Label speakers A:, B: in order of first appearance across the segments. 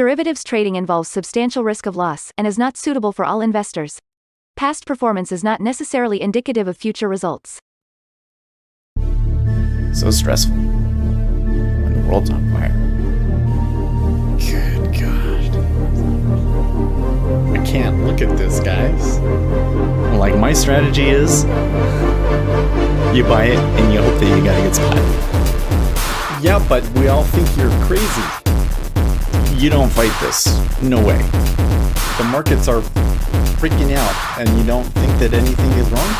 A: Derivatives trading involves substantial risk of loss and is not suitable for all investors. Past performance is not necessarily indicative of future results.
B: So stressful when the world's on fire. Good God. I can't look at this, guys. Like, my strategy is you buy it and you hope that you got a good spot. Yeah, but we all think you're crazy. You don't fight this. No way. The markets are freaking out and you don't think that anything is wrong?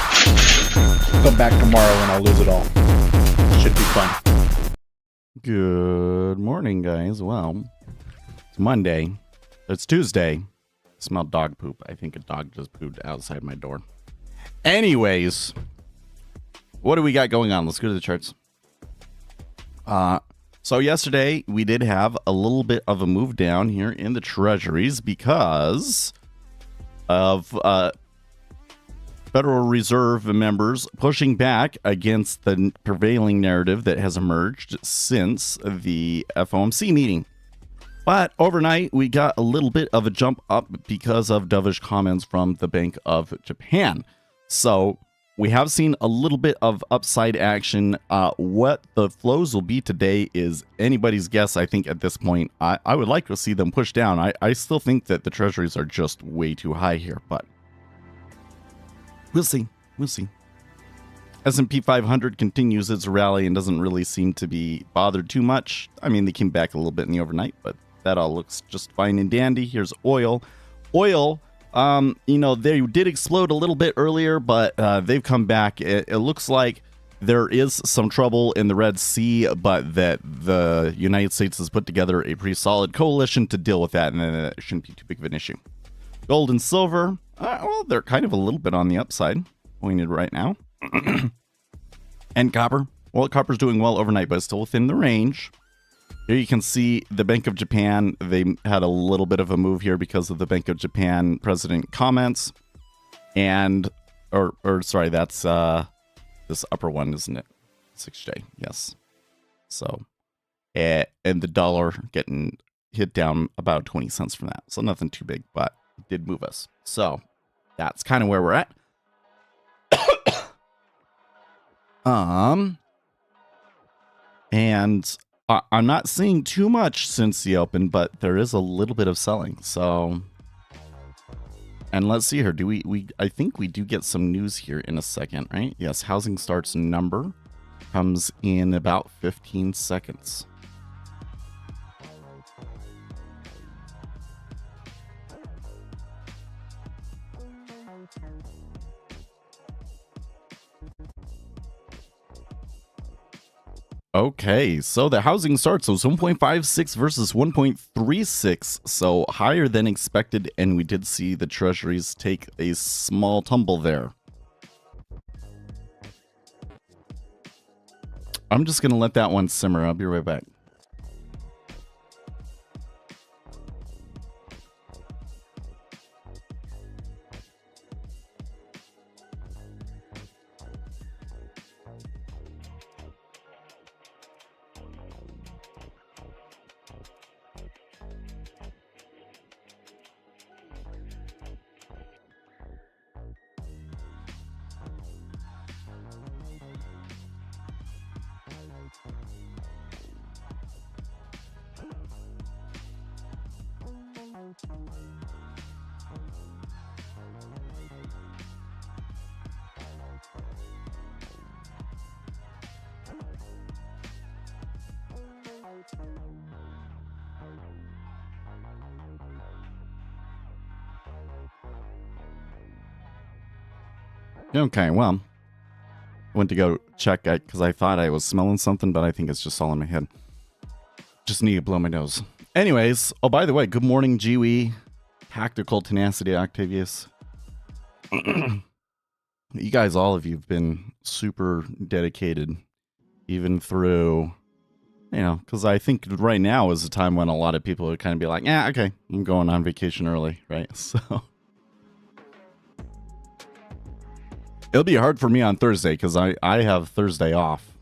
B: Come back tomorrow and I'll lose it all. Should be fun. Good morning, guys. Well, it's Monday. It's Tuesday. I smelled dog poop. I think a dog just pooped outside my door. Anyways, what do we got going on? Let's go to the charts. So yesterday we did have a little bit of a move down here in the treasuries because of Federal Reserve members pushing back against the prevailing narrative that has emerged since the FOMC meeting. But overnight, we got a little bit of a jump up because of dovish comments from the Bank of Japan. So we have seen a little bit of upside action. What the flows will be today is anybody's guess, I think, at this point. I would like to see them push down. I still think that the treasuries are just way too high here, but we'll see. We'll see. S&P 500 continues its rally and doesn't really seem to be bothered too much. I mean, they came back a little bit in the overnight, but that all looks just fine and dandy. Here's oil. Oil, they did explode a little bit earlier, but they've come back. It looks like there is some trouble in the Red Sea, but that the United States has put together a pretty solid coalition to deal with that, and it shouldn't be too big of an issue. Gold and silver, well, they're kind of a little bit on the upside, pointed right now. And copper. Well, copper's doing well overnight, but it's still within the range. Here you can see the Bank of Japan. They had a little bit of a move here because of the Bank of Japan president comments. And, sorry, that's this upper one, isn't it? 6J, yes. So, and the dollar getting hit down about 20 cents from that. So nothing too big, but it did move us. So that's kind of where we're at. And I'm not seeing too much since the open, but there is a little bit of selling. So, and let's see here. I think we do get some news here in a second, right? Yes, housing starts number comes in about 15 seconds. Okay, so the housing starts was 1.56 versus 1.36, so higher than expected, and we did see the treasuries take a small tumble there. I'm just going to let that one simmer. I'll be right back. Okay, well, went to go check because I thought I was smelling something, but I think it's just all in my head. Just need to blow my nose. Anyways, oh, by the way, good morning, GWE, Tactical Tenacity, Octavius. You guys, all of you have been super dedicated, even through, because I think right now is the time when a lot of people would kind of be like, yeah, okay, I'm going on vacation early, right? So it'll be hard for me on Thursday because I have Thursday off.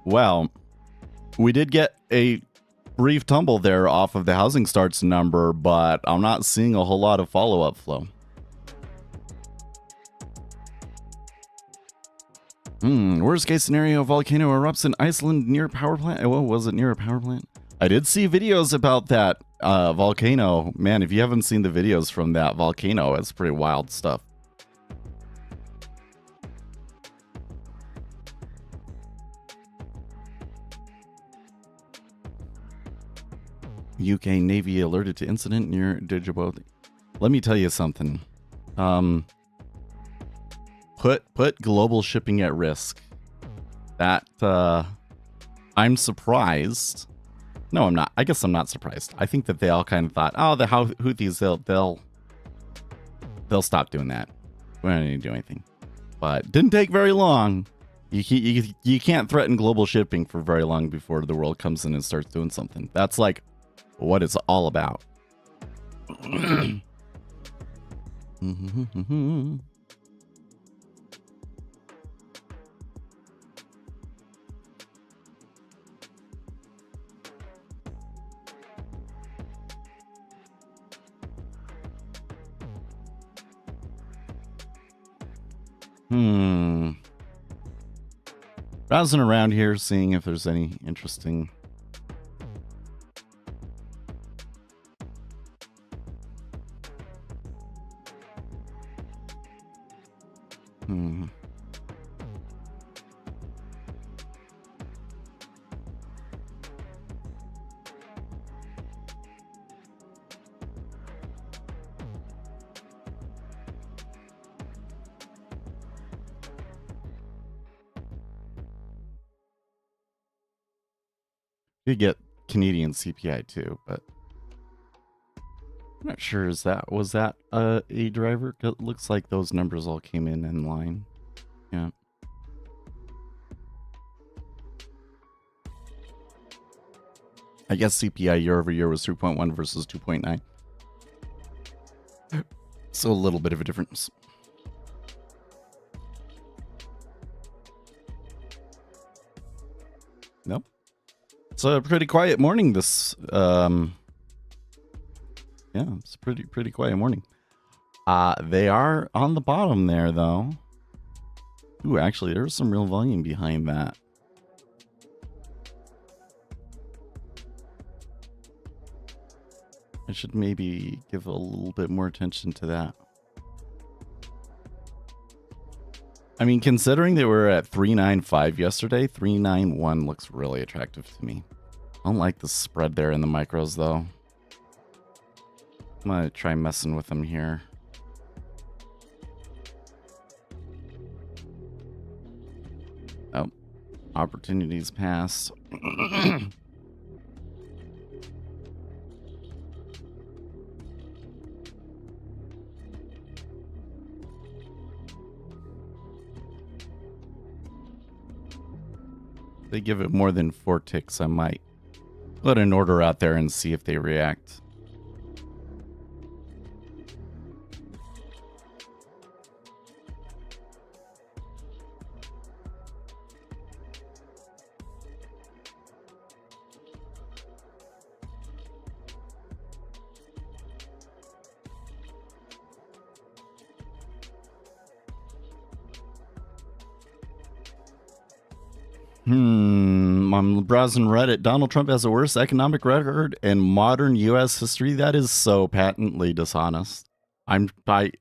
B: Well, We did get a brief tumble there off of the housing starts number, but I'm not seeing a whole lot of follow-up flow. Worst case scenario, volcano erupts in Iceland near power plant. Well, was it near a power plant? I did see videos about that volcano. Man, if you haven't seen the videos from that volcano, it's pretty wild stuff. UK Navy alerted to incident near Jawboning. Let me tell you something. Put global shipping at risk. That I'm surprised. No, I'm not. I guess I'm not surprised. I think that they all kind of thought, oh, the Houthis, they'll stop doing that. We don't need to do anything. But didn't take very long. You can't threaten global shipping for very long before the world comes in and starts doing something. That's like what it's all about. Browsing around here, seeing if there's any interesting. You get Canadian CPI too, but I'm not sure. Was that a driver? It looks like those numbers all came in line. Yeah. I guess CPI year over year was 3.1 versus 2.9. So a little bit of a difference. Nope. It's a pretty quiet morning this yeah, it's a pretty quiet morning. They are on the bottom there though. Ooh, actually there's some real volume behind that. I should maybe give a little bit more attention to that. I mean, considering they were at 395 yesterday, 391 looks really attractive to me. I don't like the spread there in the micros, though. I'm going to try messing with them here. Oh, opportunities passed. They give it more than 4 ticks, I might put an order out there and see if they react. I'm browsing Reddit. Donald Trump has the worst economic record in modern U.S. history. That is so patently dishonest. I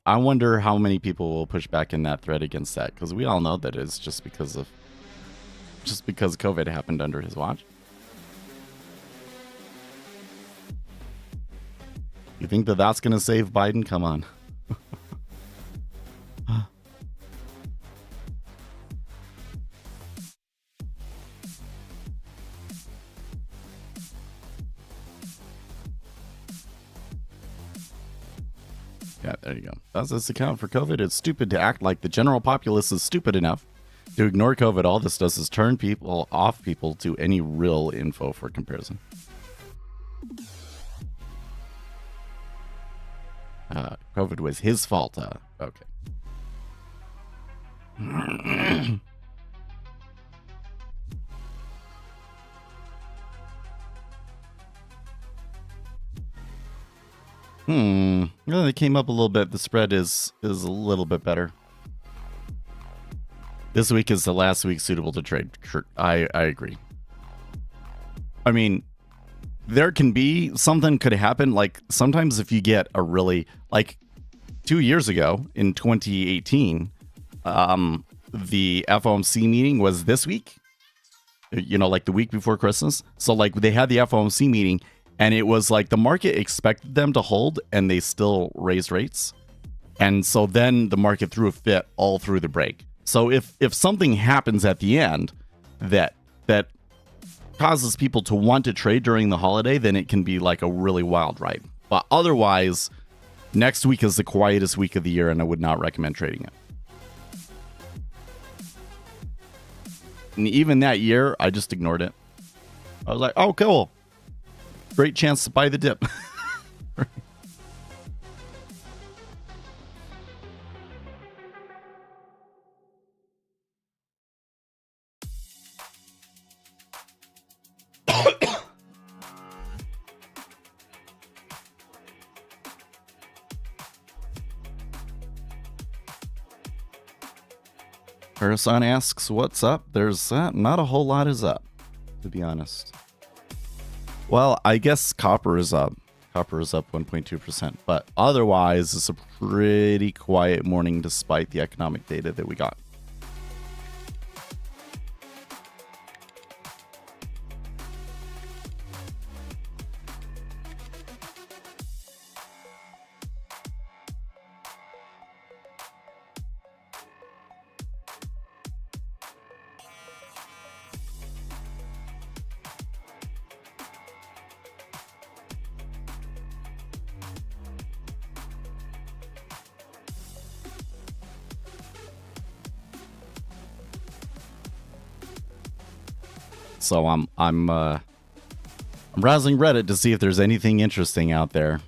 B: wonder how many people will push back in that thread against that, because we all know that it's just because COVID happened under his watch. You think that that's going to save Biden? Come on. Yeah, there you go. Does this account for COVID? It's stupid to act like the general populace is stupid enough to ignore COVID. All this does is turn people off to any real info for comparison. COVID was his fault. Okay. Well, they came up a little bit. The spread is a little bit better. This week is the last week suitable to trade. Sure, I agree. I mean, there can be something could happen. Like sometimes if you get a really, like 2 years ago in 2018, the FOMC meeting was this week, like the week before Christmas. So like they had the FOMC meeting and it was like the market expected them to hold and they still raised rates. And so then the market threw a fit all through the break. So if something happens at the end that causes people to want to trade during the holiday, then it can be like a really wild ride. But otherwise, next week is the quietest week of the year and I would not recommend trading it. And even that year, I just ignored it. I was like, oh, cool. Great chance to buy the dip. Parasan asks, what's up? There's not a whole lot is up, to be honest. Well, I guess copper is up. Copper is up 1.2%. But otherwise, it's a pretty quiet morning despite the economic data that we got. So I'm browsing Reddit to see if there's anything interesting out there.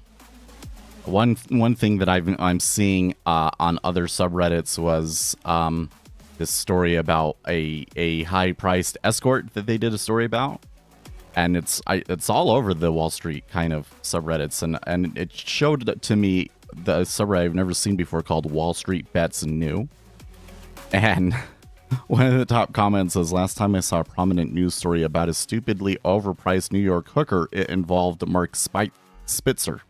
B: One thing that I'm seeing on other subreddits was this story about a high priced escort that they did a story about, and it's all over the Wall Street kind of subreddits, and it showed to me the subreddit I've never seen before called Wall Street Bets New, and one of the top comments says, last time I saw a prominent news story about a stupidly overpriced New York hooker, it involved Mark Spitzer.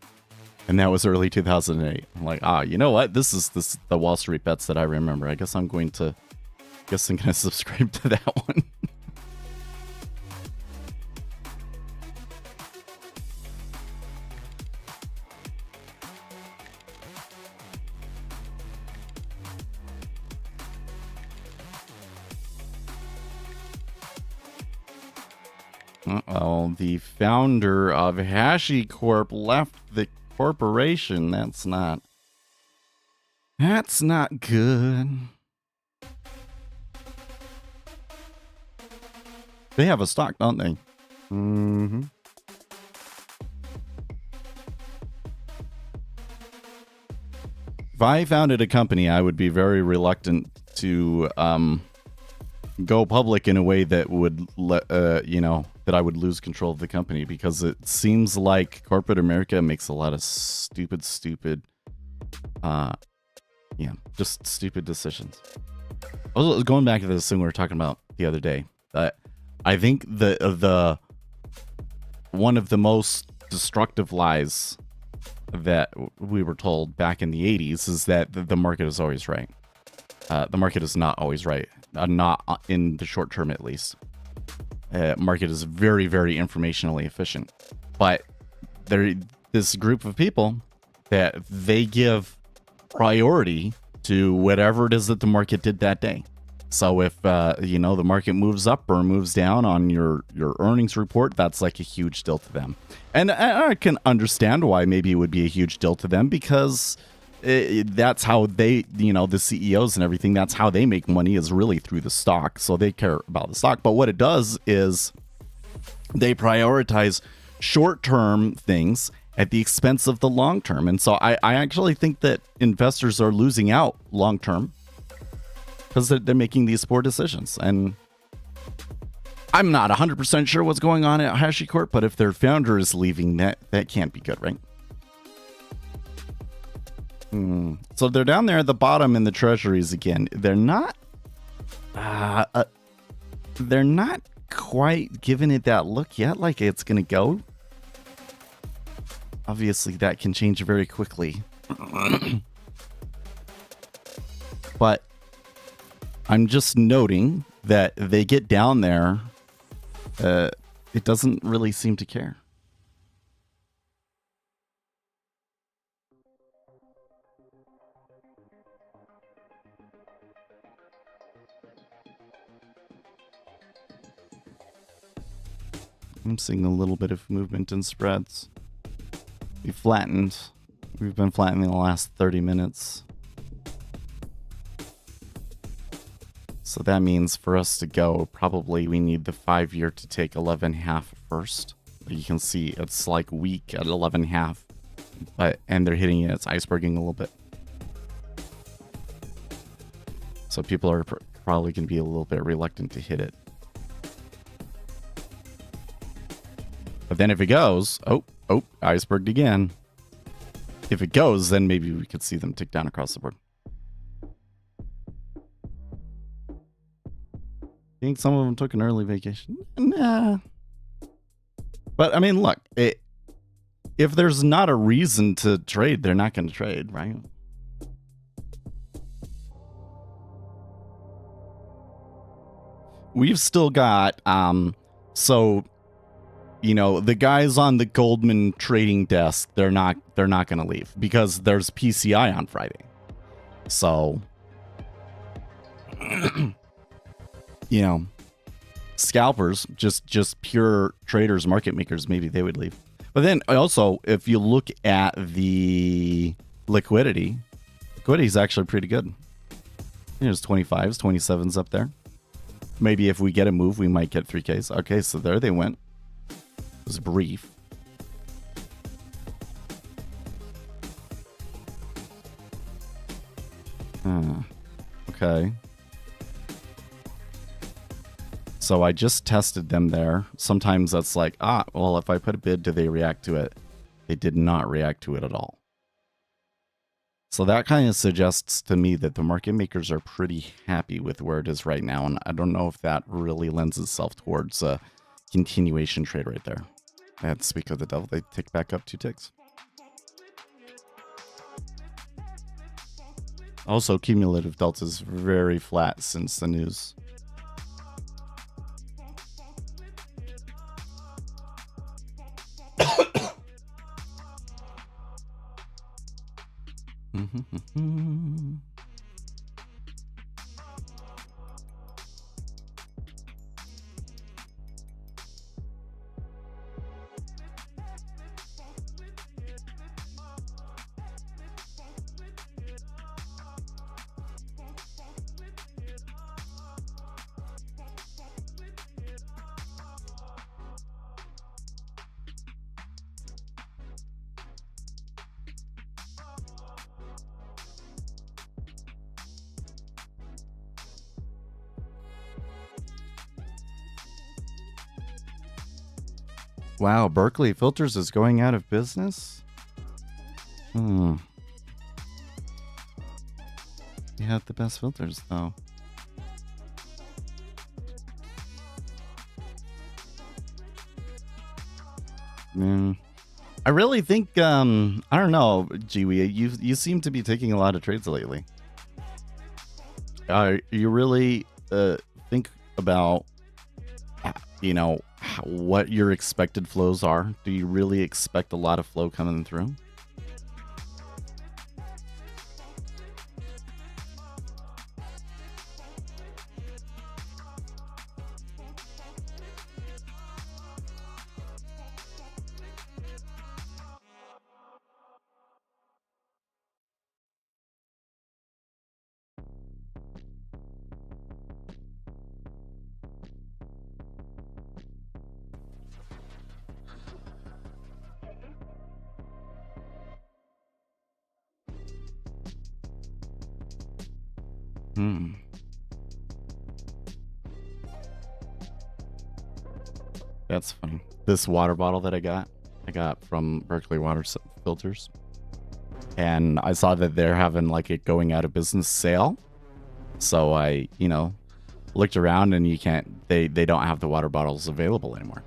B: And that was early 2008. I'm like, you know what? This is the Wall Street Bets that I remember. I guess I'm going to subscribe to that one. Uh-oh, the founder of HashiCorp left the corporation. That's not good. They have a stock, don't they? Mm-hmm. If I founded a company, I would be very reluctant to go public in a way that would that I would lose control of the company, because it seems like corporate America makes a lot of stupid just stupid decisions. I was going back to this thing we were talking about the other day. I think the one of the most destructive lies that we were told back in the 80s is that the market is always right. The market is not always right. Not in the short term, at least. Market is very, very informationally efficient. But this group of people that they give priority to whatever it is that the market did that day. So if the market moves up or moves down on your earnings report, that's like a huge deal to them. And I can understand why maybe it would be a huge deal to them, because that's how they, the CEOs and everything, that's how they make money, is really through the stock. So they care about the stock. But what it does is they prioritize short-term things at the expense of the long-term. And so I actually think that investors are losing out long-term because they're making these poor decisions. And I'm not 100% sure what's going on at HashiCorp, but if their founder is leaving, that can't be good, right? So they're down there at the bottom in the treasuries again. They're not quite giving it that look yet, like it's gonna go. Obviously that can change very quickly. But I'm just noting that they get down there, it doesn't really seem to care. I'm seeing a little bit of movement in spreads. We flattened. We've been flattening the last 30 minutes. So that means for us to go, probably we need the 5-year to take 11.5 first. You can see it's like weak at 11.5, and they're hitting it. It's iceberging a little bit. So people are probably going to be a little bit reluctant to hit it. But then if it goes, oh, iceberged again. If it goes, then maybe we could see them tick down across the board. I think some of them took an early vacation. Nah. But I mean, look, if there's not a reason to trade, they're not going to trade, right? We've still got, so, you know, the guys on the Goldman trading desk, they're not going to leave because there's PCI on Friday. So, you know, scalpers, just pure traders, market makers, maybe they would leave. But then also, if you look at the liquidity is actually pretty good. There's 25s, 27s up there. Maybe if we get a move, we might get 3Ks. Okay, so there they went. It was brief. Okay. So I just tested them there. Sometimes that's like, well, if I put a bid, do they react to it? They did not react to it at all. So that kind of suggests to me that the market makers are pretty happy with where it is right now. And I don't know if that really lends itself towards a continuation trade right there. That's because the devil, they tick back up 2 ticks. Also, cumulative delta is very flat since the news. Wow, Berkeley Filters is going out of business? You had the best filters, though. I really think, I don't know, Jiwi, you seem to be taking a lot of trades lately. You really think about, you know, what your expected flows are? Do you really expect a lot of flow coming through? That's funny. This water bottle that I got from Berkeley Water Filters. and I saw that they're having like a going out of business sale. So I, looked around, and they don't have the water bottles available anymore.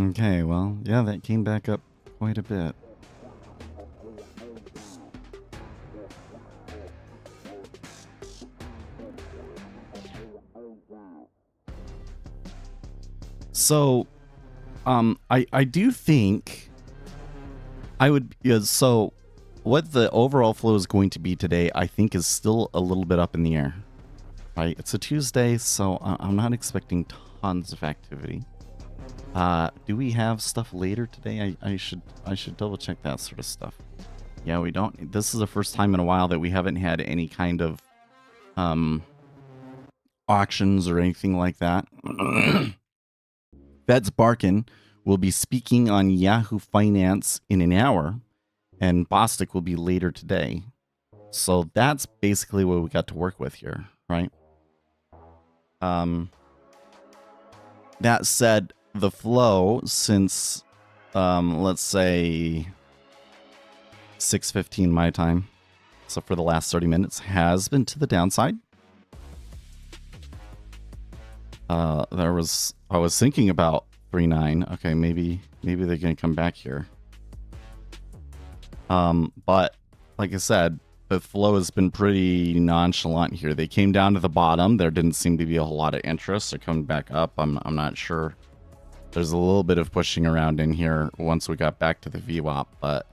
B: Okay, well, yeah, that came back up quite a bit. So, I do think I would, so what the overall flow is going to be today, I think is still a little bit up in the air, right? It's a Tuesday, so I'm not expecting tons of activity. Do we have stuff later today? I should double check that sort of stuff. Yeah, we don't. This is the first time in a while that we haven't had any kind of auctions or anything like that. Fed's Barkin will be speaking on Yahoo Finance in an hour, and Bostic will be later today. So that's basically what we got to work with here, right? That said, the flow since let's say 6:15 my time, so for the last 30 minutes, has been to the downside. I was thinking about 3.9. Okay, maybe they're gonna come back here. But like I said, the flow has been pretty nonchalant here. They came down to the bottom. There didn't seem to be a whole lot of interest. They're coming back up. I'm not sure. There's a little bit of pushing around in here once we got back to the VWAP, but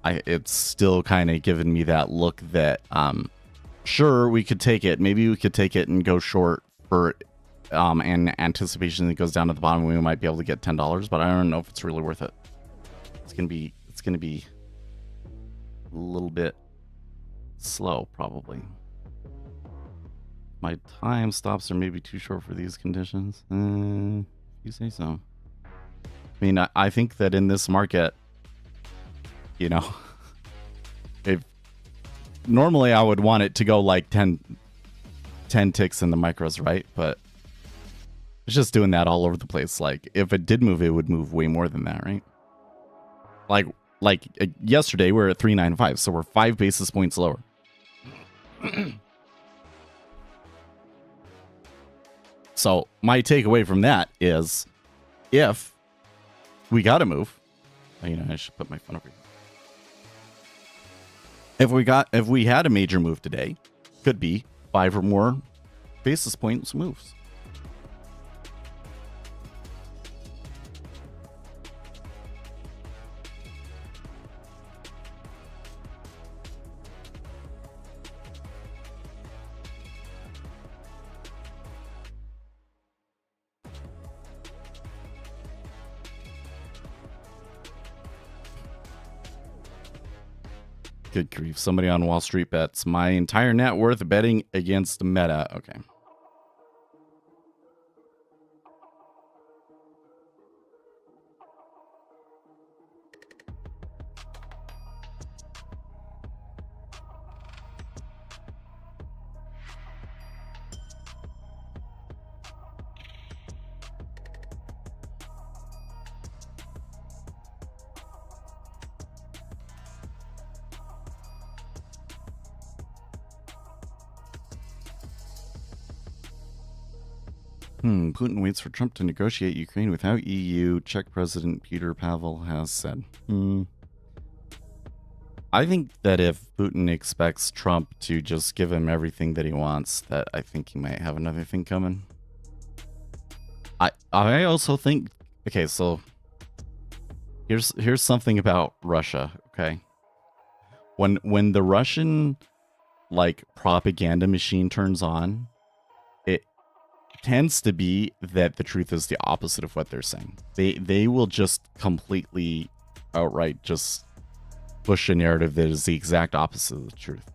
B: it's still kind of giving me that look that sure, we could take it. Maybe we could take it and go short for in anticipation that it goes down to the bottom. We might be able to get $10, but I don't know if it's really worth it. It's gonna be a little bit slow, probably. My time stops are maybe too short for these conditions. You say so. I mean, I think that in this market, if normally I would want it to go like 10 ticks in the micros, right? But it's just doing that all over the place. Like, if it did move, it would move way more than that, right? Like yesterday, we're at 395, so we're 5 basis points lower. So my takeaway from that is, if we got to move, I should put my phone over here. If we had a major move today, could be 5 or more basis points moves. Good grief. Somebody on Wall Street bets my entire net worth betting against Meta. Okay. Putin waits for Trump to negotiate Ukraine without EU, Czech President Peter Pavel has said. I think that if Putin expects Trump to just give him everything that he wants, that I think he might have another thing coming. I also think, okay, so here's something about Russia, okay? When the Russian propaganda machine turns on, tends to be that the truth is the opposite of what they're saying. They will just completely outright just push a narrative that is the exact opposite of the truth.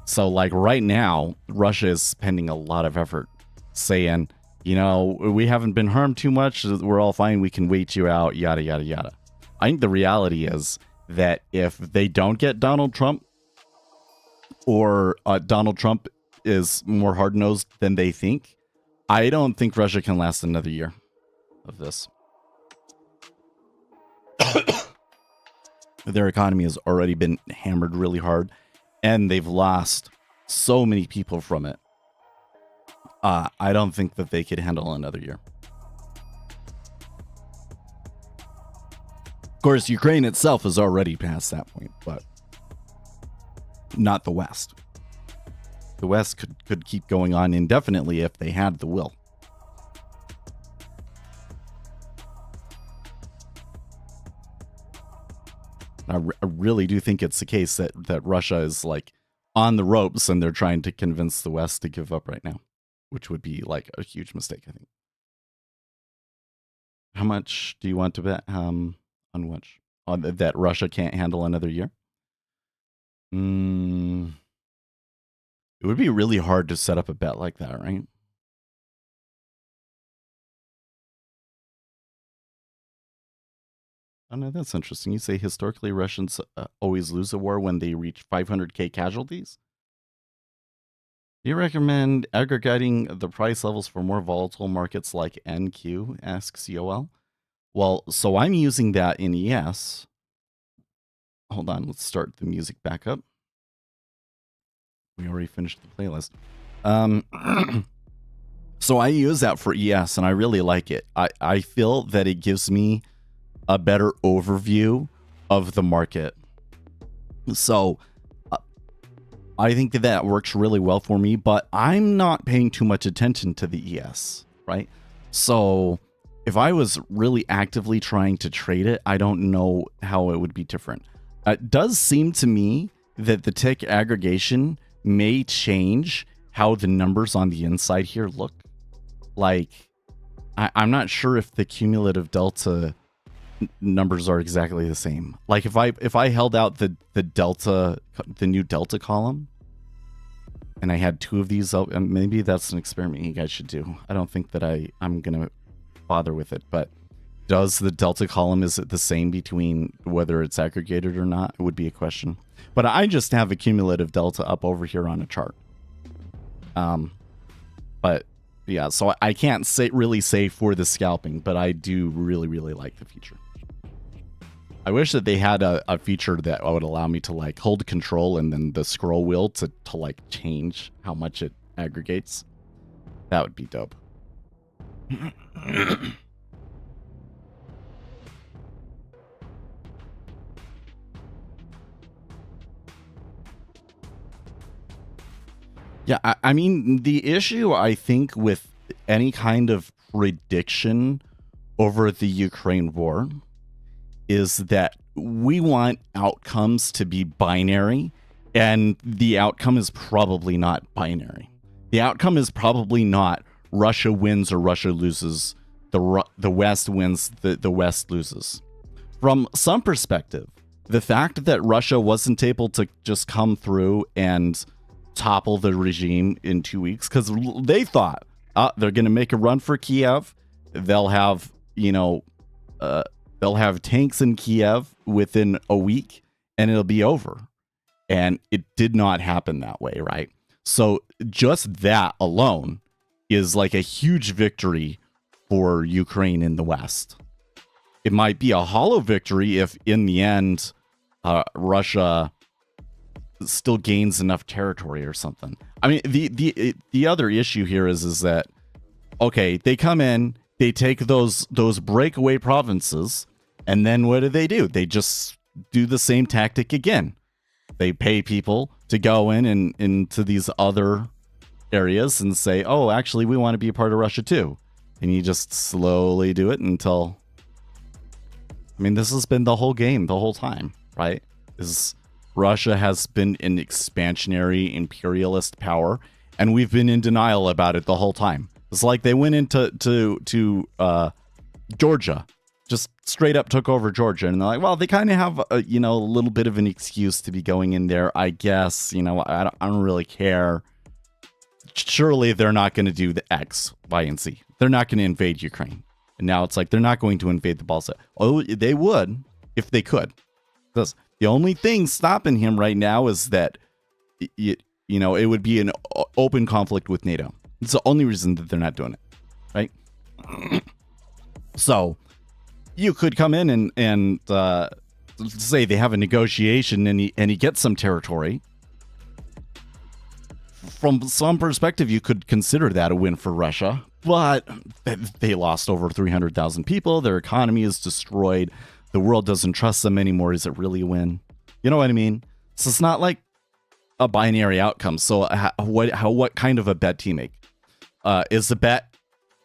B: So like right now, Russia is spending a lot of effort saying, we haven't been harmed too much. We're all fine. We can wait you out, yada, yada, yada. I think the reality is that if they don't get Donald Trump, or Donald Trump is more hard-nosed than they think, I don't think Russia can last another year of this. Their economy has already been hammered really hard, and they've lost so many people from it. I don't think that they could handle another year. Of course, Ukraine itself is already past that point, but not the West. The West could keep going on indefinitely if they had the will. I really do think it's the case that Russia is like on the ropes and they're trying to convince the West to give up right now, which would be like a huge mistake, I think. How much do you want to bet on which? On that Russia can't handle another year? It would be really hard to set up a bet like that, right? Oh, no, that's interesting. You say historically Russians always lose a war when they reach 500k casualties? Do you recommend aggregating the price levels for more volatile markets like NQ? Asks COL. Well, so I'm using that in ES. Hold on, let's start the music back up. We already finished the playlist. So I use that for ES, and I really like it. I feel that it gives me a better overview of the market. So I think that works really well for me, but I'm not paying too much attention to the ES, right? So if I was really actively trying to trade it, I don't know how it would be different. It does seem to me that the tick aggregation may change how the numbers on the inside here look. Like, I'm not sure if the cumulative delta numbers are exactly the same. Like if I held out the new delta column and I had two of these out, and maybe that's an experiment you guys should do. I don't think that I'm gonna bother with it, but does the delta column, is it the same between whether it's aggregated or not? It would be a question. But I just have a cumulative delta up over here on a chart. But yeah, so I can't really say for the scalping, but I do really, really like the feature. I wish that they had a feature that would allow me to like hold control and then the scroll wheel to like change how much it aggregates. That would be dope. Yeah, I mean, the issue, I think, with any kind of prediction over the Ukraine war is that we want outcomes to be binary, and the outcome is probably not binary. The outcome is probably not Russia wins or Russia loses, the West wins, the West loses. From some perspective, the fact that Russia wasn't able to just come through and topple the regime in 2 weeks, because they thought they're going to make a run for Kiev. They'll have, they'll have tanks in Kiev within a week and it'll be over. And it did not happen that way, right? So just that alone is like a huge victory for Ukraine in the West. It might be a hollow victory if in the end Russia still gains enough territory or something. I mean, the other issue here is that, okay, they come in, they take those breakaway provinces, and then what do? They just do the same tactic again. They pay people to go in and into these other areas and say, oh, actually, we want to be a part of Russia too. And you just slowly do it until, I mean, this has been the whole game the whole time, right? Russia has been an expansionary imperialist power, and we've been in denial about it the whole time. It's like they went into Georgia, just straight up took over Georgia, and they're like, well, they kind of have a little bit of an excuse to be going in there, I guess. I don't really care. Surely they're not going to do the X, Y, and Z. They're not going to invade Ukraine. And now it's like they're not going to invade the Baltic. Oh, they would if they could. Because the only thing stopping him right now is that it would be an open conflict with NATO. It's the only reason that they're not doing it, right? So you could come in and say they have a negotiation and he gets some territory. From some perspective, you could consider that a win for Russia, but they lost over 300,000 people. Their economy is destroyed. The world doesn't trust them anymore. Is it really a win? You know what I mean? So it's not like a binary outcome. So what kind of a bet do you make? Is the bet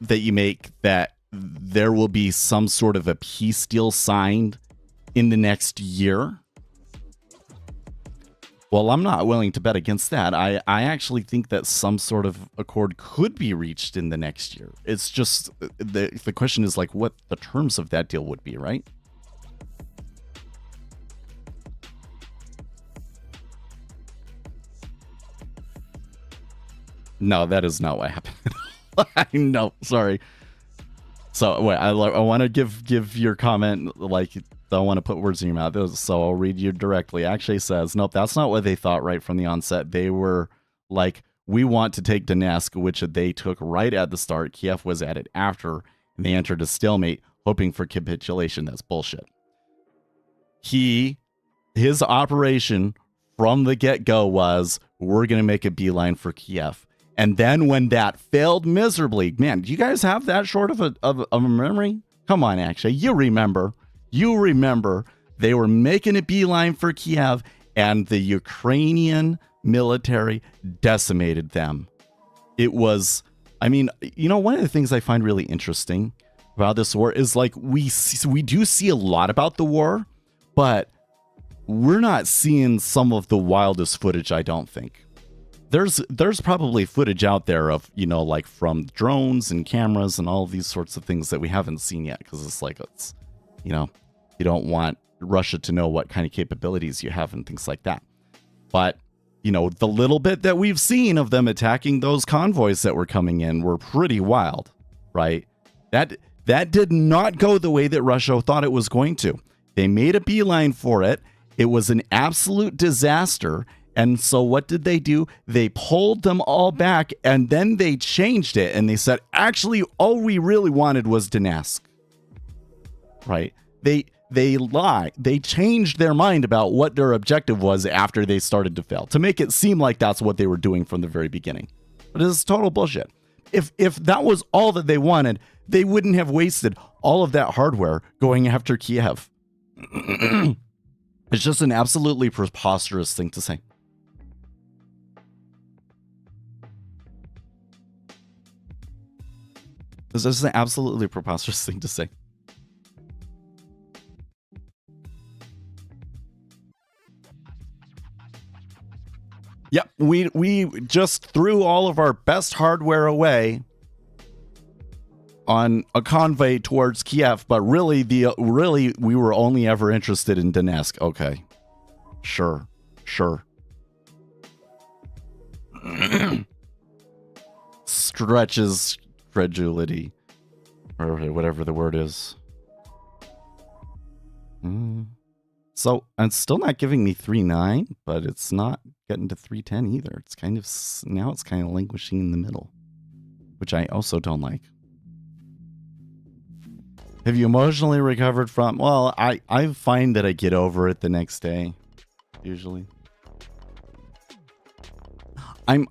B: that you make that there will be some sort of a peace deal signed in the next year? Well, I'm not willing to bet against that. I actually think that some sort of accord could be reached in the next year. It's just the question is like what the terms of that deal would be, right? No, that is not what happened. No, sorry. So wait, I want to give your comment, like, don't want to put words in your mouth. So I'll read you directly. Actually says, nope, that's not what they thought right from the onset. They were like, we want to take Donetsk, which they took right at the start. Kiev was at it after, and they entered a stalemate, hoping for capitulation. That's bullshit. His operation from the get-go was, we're going to make a beeline for Kiev. And then when that failed miserably, man, do you guys have that short of a memory? Come on, actually, you remember they were making a beeline for Kiev, and the Ukrainian military decimated them. It was, one of the things I find really interesting about this war is like we do see a lot about the war, but we're not seeing some of the wildest footage, I don't think. There's probably footage out there of, like from drones and cameras and all of these sorts of things that we haven't seen yet, because it's you don't want Russia to know what kind of capabilities you have and things like that. But, the little bit that we've seen of them attacking those convoys that were coming in were pretty wild, right? That did not go the way that Russia thought it was going to. They made a beeline for it. It was an absolute disaster. And so what did they do? They pulled them all back, and then they changed it. And they said, actually, all we really wanted was Donetsk. Right? They lie. They changed their mind about what their objective was after they started to fail, to make it seem like that's what they were doing from the very beginning. But it's total bullshit. If that was all that they wanted, they wouldn't have wasted all of that hardware going after Kiev. It's just an absolutely preposterous thing to say. This is an absolutely preposterous thing to say. Yep, we just threw all of our best hardware away on a convoy towards Kiev, but really we were only ever interested in Donetsk. Okay, sure. Stretches credulity, or whatever the word is. So it's still not giving me 3.9, but it's not getting to 3.10 either. It's kind of languishing in the middle, which I also don't like. Have you emotionally recovered from? Well, I find that I get over it the next day, usually.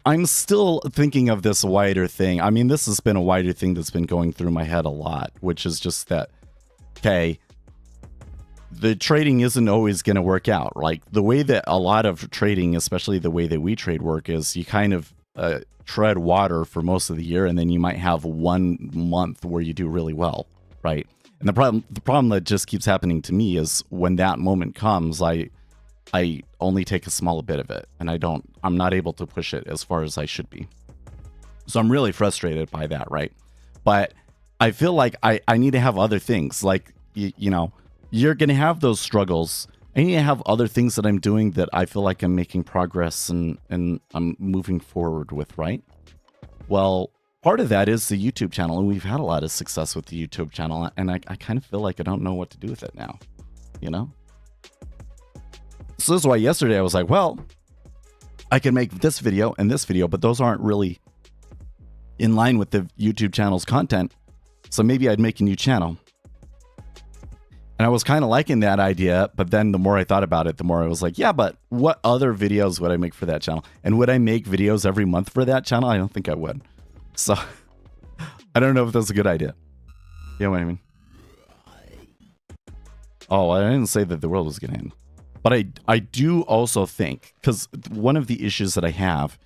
B: I'm still thinking of this wider thing. I mean, this has been a wider thing that's been going through my head a lot, which is just that, okay, the trading isn't always going to work out. Like the way that a lot of trading, especially the way that we trade work, is you kind of tread water for most of the year, and then you might have 1 month where you do really well, right? And the problem that just keeps happening to me is when that moment comes, I only take a small bit of it, and I'm not able to push it as far as I should be. So I'm really frustrated by that, right? But I feel like I need to have other things. Like, you know, you're going to have those struggles. I need to have other things that I'm doing that I feel like I'm making progress and I'm moving forward with, right? Well, part of that is the YouTube channel, and we've had a lot of success with the YouTube channel, and I kind of feel like I don't know what to do with it now, you know? So this is why yesterday I was like, well, I can make this video and this video, but those aren't really in line with the YouTube channel's content. So maybe I'd make a new channel. And I was kind of liking that idea, but then the more I thought about it, the more I was like, yeah, but what other videos would I make for that channel? And would I make videos every month for that channel? I don't think I would. So I don't know if that's a good idea. You know what I mean? Oh, I didn't say that the world was going to end. But I do also think, because one of the issues that I have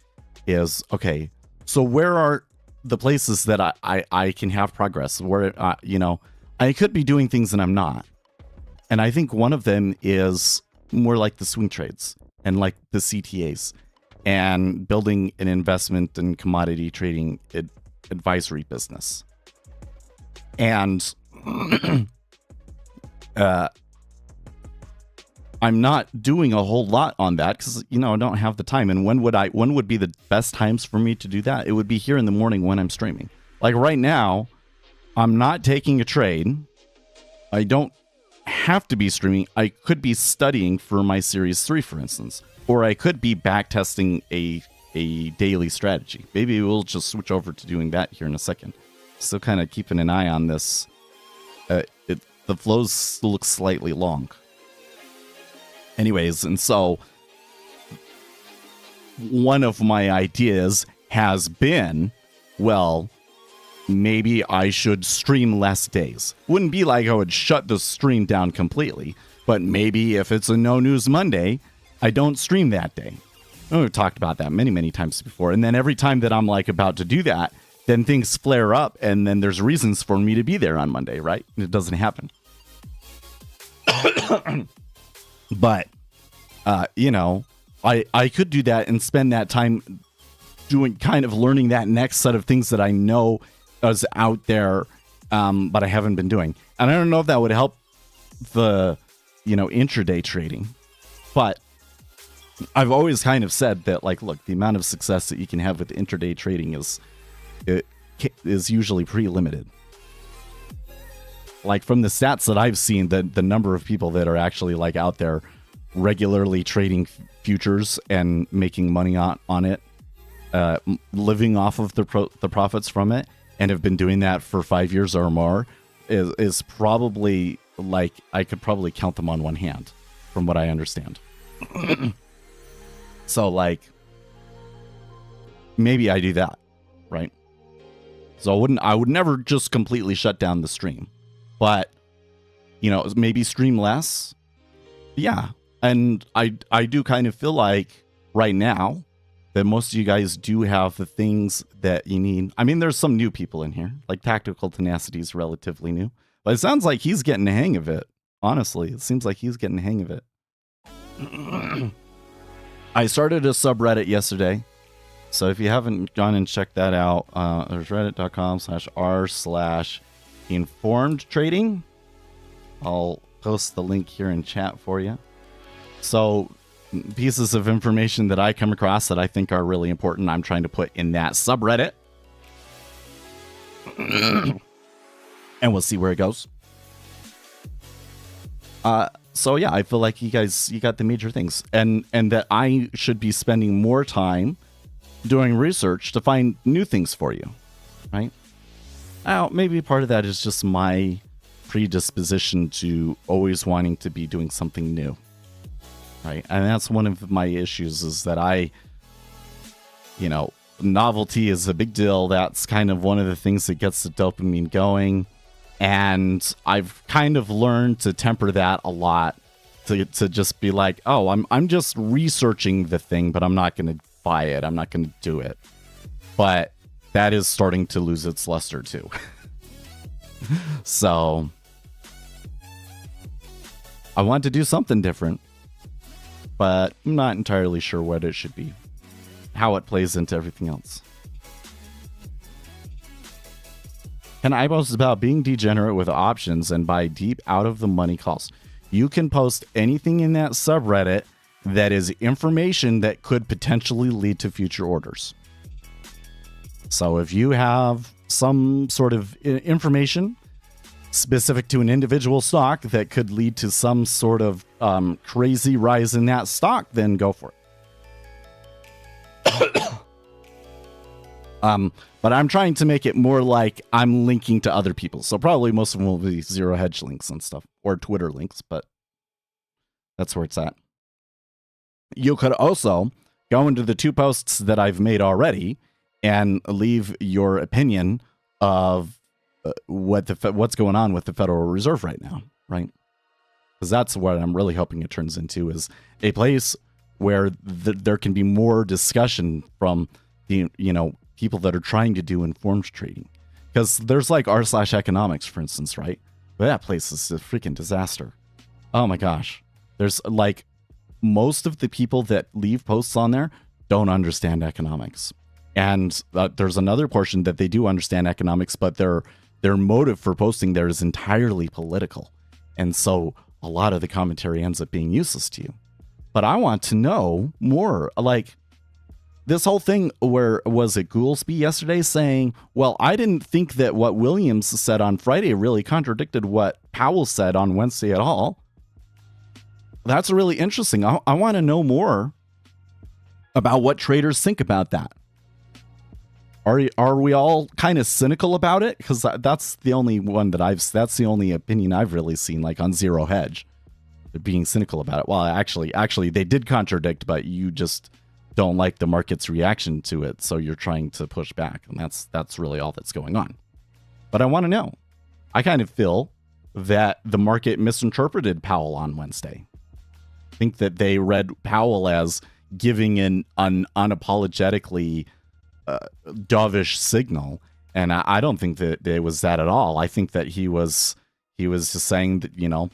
B: is, okay, so where are the places that I can have progress? Where, you know, I could be doing things and I'm not. And I think one of them is more like the swing trades and like the CTAs and building an investment and commodity trading advisory business. And I'm not doing a whole lot on that because, you know, I don't have the time. And when would be the best times for me to do that? It would be here in the morning when I'm streaming. Like right now, I'm not taking a trade. I don't have to be streaming. I could be studying for my Series 3, for instance. Or I could be back testing a daily strategy. Maybe we'll just switch over to doing that here in a second. Still kind of keeping an eye on this. The flows look slightly long. Anyways, and so one of my ideas has been, well, maybe I should stream less days. Wouldn't be like I would shut the stream down completely, but maybe if it's a No News Monday, I don't stream that day. We've talked about that many, many times before. And then every time that I'm like about to do that, then things flare up and then there's reasons for me to be there on Monday, right? And it doesn't happen. But, you know, I could do that and spend that time doing kind of learning that next set of things that I know is out there, but I haven't been doing. And I don't know if that would help the, you know, intraday trading. But I've always kind of said that, like, look, the amount of success that you can have with intraday trading is usually pretty limited. Like from the stats that I've seen, the number of people that are actually like out there regularly trading futures and making money on it, living off of the profits from it, and have been doing that for 5 years or more, is probably like I could probably count them on one hand, from what I understand. So like maybe I do that, right? So I would never just completely shut down the stream. But, you know, maybe stream less. Yeah. And I do kind of feel like right now that most of you guys do have the things that you need. I mean, there's some new people in here. Like Tactical Tenacity is relatively new. But it sounds like he's getting the hang of it. Honestly, it seems like he's getting the hang of it. I started a subreddit yesterday. So if you haven't gone and checked that out, there's reddit.com/r/informed trading. I'll post the link here in chat for you. So pieces of information that I come across that I think are really important, I'm trying to put in that subreddit. And we'll see where it goes. So yeah, I feel like you got the major things, and that I should be spending more time doing research to find new things for you, right? Now, maybe part of that is just my predisposition to always wanting to be doing something new, right? And that's one of my issues, is that you know, novelty is a big deal. That's kind of one of the things that gets the dopamine going. And I've kind of learned to temper that a lot, to just be like, oh, I'm just researching the thing, but I'm not going to buy it. I'm not going to do it. But that is starting to lose its luster too. So I want to do something different, but I'm not entirely sure what it should be, how it plays into everything else. Can I post about being degenerate with options and buy deep out of the money calls? You can post anything in that subreddit that is information that could potentially lead to future orders. So if you have some sort of information specific to an individual stock that could lead to some sort of crazy rise in that stock, then go for it. But I'm trying to make it more like I'm linking to other people. So probably most of them will be zero hedge links and stuff, or Twitter links, but that's where it's at. You could also go into the 2 posts that I've made already and leave your opinion of what's going on with the Federal Reserve right now, right? Because that's what I'm really hoping it turns into, is a place where there can be more discussion from the people that are trying to do informed trading. Because there's like r/economics, for instance, right? But that place is a freaking disaster. Oh my gosh. There's like most of the people that leave posts on there don't understand economics. And there's another portion that they do understand economics, but their motive for posting there is entirely political. And so a lot of the commentary ends up being useless to you. But I want to know more. Like this whole thing where was it Goolsby yesterday saying, well, I didn't think that what Williams said on Friday really contradicted what Powell said on Wednesday at all. That's really interesting. I want to know more about what traders think about that. Are we all kind of cynical about it? Because that's the only one that's the only opinion I've really seen, like on Zero Hedge. They're being cynical about it. Well, actually, they did contradict, but you just don't like the market's reaction to it, so you're trying to push back, and that's really all that's going on. But I want to know. I kind of feel that the market misinterpreted Powell on Wednesday. I think that they read Powell as giving an unapologetically dovish signal, and I don't think that it was that at all. I think that he was just saying that,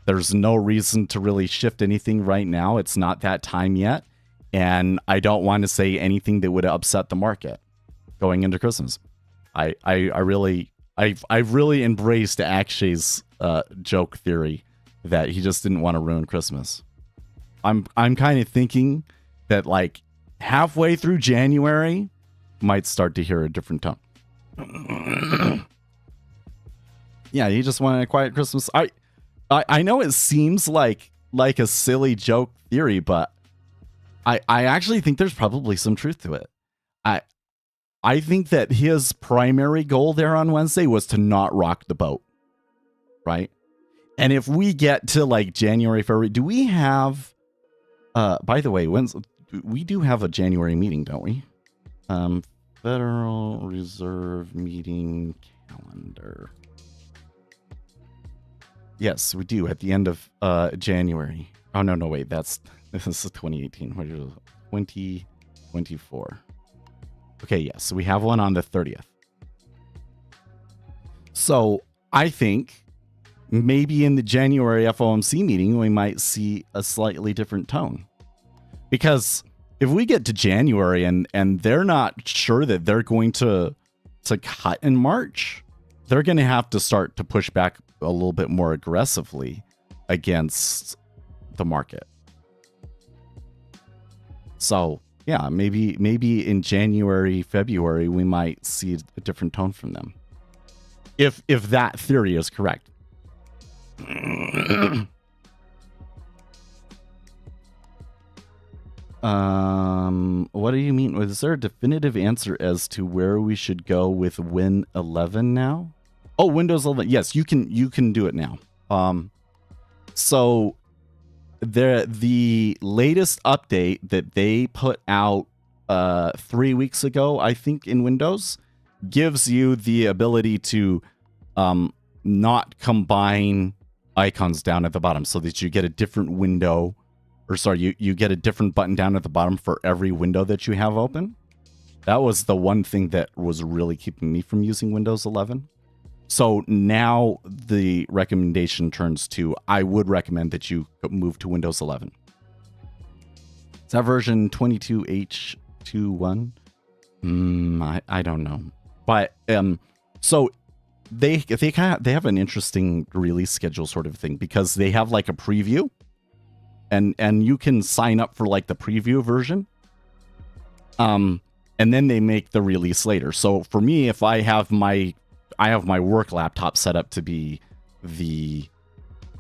B: there's no reason to really shift anything right now. It's not that time yet, and I don't want to say anything that would upset the market going into Christmas. I've really embraced Akshay's joke theory that he just didn't want to ruin Christmas. I'm kind of thinking that like halfway through January might start to hear a different tone. Yeah, he just wanted a quiet Christmas. I know it seems like a silly joke theory, but I actually think there's probably some truth to it. I think that his primary goal there on Wednesday was to not rock the boat, right? And if we get to like January, February, do we have by the way, we do have a January meeting, don't we? Federal Reserve meeting calendar. Yes, we do at the end of January. Oh no, wait, this is 2018. What is it? 2024. Okay, yes, so we have one on the 30th. So I think maybe in the January FOMC meeting, we might see a slightly different tone. Because if we get to January and they're not sure that they're going to cut in March, they're going to have to start to push back a little bit more aggressively against the market. So yeah, maybe in January, February, we might see a different tone from them. If that theory is correct. What do you mean? Is there a definitive answer as to where we should go with Win 11 now? Oh, Windows 11. Yes, you can do it now. So the latest update that they put out 3 weeks ago, I think, in Windows, gives you the ability to not combine icons down at the bottom, so that you get a different window, or sorry, you get a different button down at the bottom for every window that you have open. That was the one thing that was really keeping me from using Windows 11. So now the recommendation turns to, I would recommend that you move to Windows 11. Is that version 22H21? I don't know. But so they have an interesting release schedule sort of thing, because they have like a preview, and you can sign up for like the preview version. And then they make the release later. So for me, if I have my work laptop set up to be the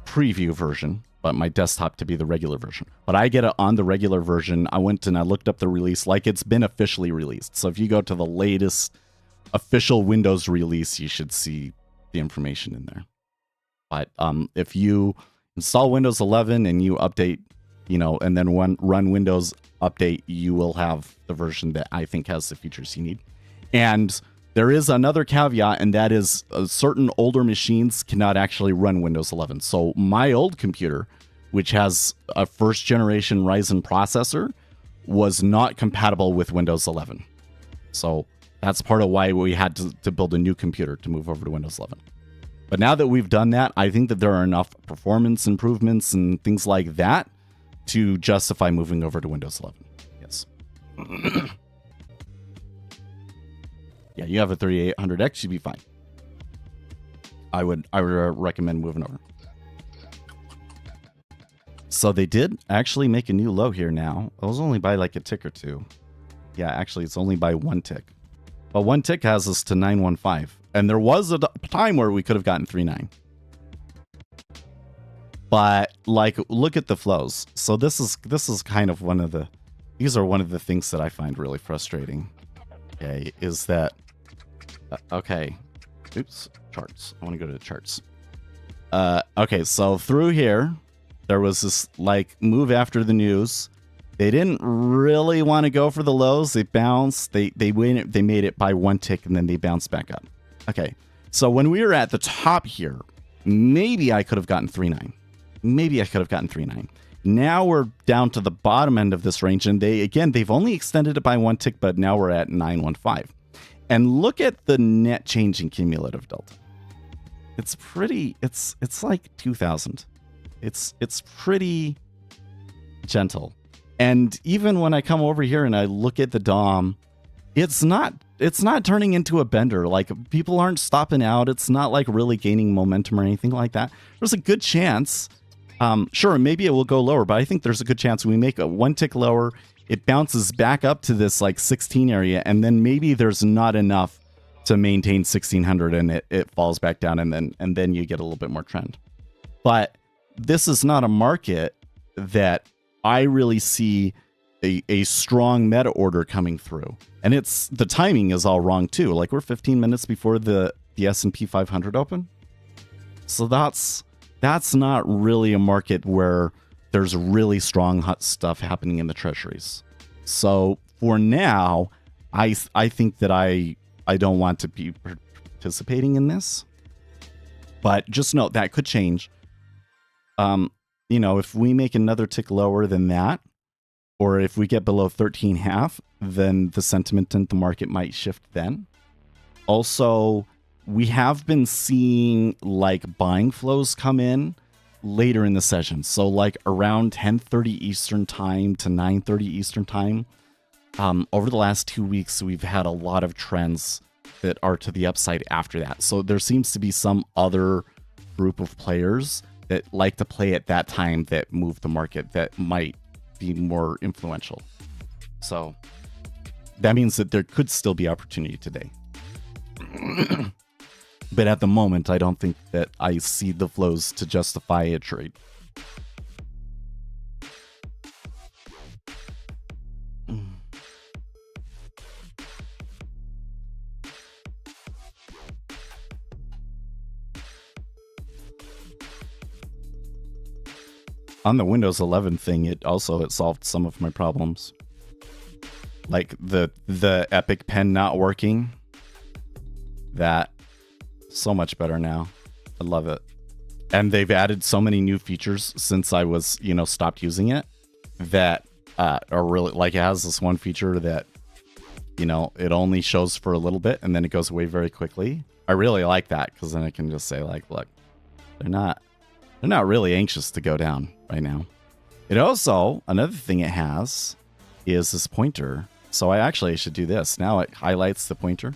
B: preview version, but my desktop to be the regular version. But I get it on the regular version. I went and I looked up the release like it's been officially released. So if you go to the latest official Windows release, you should see the information in there. But if you install Windows 11 and you update, and then run Windows Update, you will have the version that I think has the features you need. And there is another caveat, and that is certain older machines cannot actually run Windows 11. So my old computer, which has a first generation Ryzen processor, was not compatible with Windows 11. So that's part of why we had to build a new computer to move over to Windows 11. But now that we've done that, I think that there are enough performance improvements and things like that to justify moving over to Windows 11. Yes. Yeah, you have a 3800X, you'd be fine. I would recommend moving over. So they did actually make a new low here now. It was only by like a tick or two. Yeah, actually, it's only by one tick. But one tick has us to 915. And there was a time where we could have gotten 39. But like, look at the flows. So this is kind of these are one of the things that I find really frustrating. Okay, is that okay? Oops, charts. I want to go to the charts. Okay, so through here, there was this like move after the news. They didn't really want to go for the lows. They bounced. They made it by one tick, and then they bounced back up. Okay, so when we were at the top here, maybe I could have gotten 3.9. Maybe I could have gotten 3.9. Now we're down to the bottom end of this range, and they've only extended it by one tick, but now we're at 915. And look at the net change in cumulative delta. It's pretty. It's like 2,000. It's pretty gentle. And even when I come over here and I look at the DOM, it's not turning into a bender. Like, people aren't stopping out. It's not like really gaining momentum or anything like that. There's a good chance. Sure, maybe it will go lower, but I think there's a good chance we make a one tick lower. It bounces back up to this like 16 area, and then maybe there's not enough to maintain 1600, and it falls back down, and then you get a little bit more trend. But this is not a market that I really see a strong meta order coming through. And the timing is all wrong too. Like, we're 15 minutes before the S&P 500 open. So that's not really a market where there's really strong hot stuff happening in the treasuries. So for now, I think that I don't want to be participating in this. But just note that could change. If we make another tick lower than that, or if we get below 13.5, then the sentiment in the market might shift then. Also, we have been seeing like buying flows come in later in the session. So like around 10:30 Eastern time to 9:30 Eastern time. Over the last 2 weeks, we've had a lot of trends that are to the upside after that. So there seems to be some other group of players that like to play at that time that move the market that might be more influential. So that means that there could still be opportunity today. But at the moment, I don't think that I see the flows to justify a trade. On the Windows 11 thing, it solved some of my problems. Like the Epic Pen not working. That so much better now. I love it. And they've added so many new features since I was, stopped using it, that are really, like, it has this one feature that, it only shows for a little bit and then it goes away very quickly. I really like that, because then I can just say, like, look, they're not really anxious to go down right now. It also, another thing it has is this pointer. So I should do this. Now it highlights the pointer.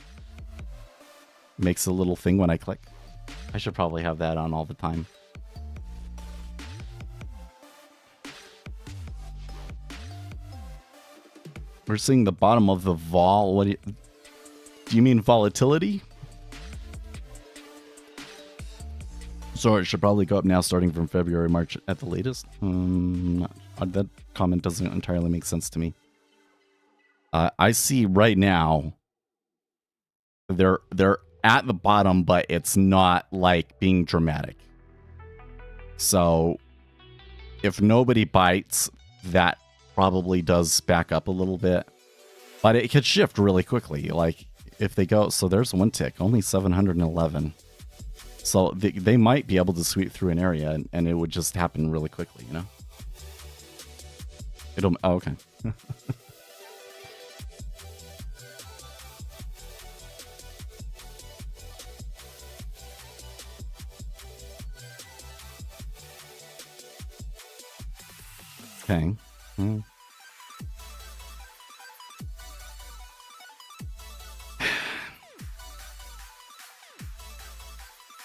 B: Makes a little thing when I click. I should probably have that on all the time. We're seeing the bottom of the vol. What do you mean volatility? So it should probably go up now starting from February, March at the latest. That comment doesn't entirely make sense to me. I see right now they're at the bottom, but it's not like being dramatic. So if nobody bites, that probably does back up a little bit, but it could shift really quickly. Like if they go, so there's one tick, only 711. So they might be able to sweep through an area and it would just happen really quickly, you know? Oh, okay. Okay.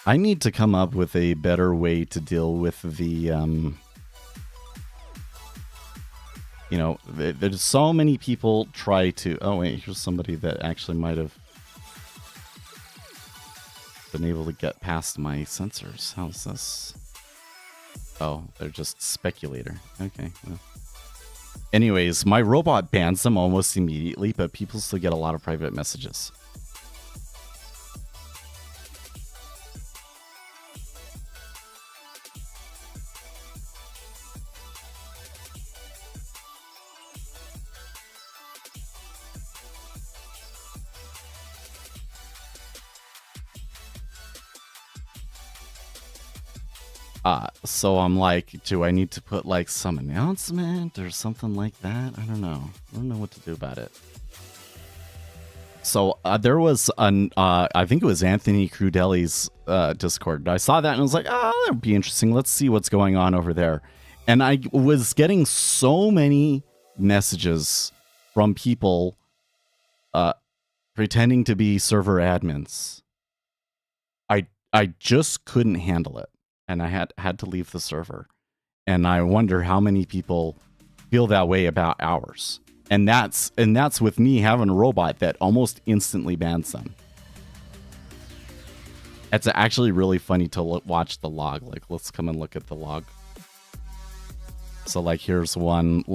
B: I need to come up with a better way to deal with the, you know, there's so many people try to, oh wait, here's somebody that actually might have been able to get past my sensors. How's this? Oh, they're just speculator. Okay. Well. Anyways, my robot bans them almost immediately, but people still get a lot of private messages. So I'm like, do I need to put like some announcement or something like that? I don't know. I don't know what to do about it. So there was I think it was Anthony Crudelli's Discord. I saw that and I was like, oh, that would be interesting. Let's see what's going on over there. And I was getting so many messages from people pretending to be server admins. I just couldn't handle it. And I had to leave the server. And I wonder how many people feel that way about ours. And that's with me having a robot that almost instantly bans them. It's actually really funny to watch the log. Like, let's come and look at the log. So, like, here's one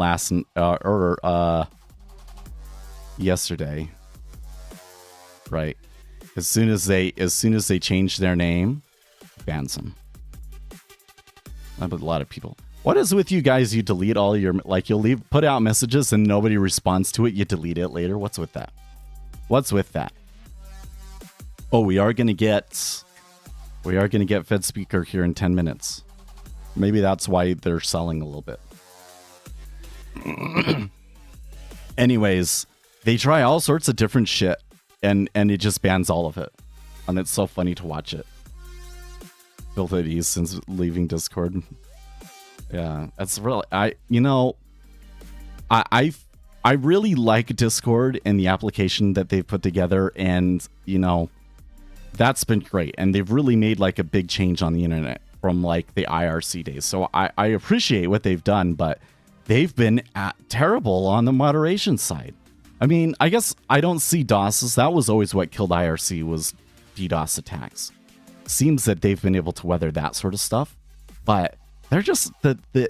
B: yesterday. Right. As soon as they change their name, bans them. But a lot of people. What is with you guys? You delete all your, like, you'll put out messages and nobody responds to it. You delete it later. What's with that? What's with that? Oh, we are gonna get Fed Speaker here in 10 minutes. Maybe that's why they're selling a little bit. Anyways, they try all sorts of different shit and it just bans all of it. And it's so funny to watch it. Built at ease since leaving Discord. Yeah, that's really I really like Discord and the application that they've put together, and you know, that's been great. And they've really made like a big change on the internet from like the IRC days. So I appreciate what they've done, but they've been terrible on the moderation side. I mean, I guess I don't see DOSes. That was always what killed IRC, was DDoS attacks. Seems that they've been able to weather that sort of stuff, but they're just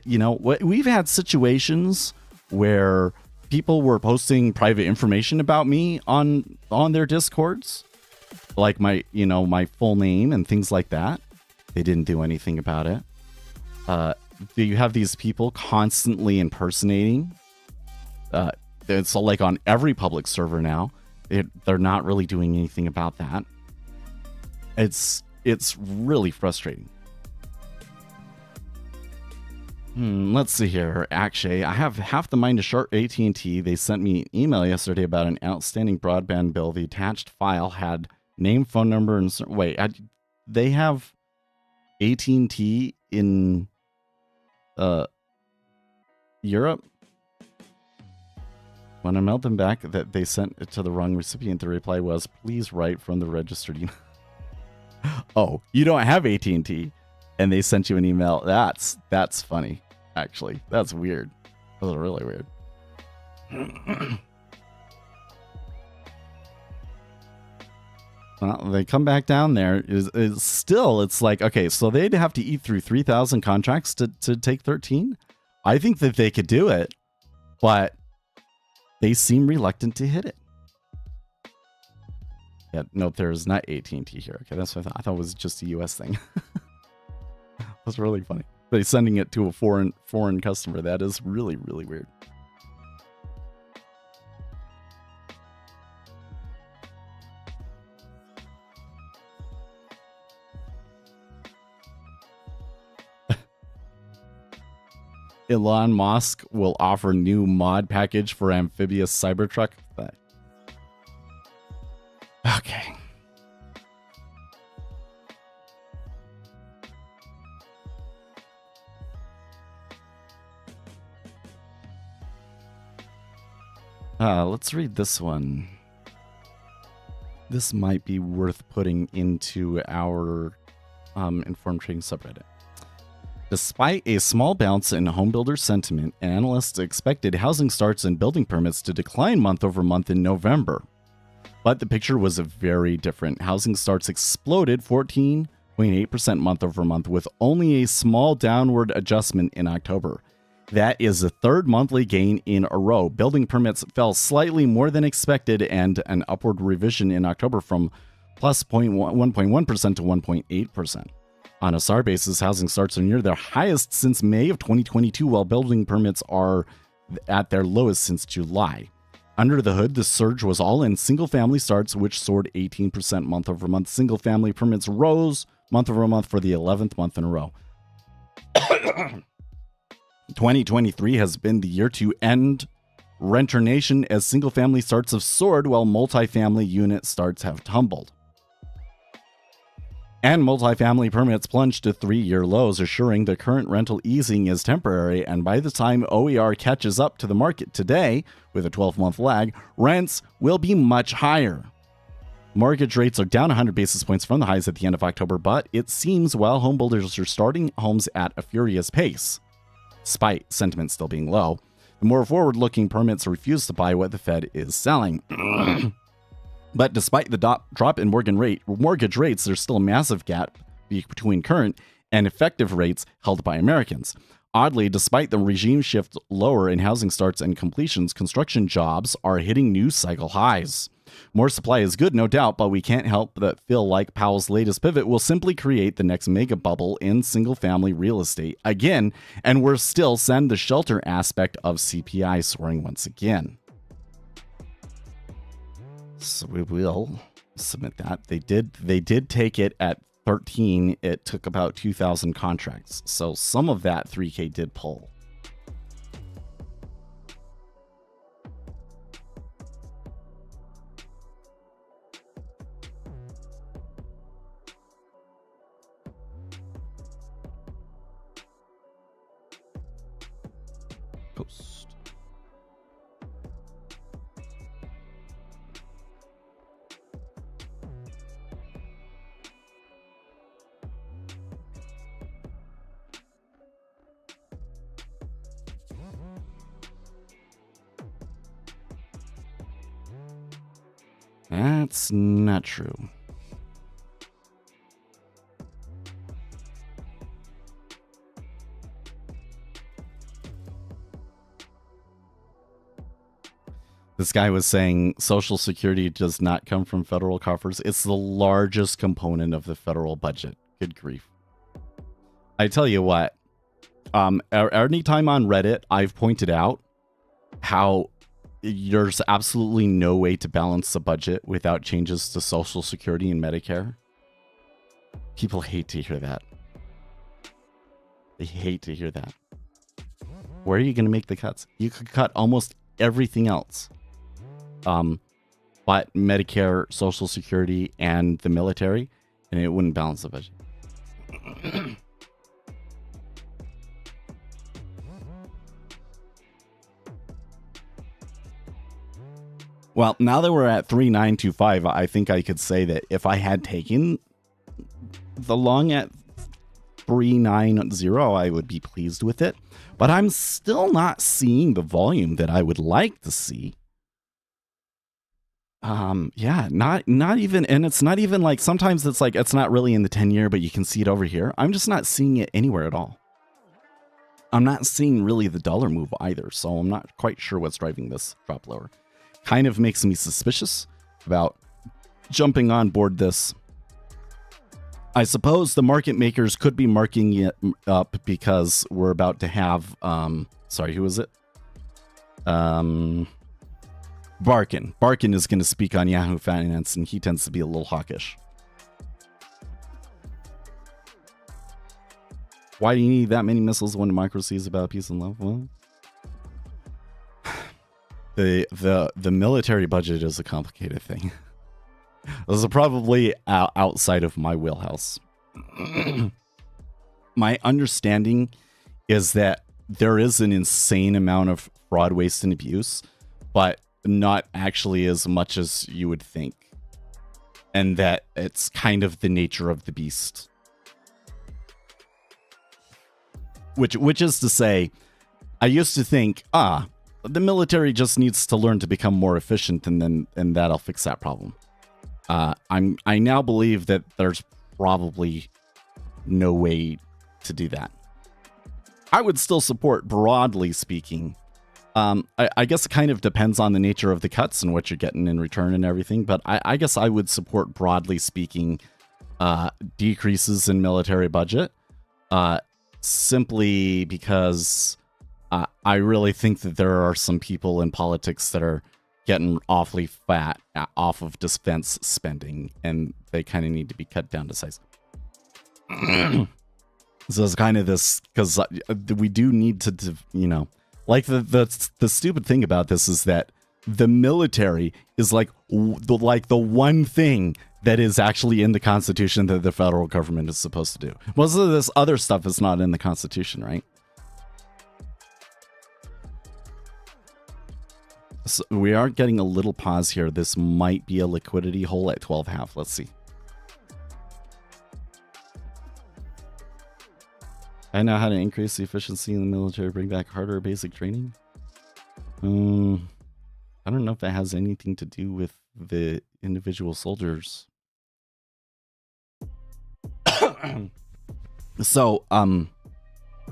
B: you know, we've had situations where people were posting private information about me on their Discords, like my full name and things like that. They didn't do anything about it. You have these people constantly impersonating. It's like on every public server now. They're not really doing anything about that. It's really frustrating. Let's see here. Akshay, I have half the mind to short AT&T. They sent me an email yesterday about an outstanding broadband bill. The attached file had name, phone number, and wait, they have AT&T in Europe? When I mailed them back that they sent it to the wrong recipient, the reply was, please write from the registered email. oh, you don't have AT&T, and they sent you an email. That's funny, actually. That's weird. That's really weird. Well, they come back down there. Is still, it's like, okay, so they'd have to eat through 3,000 contracts to take 13. I think that they could do it, but they seem reluctant to hit it. Yeah, nope, there's not AT&T here. Okay, that's what I thought it was just a US thing. That's really funny. They're sending it to a foreign customer. That is really, really weird. Elon Musk will offer new mod package for amphibious Cybertruck. Okay. Let's read this one. This might be worth putting into our Informed Trading subreddit. Despite a small bounce in homebuilder sentiment, analysts expected housing starts and building permits to decline month over month in November. But the picture was very different. Housing starts exploded 14.8% month over month, with only a small downward adjustment in October. That is the third monthly gain in a row. Building permits fell slightly more than expected, and an upward revision in October from plus 1.1% to 1.8%. On a SAR basis, housing starts are near their highest since May of 2022, while building permits are at their lowest since July. Under the hood, the surge was all in single-family starts, which soared 18% month over month. Single-family permits rose month over month for the 11th month in a row. 2023 has been the year to end renter nation, as single-family starts have soared while multifamily unit starts have tumbled. And multifamily permits plunged to 3-year lows, assuring the current rental easing is temporary, and by the time OER catches up to the market today, with a 12-month lag, rents will be much higher. Mortgage rates are down 100 basis points from the highs at the end of October, but it seems while homebuilders are starting homes at a furious pace, despite sentiment still being low, the more forward-looking permits refuse to buy what the Fed is selling. But despite the drop in mortgage rates, there's still a massive gap between current and effective rates held by Americans. Oddly, despite the regime shift lower in housing starts and completions, construction jobs are hitting new cycle highs. More supply is good, no doubt, but we can't help but feel like Powell's latest pivot will simply create the next mega bubble in single-family real estate again, and we're still send the shelter aspect of CPI soaring once again. So we will submit that. They did take it at 13. It took about 2,000 contracts. So some of that 3K did pull. Post. That's not true. This guy was saying Social Security does not come from federal coffers. It's the largest component of the federal budget. Good grief. I tell you what, anytime on Reddit, I've pointed out how there's absolutely no way to balance the budget without changes to Social Security and Medicare. People hate to hear that. They hate to hear that. Where are you going to make the cuts? You could cut almost everything else. But Medicare, Social Security, and the military, and it wouldn't balance the budget. Well, now that we're at 3925, I think I could say that if I had taken the long at 390, I would be pleased with it, but I'm still not seeing the volume that I would like to see. Yeah, not even, and it's not even like, sometimes it's like, it's not really in the 10-year, but you can see it over here. I'm just not seeing it anywhere at all. I'm not seeing really the dollar move either, so I'm not quite sure what's driving this drop lower. Kind of makes me suspicious about jumping on board this. I suppose the market makers could be marking it up because we're about to have, sorry, who is it? Barkin. Barkin is going to speak on Yahoo Finance, and he tends to be a little hawkish. Why do you need that many missiles when democracy is about peace and love? Well, the military budget is a complicated thing. This is probably outside of my wheelhouse. My understanding is that there is an insane amount of fraud, waste, and abuse, but not actually as much as you would think. And that it's kind of the nature of the beast. Which is to say, I used to think, the military just needs to learn to become more efficient, and that'll fix that problem. I now believe that there's probably no way to do that. I would still support, broadly speaking. I guess it kind of depends on the nature of the cuts and what you're getting in return and everything, but I guess I would support, broadly speaking, decreases in military budget, simply because I really think that there are some people in politics that are getting awfully fat off of defense spending, and they kind of need to be cut down to size. So it's kind of this, because we do need to, you know, like the stupid thing about this is that the military is like the one thing that is actually in the Constitution that the federal government is supposed to do. Most of this other stuff is not in the Constitution, right? So we are getting a little pause here. This might be a liquidity hole at 12.5. Let's see. I know how to increase the efficiency in the military, bring back harder basic training. I don't know if that has anything to do with the individual soldiers. So,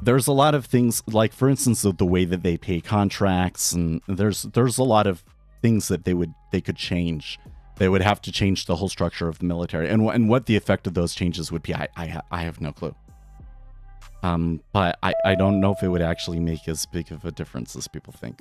B: there's a lot of things, like, for instance, the way that they pay contracts, and there's a lot of things that they could change. They would have to change the whole structure of the military, and what the effect of those changes would be, I have no clue. But I don't know if it would actually make as big of a difference as people think.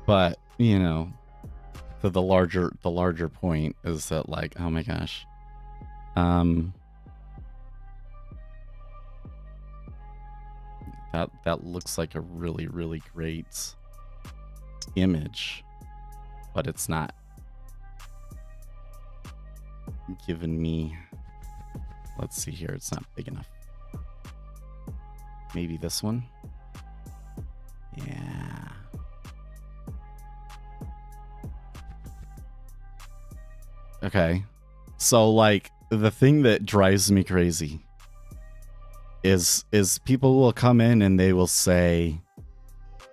B: But, you know, the larger point is that, like, oh my gosh. That looks like a really, really great image, but it's not giving me, let's see here, it's not big enough. Maybe this one? Yeah. Okay. So, like, the thing that drives me crazy is people will come in and they will say,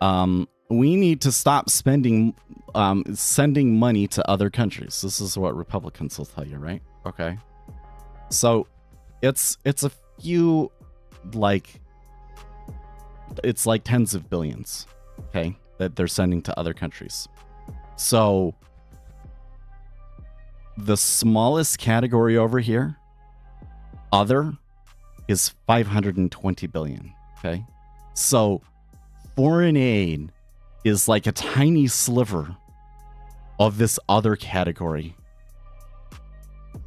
B: we need to stop sending money to other countries. This is what Republicans will tell you, right? Okay. So it's a few, like, it's like tens of billions, okay, that they're sending to other countries. So the smallest category over here, other, is 520 billion. Okay. So foreign aid is like a tiny sliver of this other category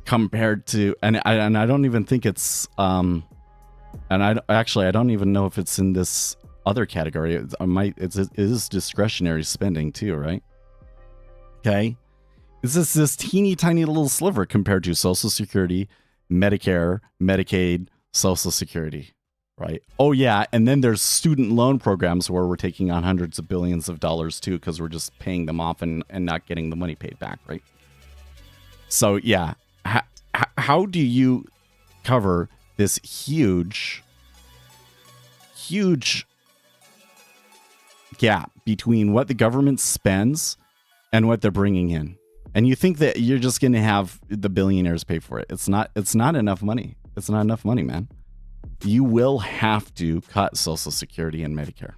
B: compared to, and I don't even think it's, and I don't even know if it's in this other category. It is discretionary spending too, right? Okay. It's just this teeny tiny little sliver compared to Social Security, Medicare, Medicaid, Social Security, right? Oh yeah, and then there's student loan programs where we're taking on hundreds of billions of dollars too, because we're just paying them off and not getting the money paid back, right? So yeah, how do you cover this huge gap between what the government spends and what they're bringing in? And you think that you're just going to have the billionaires pay for it. It's not enough money. It's not enough money, man. You will have to cut Social Security and Medicare.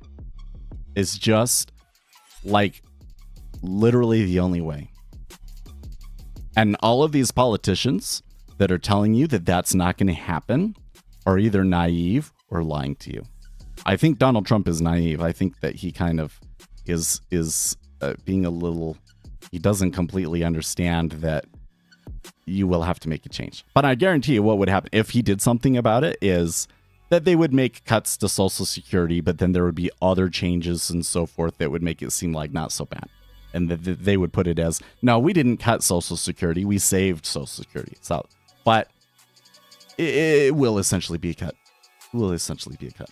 B: It's just like literally the only way. And all of these politicians that are telling you that that's not going to happen are either naive or lying to you. I think Donald Trump is naive. I think that he kind of is being a little... He doesn't completely understand that you will have to make a change. But I guarantee you what would happen if he did something about it is that they would make cuts to Social Security, but then there would be other changes and so forth that would make it seem like not so bad. And that they would put it as, no, we didn't cut Social Security. We saved Social Security. So, but it will essentially be a cut. It will essentially be a cut.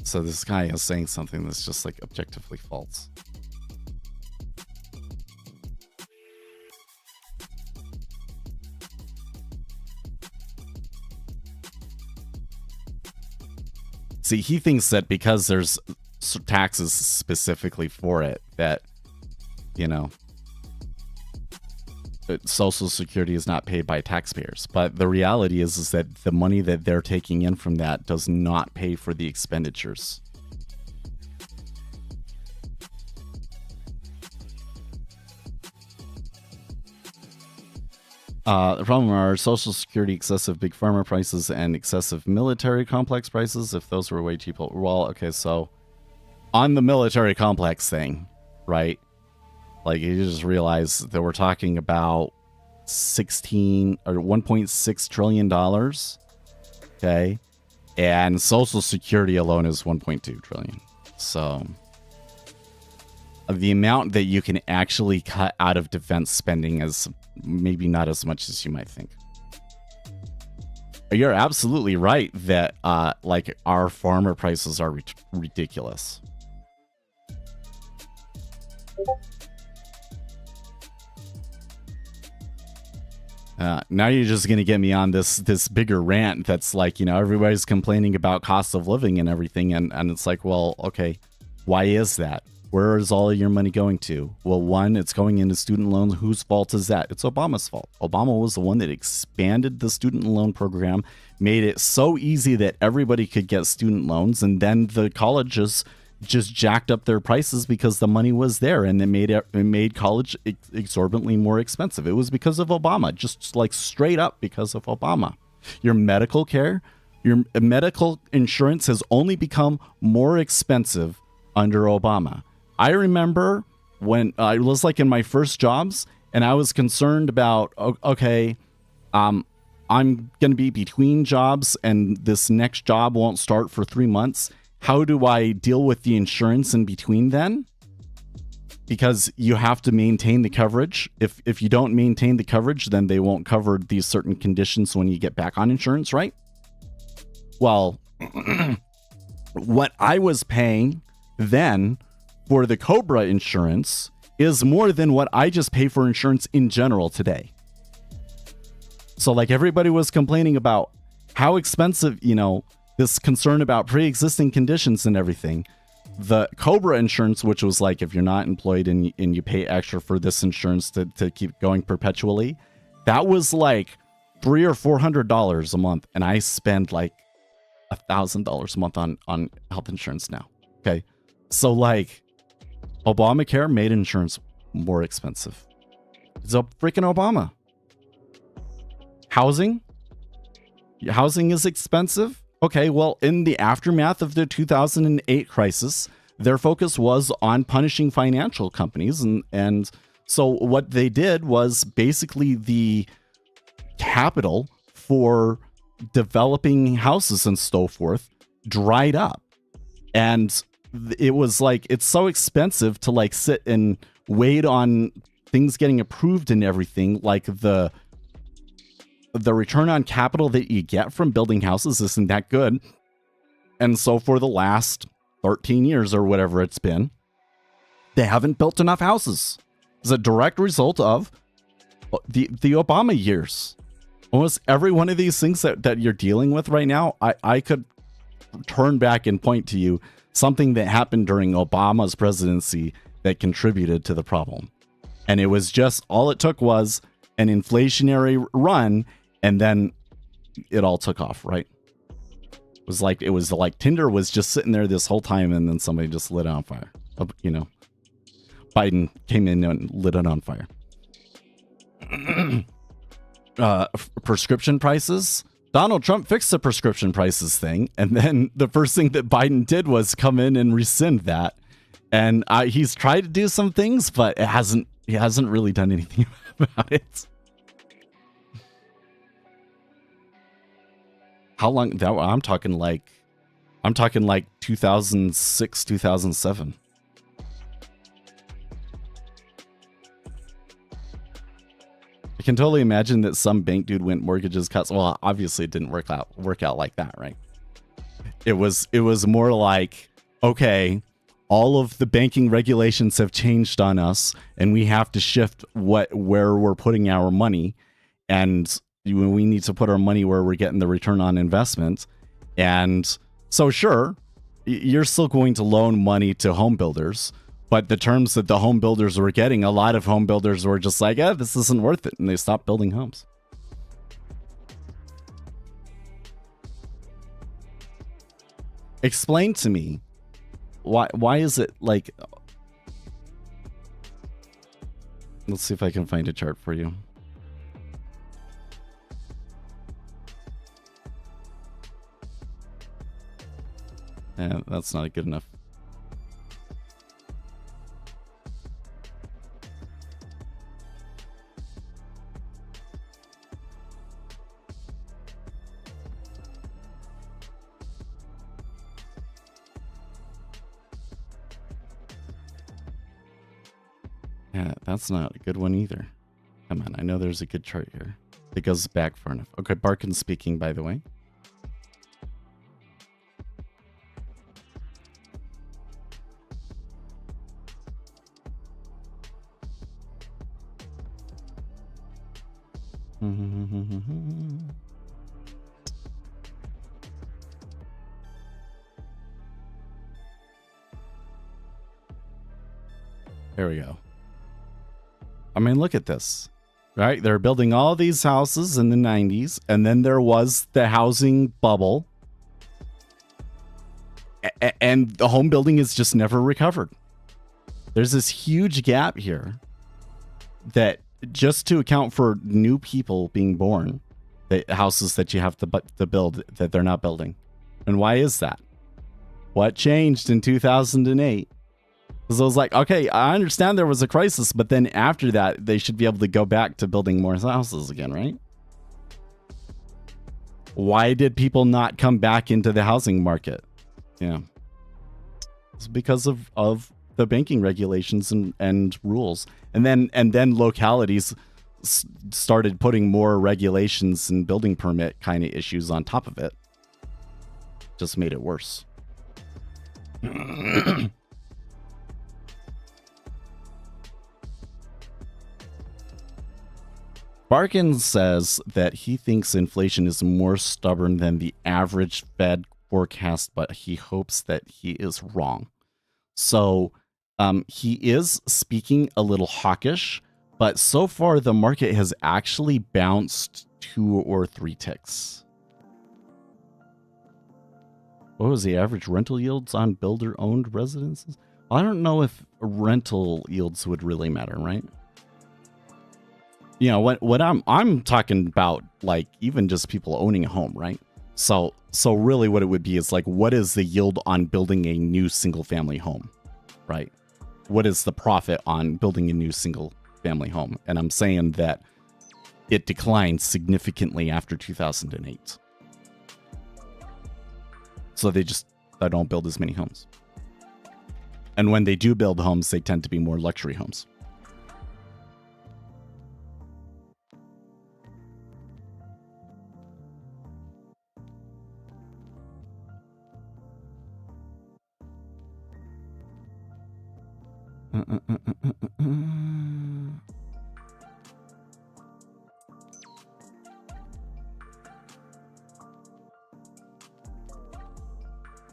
B: So this guy is saying something that's just like objectively false. See, he thinks that because there's taxes specifically for it, that, you know, Social Security is not paid by taxpayers. But the reality is that the money that they're taking in from that does not pay for the expenditures. The problem are Social Security, excessive big pharma prices, and excessive military complex prices. If those were way cheaper, well, okay, so on the military complex thing, right? Like, you just realize that we're talking about 1.6 trillion dollars, okay, and Social Security alone is 1.2 trillion. So the amount that you can actually cut out of defense spending is maybe not as much as you might think. You're absolutely right that like our farmer prices are ridiculous. Now you're just going to get me on this bigger rant that's like, you know, everybody's complaining about cost of living and everything. And it's like, well, okay, why is that? Where is all of your money going to? Well, one, it's going into student loans. Whose fault is that? It's Obama's fault. Obama was the one that expanded the student loan program, made it so easy that everybody could get student loans. And then the colleges just jacked up their prices because the money was there, and it made college exorbitantly more expensive. It was because of Obama, just like straight up because of Obama. Your medical care, your medical insurance has only become more expensive under Obama. I remember when I was like in my first jobs and I was concerned about, okay, I'm going to be between jobs and this next job won't start for 3 months. How do I deal with the insurance in between then? Because you have to maintain the coverage. If you don't maintain the coverage, then they won't cover these certain conditions when you get back on insurance, right? Well, what I was paying then for the Cobra insurance is more than what I just pay for insurance in general today. So like everybody was complaining about how expensive, you know, this concern about pre-existing conditions and everything. The Cobra insurance, which was like if you're not employed and you pay extra for this insurance to keep going perpetually, that was like $300 or $400 a month, and I spend like $1,000 a month on health insurance now. Okay, so like Obamacare made insurance more expensive. It's a freaking Obama. Housing is expensive. Okay, well, in the aftermath of the 2008 crisis, their focus was on punishing financial companies. And so what they did was basically the capital for developing houses and so forth dried up. And it was like, it's so expensive to like sit and wait on things getting approved and everything. Like the return on capital that you get from building houses isn't that good. And so for the last 13 years or whatever it's been, they haven't built enough houses. It's a direct result of the Obama years. Almost every one of these things that you're dealing with right now, I could turn back and point to you something that happened during Obama's presidency that contributed to the problem. And it was just, all it took was an inflationary run, and then it all took off, right? It was like Tinder was just sitting there this whole time, and then somebody just lit it on fire. You know, Biden came in and lit it on fire. Prescription prices. Donald Trump fixed the prescription prices thing, and then the first thing that Biden did was come in and rescind that. And he's tried to do some things, but he hasn't really done anything about it. How long? I'm talking like 2006, 2007. I can totally imagine that some bank dude went mortgages cuts. Well, obviously it didn't work out like that, right? It was more like, okay, all of the banking regulations have changed on us, and we have to shift where we're putting our money, and we need to put our money where we're getting the return on investment. And so sure, you're still going to loan money to home builders, but the terms that the home builders were getting, a lot of home builders were just like, this isn't worth it, and they stopped building homes. Explain to me, why is it like... Let's see if I can find a chart for you. That's not good enough. Yeah, that's not a good one either. Come on, I know there's a good chart here. It goes back far enough. Okay, Barkin's speaking, by the way. There we go. I mean, look at this, right? They're building all these houses in the 90s, and then there was the housing bubble, and the home building has just never recovered. There's this huge gap here that just to account for new people being born, the houses that you have to build that they're not building. And why is that? What changed in 2008? Because I was like, okay, I understand there was a crisis, but then after that, they should be able to go back to building more houses again, right? Why did people not come back into the housing market? Yeah. It's because of the banking regulations and rules. And then localities started putting more regulations and building permit kind of issues on top of it. Just made it worse. Barkin says that he thinks inflation is more stubborn than the average Fed forecast, but he hopes that he is wrong. So he is speaking a little hawkish, but so far the market has actually bounced 2 or 3 ticks. What was the average rental yields on builder-owned residences? I don't know if rental yields would really matter, right? You know, what I'm talking about, like, even just people owning a home, right? So really what it would be is like, what is the yield on building a new single family home, right? What is the profit on building a new single family home? And I'm saying that it declined significantly after 2008. So they don't build as many homes. And when they do build homes, they tend to be more luxury homes.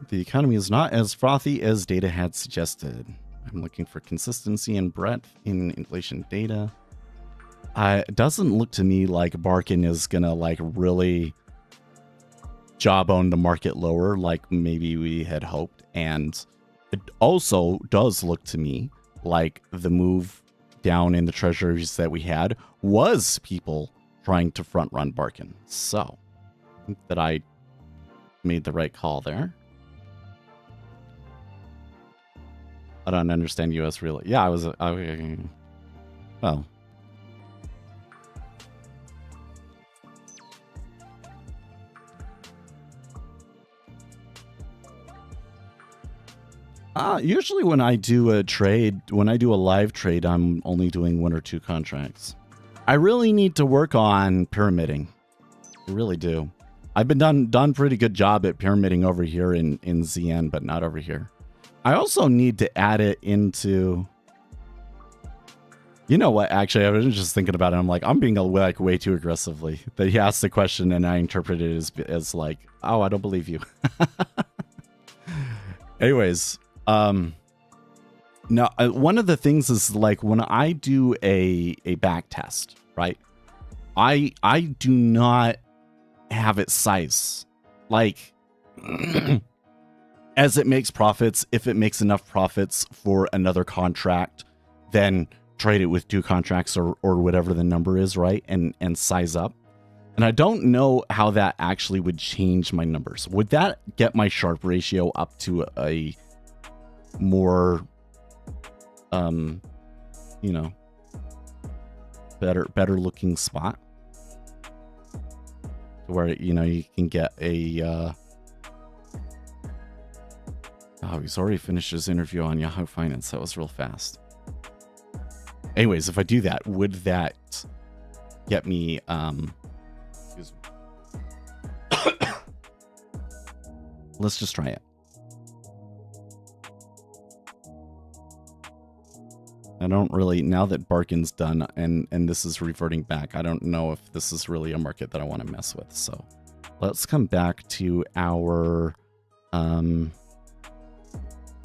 B: The economy is not as frothy as data had suggested. I'm looking for consistency and breadth in inflation data. It doesn't look to me like Barkin is gonna like really jawbone the market lower like maybe we had hoped. And it also does look to me like the move down in the treasuries that we had was people trying to front run Barkin. So I think that I made the right call there. I don't understand U.S. real. Yeah, I was. Well. Usually when I do a trade, when I do a live trade, I'm only doing 1 or 2 contracts. I really need to work on pyramiding. I really do. I've been done pretty good job at pyramiding over here in ZN, but not over here. I also need to add it into... You know what? Actually, I was just thinking about it. I'm like, I'm being like way too aggressively. That he asked the question and I interpret it as like, oh, I don't believe you. Anyways, now one of the things is like when I do a back test, right? I do not have it size like as it makes profits. If it makes enough profits for another contract, then trade it with 2 contracts or whatever the number is, right? And size up. And I don't know how that actually would change my numbers. Would that get my Sharpe ratio up to a more, you know, better looking spot? Where, you know, you can get a, oh, he's already finished his interview on Yahoo Finance. That was real fast. Anyways, if I do that, would that get me, excuse me. Let's just try it. I don't really, now that Barkin's done and this is reverting back, I don't know if this is really a market that I want to mess with. So let's come back to our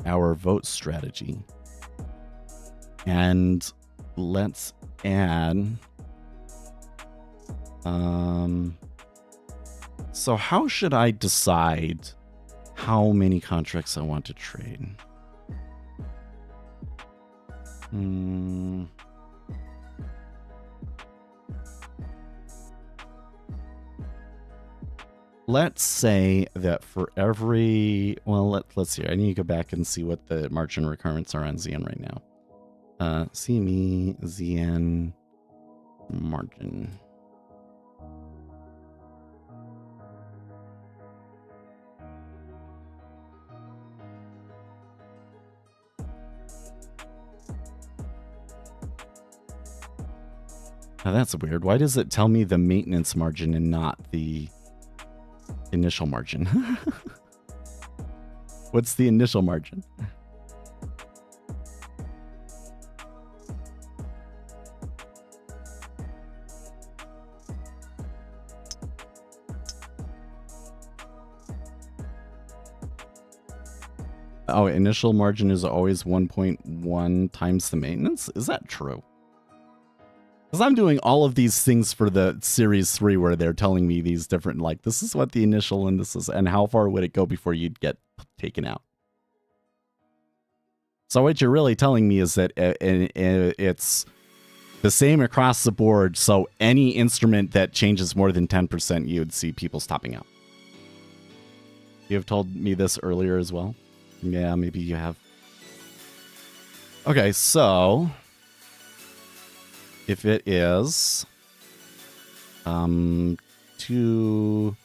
B: vote strategy. And let's add, so how should I decide how many contracts I want to trade? Let's say that for every, well, let's see. I need to go back and see what the margin requirements are on ZN right now. CME ZN margin. Now that's weird. Why does it tell me the maintenance margin and not the initial margin? What's the initial margin? Oh, initial margin is always 1.1 times the maintenance? Is that true? Because I'm doing all of these things for the Series 3 where they're telling me these different, like, this is what the initial and this is, and how far would it go before you'd get taken out? So what you're really telling me is that it's the same across the board. So any instrument that changes more than 10%, you would see people stopping out. You have told me this earlier as well. Yeah, maybe you have. Okay, so if it is 2,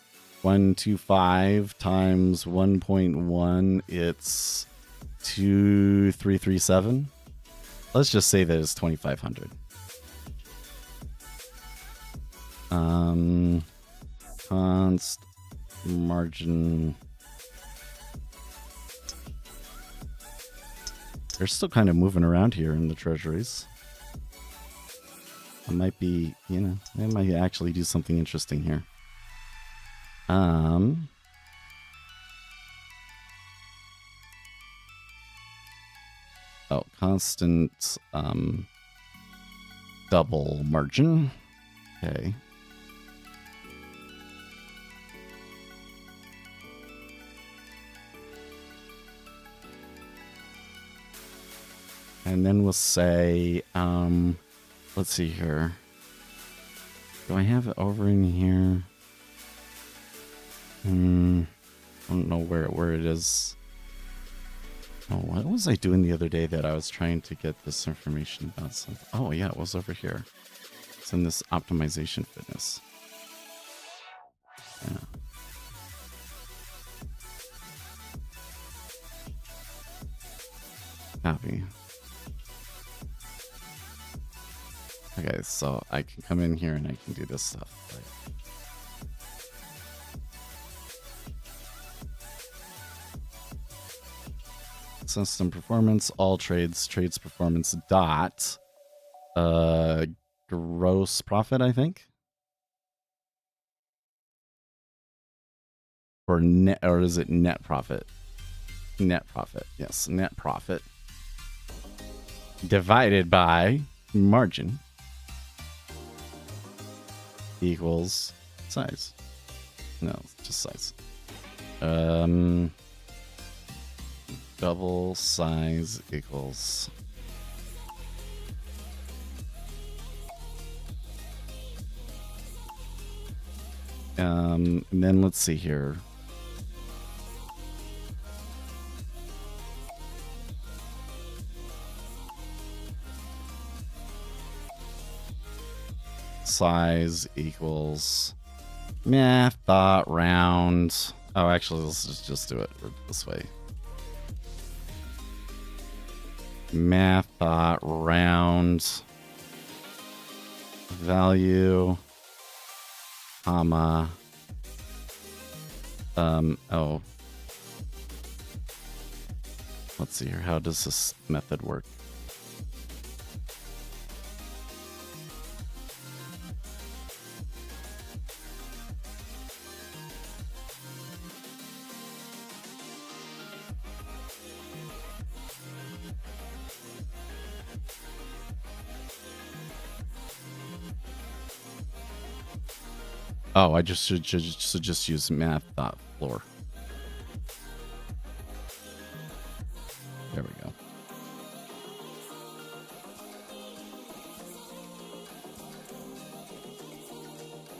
B: 125 times 1.1, it's 2337. Let's just say that it's 2500. Const margin. They're still kind of moving around here in the treasuries. It might be, you know, they might actually do something interesting here. Oh, constant double margin. Okay. And then we'll say, let's see here. Do I have it over in here? I don't know where it is. Oh, what was I doing the other day that I was trying to get this information about something? Oh, yeah, it was over here. It's in this optimization fitness. Yeah. Copy. Okay, so I can come in here and I can do this stuff. Right? System performance, all trades performance dot gross profit, I think. Or net, or is it net profit? Net profit, yes, net profit divided by margin equals size. No, just size. Double size equals and then let's see here. Size equals math dot round. Oh, actually, let's just do it this way. Math dot round value, comma. Oh. Let's see here. How does this method work? Oh, I just should just use math.floor. There we go.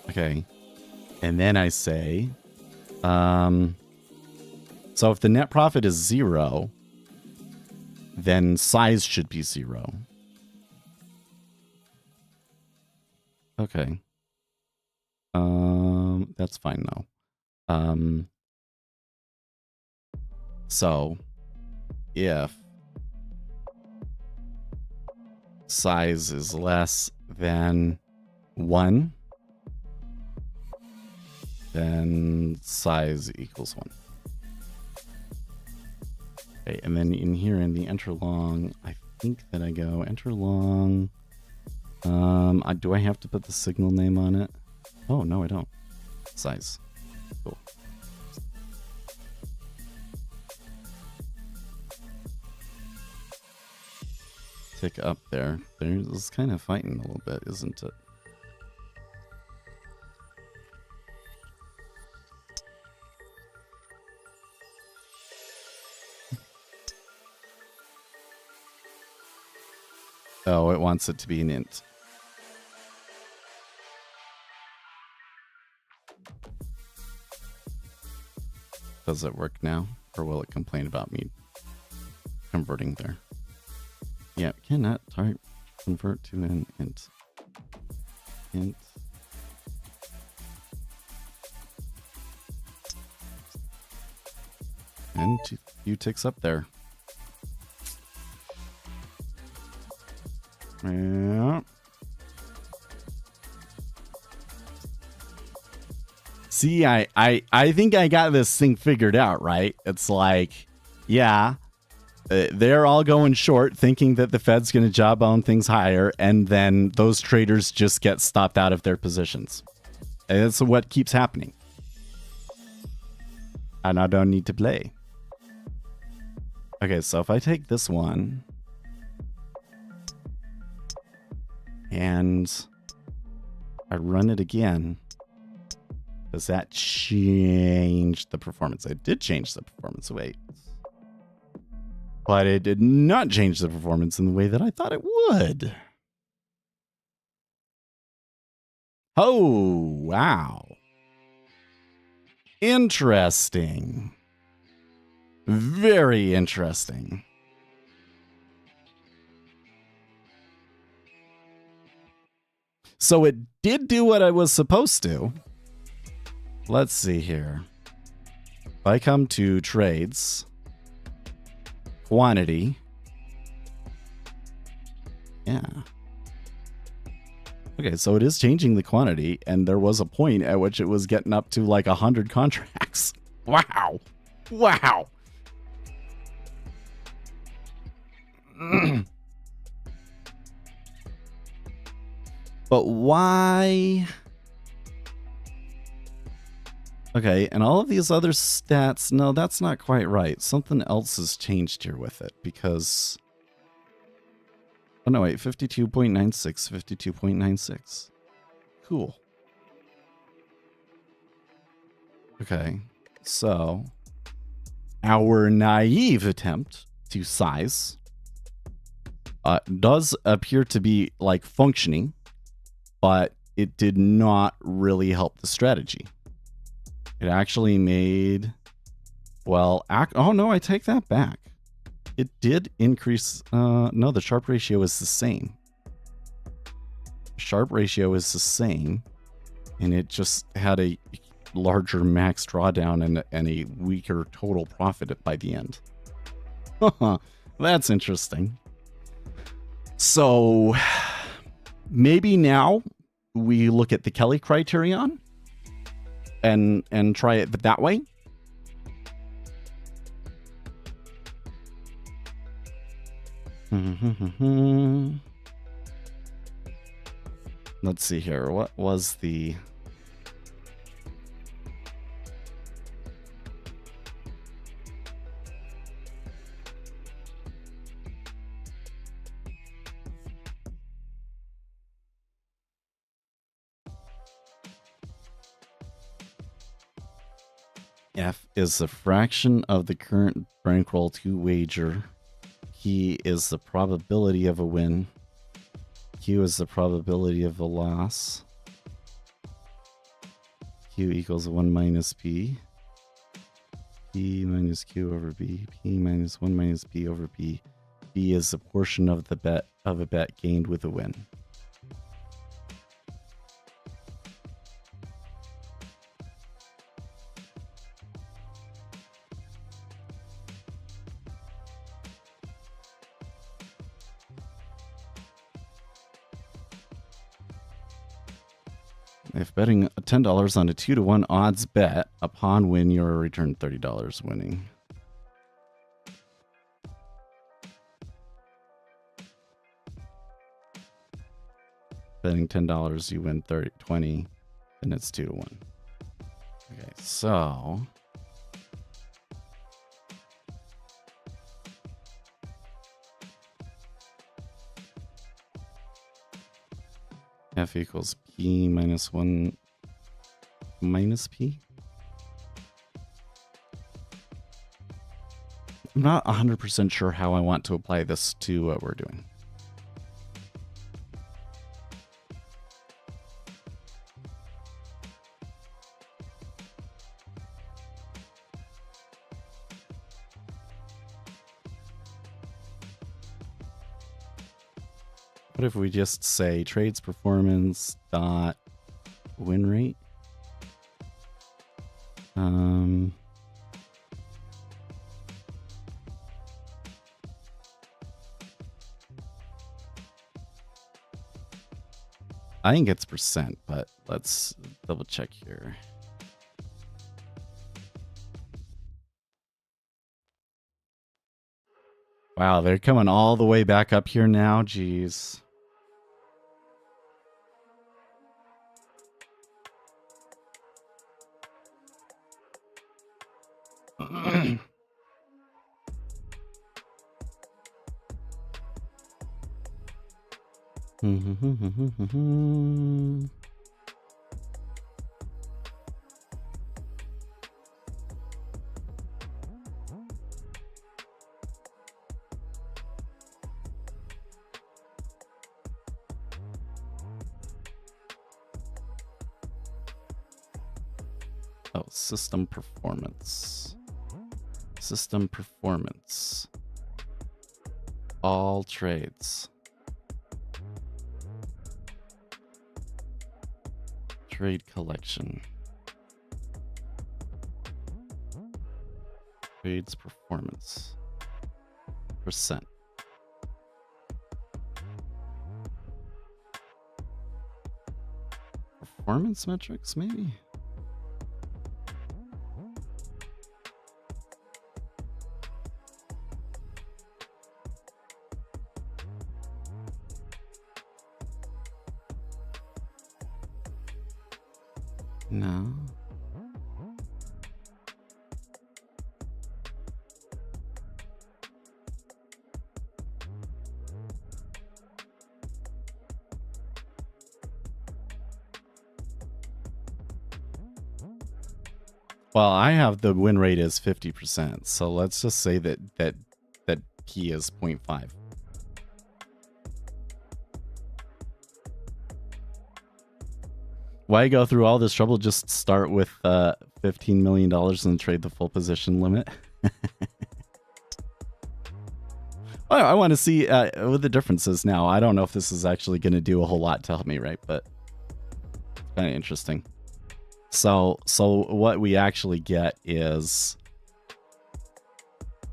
B: Okay. And then I say, so if the net profit is 0, then size should be 0. Okay. That's fine though. So if size is less than 1, then size equals 1. Okay, and then in here in the enter long, I think that I go enter long. Do I have to put the signal name on it? Oh, no, I don't. Size. Cool. Tick up there. There's kind of fighting a little bit, isn't it? Oh, it wants it to be an int. Does it work now? Or will it complain about me converting there? Yeah, cannot type convert to an int. Int. And a few ticks up there. Yeah. See, I think I got this thing figured out, right? It's like, yeah, they're all going short, thinking that the Fed's going to jawbone things higher, and then those traders just get stopped out of their positions. And that's what keeps happening. And I don't need to play. Okay, so if I take this one and I run it again, does that change the performance? It did change the performance. Wait. But it did not change the performance in the way that I thought it would. Oh, wow. Interesting. Very interesting. So it did do what I was supposed to. Let's see here. If I come to trades, quantity. Yeah. Okay, so it is changing the quantity, and there was a point at which it was getting up to like 100 contracts. Wow. Wow. But why? Okay, and all of these other stats, no, that's not quite right. Something else has changed here with it, because... Oh, no, wait, 52.96, 52.96. Cool. Okay, so our naive attempt to size does appear to be, like, functioning, but it did not really help the strategy. It actually made, well, oh no, I take that back. It did increase, no, the Sharpe ratio is the same. Sharpe ratio is the same, and it just had a larger max drawdown and a weaker total profit by the end. That's interesting. So, maybe now we look at the Kelly criterion and try it that way. Let's see here. What was the... F is a fraction of the current bankroll to wager. P is the probability of a win. Q is the probability of a loss. Q equals 1 minus P. P minus Q over B. P minus 1 minus P over B. B is the portion of the bet of a bet gained with a win. If betting $10 on a 2-to-1 odds bet, upon win, you are returned $30 winning. Betting $10, you win 20, and it's 2-to-1. Okay, so... F equals P minus 1 minus P. I'm not 100% sure how I want to apply this to what we're doing. What if we just say trades performance dot win rate? I think it's percent, but let's double check here. Wow, they're coming all the way back up here now. Jeez. Oh, system performance. System performance. All trades. Trade collection. Trades performance. Percent. Performance metrics, maybe? No. Well, I have the win rate is 50%, so let's just say that P is 0.5. Why go through all this trouble? Just start with $15 million and trade the full position limit. Well, I want to see what the difference is now. I don't know if this is actually going to do a whole lot to help me, right? But it's kind of interesting. So what we actually get is,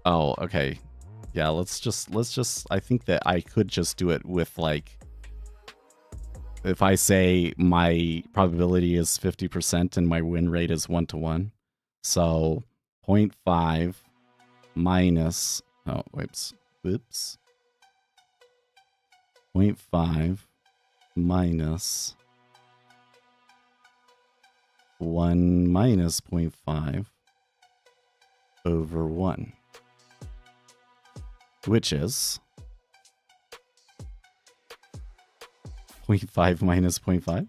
B: oh, okay. Yeah, let's just, I think that I could just do it with like, if I say my probability is 50% and my win rate is 1-to-1. So 0.5 minus, oh, whoops. 0.5 minus 1 minus 0.5 over 1, which is 0.5 minus 0.5.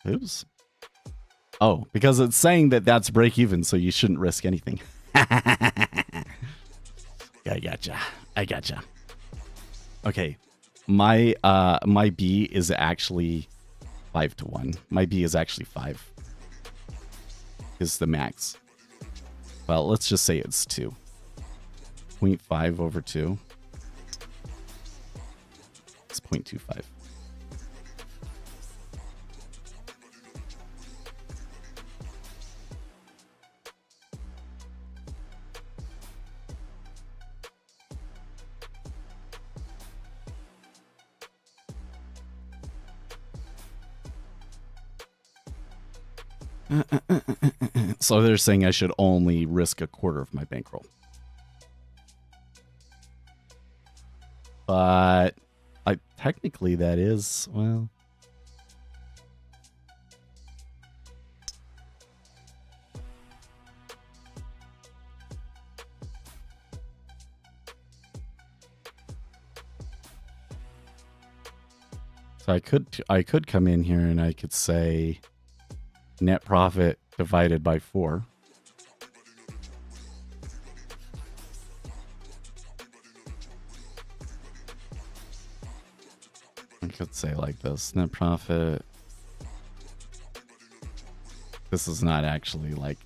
B: Oops. Oh, because it's saying that that's break even, so you shouldn't risk anything. I gotcha. Okay. My B is actually 5-to-1. My B is actually 5. Is the max. Well, let's just say it's 2. 0.5 over 2. It's 0.25. So they're saying I should only risk a quarter of my bankroll. But technically that is, well, so I could come in here and I could say net profit divided by 4. I could say like this, net profit. This is not actually like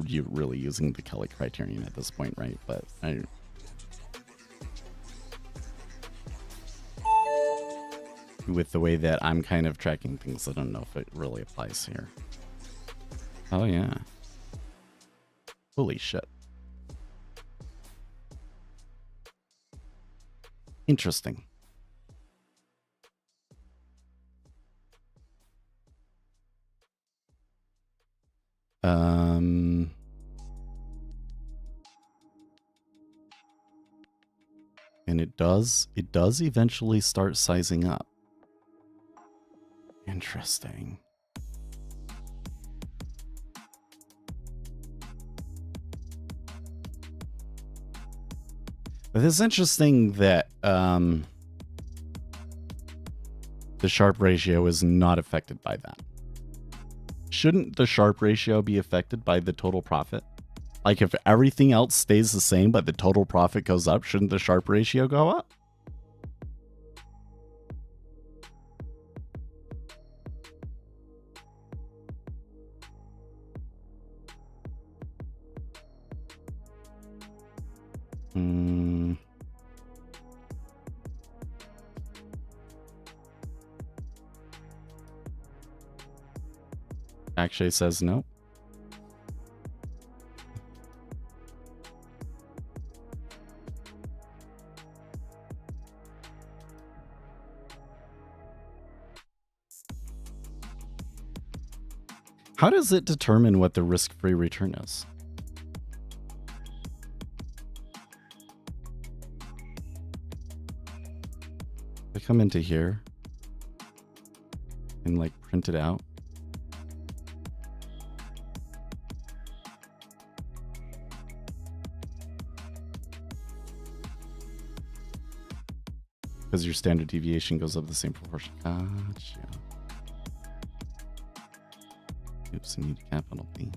B: you really using the Kelly criterion at this point, right? But with the way that I'm kind of tracking things, I don't know if it really applies here. Oh yeah. Holy shit. Interesting. And it does eventually start sizing up. Interesting. But it's interesting that the Sharpe ratio is not affected by that. Shouldn't the Sharpe ratio be affected by the total profit? Like if everything else stays the same, but the total profit goes up, shouldn't the Sharpe ratio go up? Actually says no. How does it determine what the risk-free return is? I come into here and like print it out. Because your standard deviation goes up the same proportion. Gotcha. Oops, I need a capital B.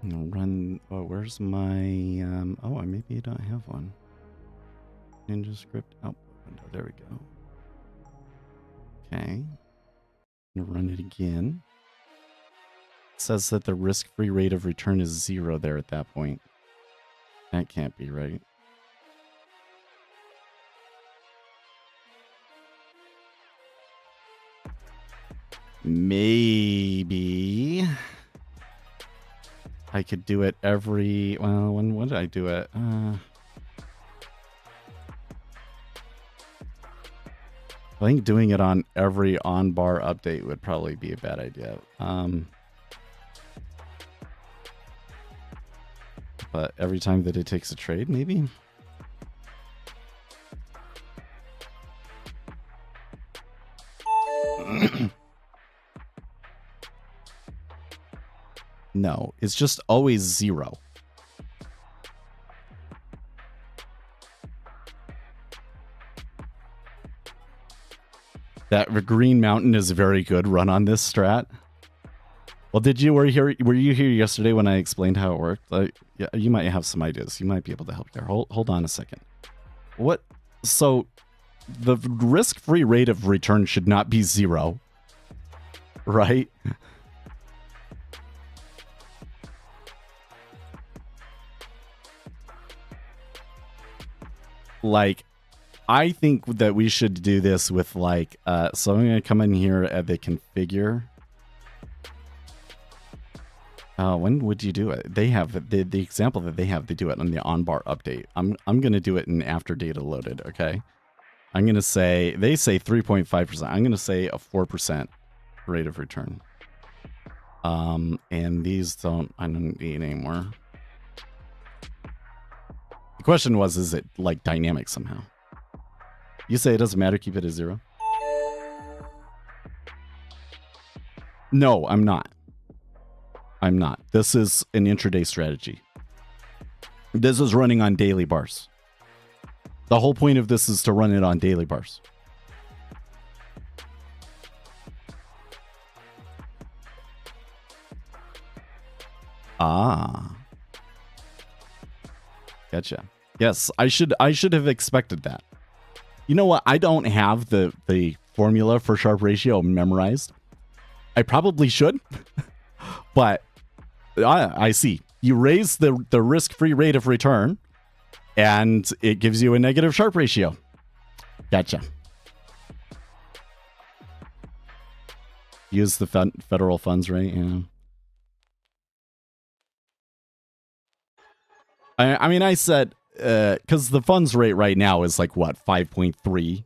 B: Run. Oh, where's my? Oh, maybe I don't have one. Ninja script output window. There we go. Okay. I'm gonna run it again. It says that the risk-free rate of return is 0 there at that point. That can't be right. Maybe I could do it every, well, when did I do it? I think doing it on every on-bar update would probably be a bad idea. But every time that it takes a trade, maybe? No, it's just always 0. That Green Mountain is very good. Run on this strat. Well, were you here yesterday when I explained how it worked? Yeah, you might have some ideas. You might be able to help there. Hold on a second. What? So the risk-free rate of return should not be 0, right? Like, I think that we should do this with like, so I'm going to come in here at the configure. When would you do it? They have the example that they have. They do it on the on-bar update. I'm going to do it in after data loaded. Okay. I'm going to say, they say 3.5%. I'm going to say a 4% rate of return. And these I don't need anymore. The question was, is it like dynamic somehow? You say it doesn't matter, keep it at 0? No, I'm not. I'm not. This is an intraday strategy. This is running on daily bars. The whole point of this is to run it on daily bars. Ah. Gotcha. Yes, I should have expected that. You know what? I don't have the formula for Sharpe ratio memorized. I probably should, but I see. You raise the risk-free rate of return, and it gives you a negative Sharpe ratio. Gotcha. Use the federal funds rate, yeah. I mean, I said, because the funds rate right now is like what, 5.3,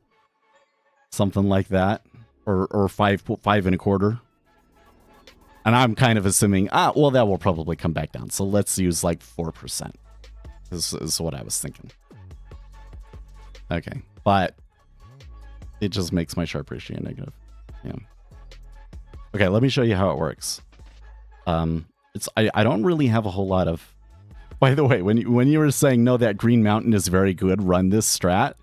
B: something like that, or 5.25. And I'm kind of assuming, well, that will probably come back down. So let's use like 4%. This is what I was thinking. Okay, but it just makes my Sharpe ratio negative. Yeah. Okay, let me show you how it works. I don't really have a whole lot of. By the way, when you were saying no, that Green Mountain is very good, run this strat.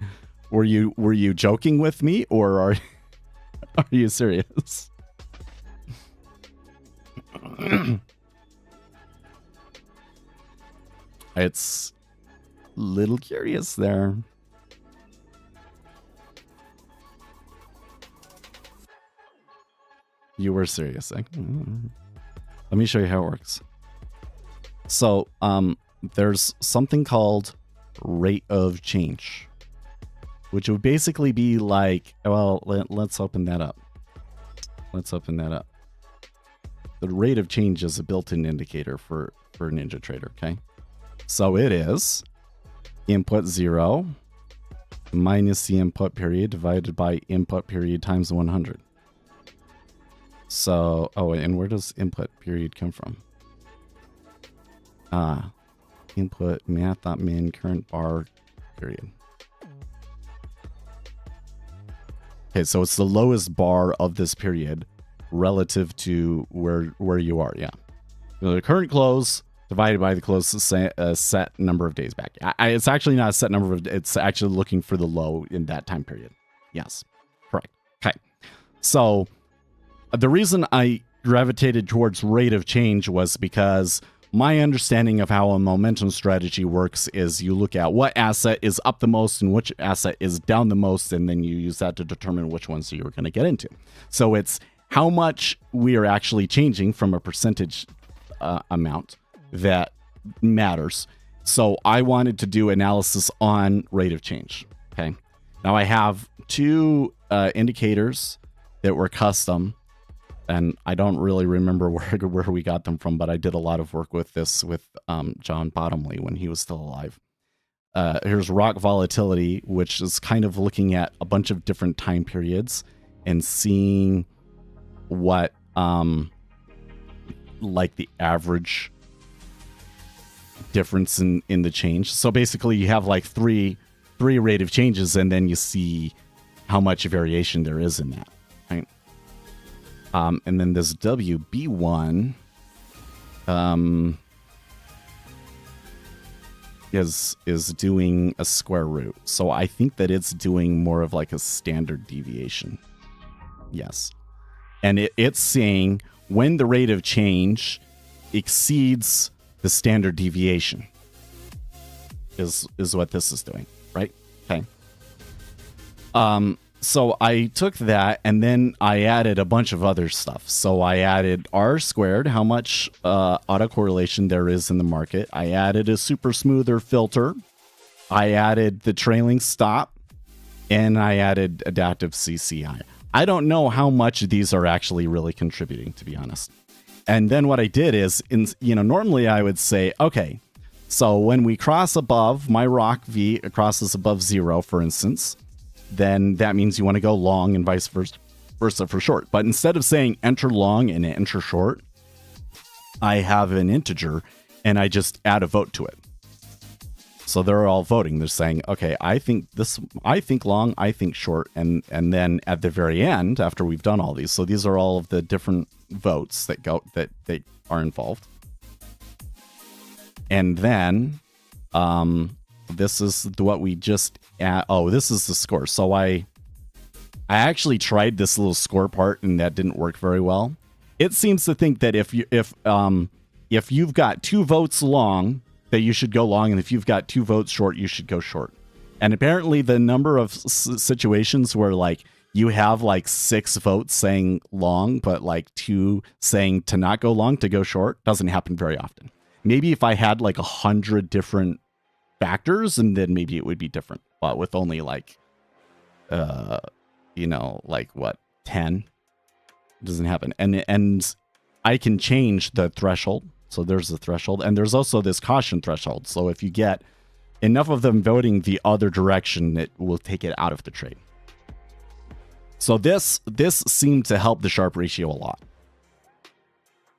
B: Were you joking with me, or are you serious? It's a little curious there. You were serious. Let me show you how it works. So, there's something called rate of change, which would basically be like, well, let's open that up. Let's open that up. The rate of change is a built-in indicator for NinjaTrader, okay? So it is input 0 minus the input period divided by input period times 100. So, oh, and where does input period come from? Input math.min current bar period. Okay, so it's the lowest bar of this period relative to where you are. Yeah, the current close divided by the closest set number of days back. It's actually not a set number of. It's actually looking for the low in that time period. Yes, correct. Okay, so the reason I gravitated towards rate of change was because my understanding of how a momentum strategy works is you look at what asset is up the most and which asset is down the most, and then you use that to determine which ones you're going to get into. So it's how much we are actually changing from a percentage amount that matters. So I wanted to do analysis on rate of change. Okay. Now I have two indicators that were custom, and I don't really remember where we got them from, but I did a lot of work with this with John Bottomley when he was still alive. Here's rock volatility, which is kind of looking at a bunch of different time periods and seeing what like the average difference in the change. So basically you have like three rate of changes, and then you see how much variation there is in that, right? And then this WB1 is doing a square root. So I think that it's doing more of like a standard deviation. Yes. And it's saying when the rate of change exceeds the standard deviation is what this is doing, right? Okay. So I took that and then I added a bunch of other stuff. So I added R squared, how much autocorrelation there is in the market. I added a super smoother filter. I added the trailing stop, and I added adaptive CCI. I don't know how much these are actually really contributing, to be honest. And then what I did is, normally I would say, okay, so when we cross above, my rock V crosses above 0, for instance, then that means you want to go long and vice versa for short. But instead of saying enter long and enter short, I have an integer and I just add a vote to it. So they're all voting. They're saying, okay, I think long, I think short. And then at the very end, after we've done all these, so these are all of the different votes that they are involved. And then, this is what we just this is the score. So I actually tried this little score part, and that didn't work very well. It seems to think that if you've got 2 votes long, that you should go long, and if you've got 2 votes short, you should go short. And apparently the number of situations where like you have like 6 votes saying long, but like 2 saying to not go long, to go short, doesn't happen very often. Maybe if I had like 100 different factors, and then maybe it would be different, but with only like like what, 10, it doesn't happen. And I can change the threshold. So there's the threshold. And there's also this caution threshold. So if you get enough of them voting the other direction, it will take it out of the trade. So this seemed to help the Sharpe ratio a lot.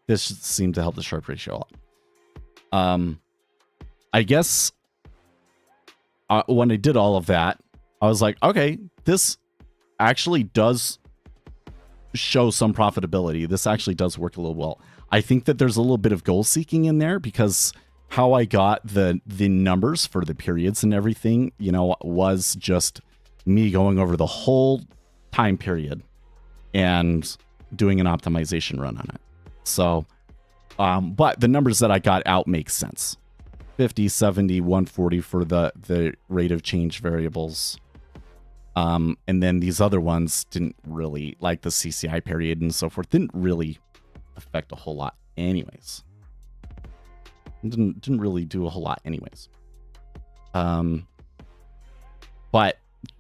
B: This seemed to help the Sharpe ratio a lot. I guess when I did all of that, I was like, okay, this actually does show some profitability. This actually does work a little well. I think that there's a little bit of goal seeking in there, because how I got the numbers for the periods and everything, you know, was just me going over the whole time period and doing an optimization run on it. So, but the numbers that I got out make sense. 50, 70, 140 for the rate of change variables. And then these other ones didn't really, like the CCI period and so forth, didn't really affect a whole lot anyways. Didn't really do a whole lot anyways. But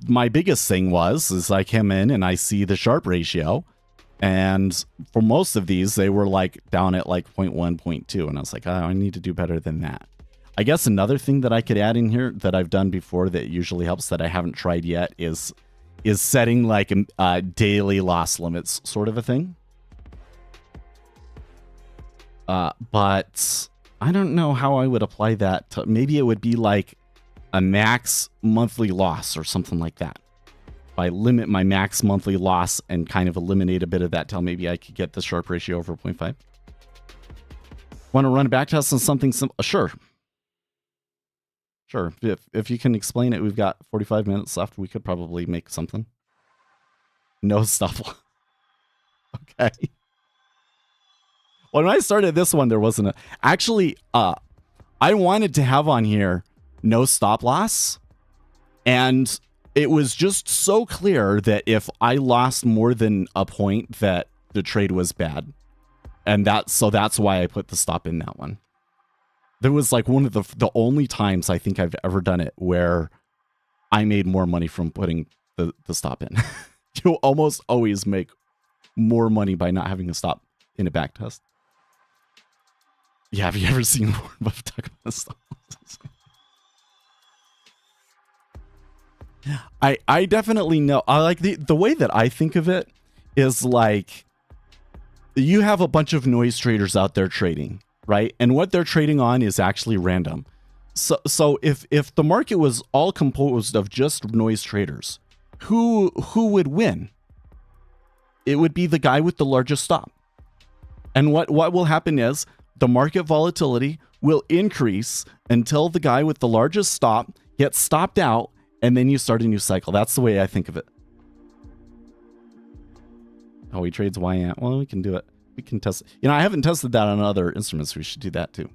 B: my biggest thing is I came in and I see the Sharpe ratio, and for most of these, they were like down at like 0.1, 0.2. And I was like, oh, I need to do better than that. I guess another thing that I could add in here that I've done before that usually helps that I haven't tried yet is setting like daily loss limits sort of a thing. But I don't know how I would apply that to, maybe it would be like a max monthly loss or something like that. If I limit my max monthly loss and kind of eliminate a bit of that till maybe I could get the Sharpe ratio over 0.5. Want to run a back test on something simple? Sure. Sure. If you can explain it, we've got 45 minutes left. We could probably make something. No stop loss. Okay. When I started this one, there wasn't a... Actually, I wanted to have on here no stop loss. And it was just so clear that if I lost more than a point, that the trade was bad. And that's why I put the stop in that one. There was like one of the only times I think I've ever done it where I made more money from putting the stop in. You almost always make more money by not having a stop in a back test. Yeah, have you ever seen Warren Buffett talk about stop losses? I definitely know. I like the way that I think of it is like you have a bunch of noise traders out there trading, right? And what they're trading on is actually random. So if the market was all composed of just noise traders, who would win? It would be the guy with the largest stop. And what will happen is the market volatility will increase until the guy with the largest stop gets stopped out, and then you start a new cycle. That's the way I think of it. Oh, he trades YANT. Well, we can do it. We can test it. You know, I haven't tested that on other instruments. We should do that too.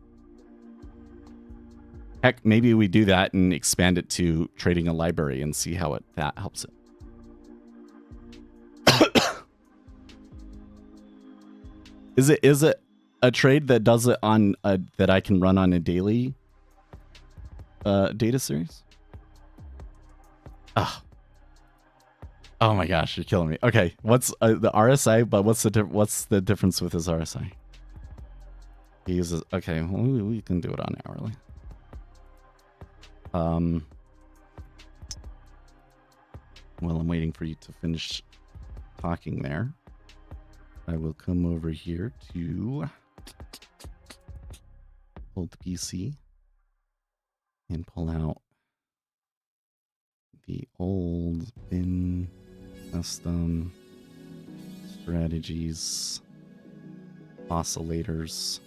B: Heck, maybe we do that and expand it to trading a library and see how that helps it. Is it a trade that does it on that I can run on a daily data series? Oh my gosh, you're killing me. Okay, what's the RSI? But what's the difference with his RSI? He uses okay. Well, we can do it on hourly. While I'm waiting for you to finish talking there, I will come over here to old PC and pull out the old bin custom strategies oscillators.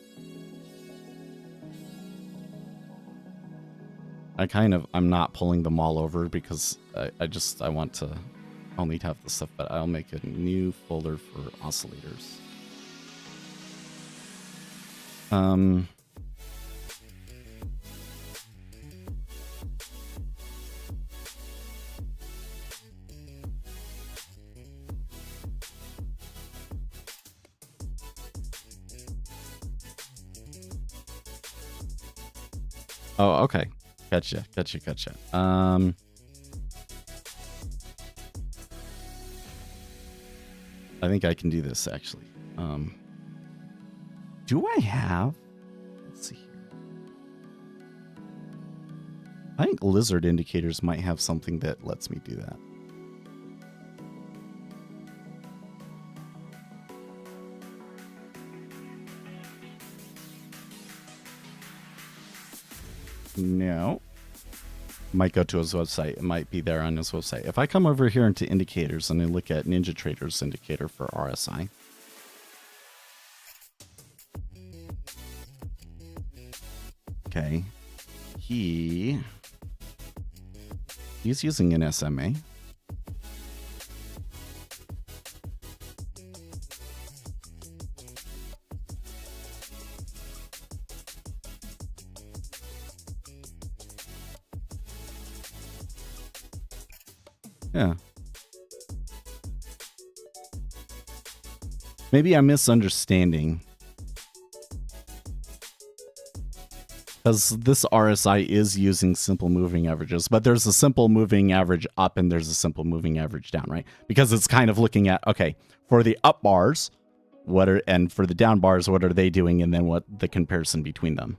B: I'm not pulling them all over because I want to only have the stuff, but I'll make a new folder for oscillators. Oh, okay. Gotcha. I think I can do this actually. Do I have Let's see. I think lizard indicators might have something that lets me do that. No. Might go to his website. It might be there on his website. If I come over here into indicators and I look at NinjaTrader's indicator for RSI. Okay. He's using an SMA. Yeah. Maybe I'm misunderstanding. Because this RSI is using simple moving averages, but there's a simple moving average up and there's a simple moving average down, right? Because it's kind of looking at, okay, for the up bars, and for the down bars, what are they doing? And then what the comparison between them.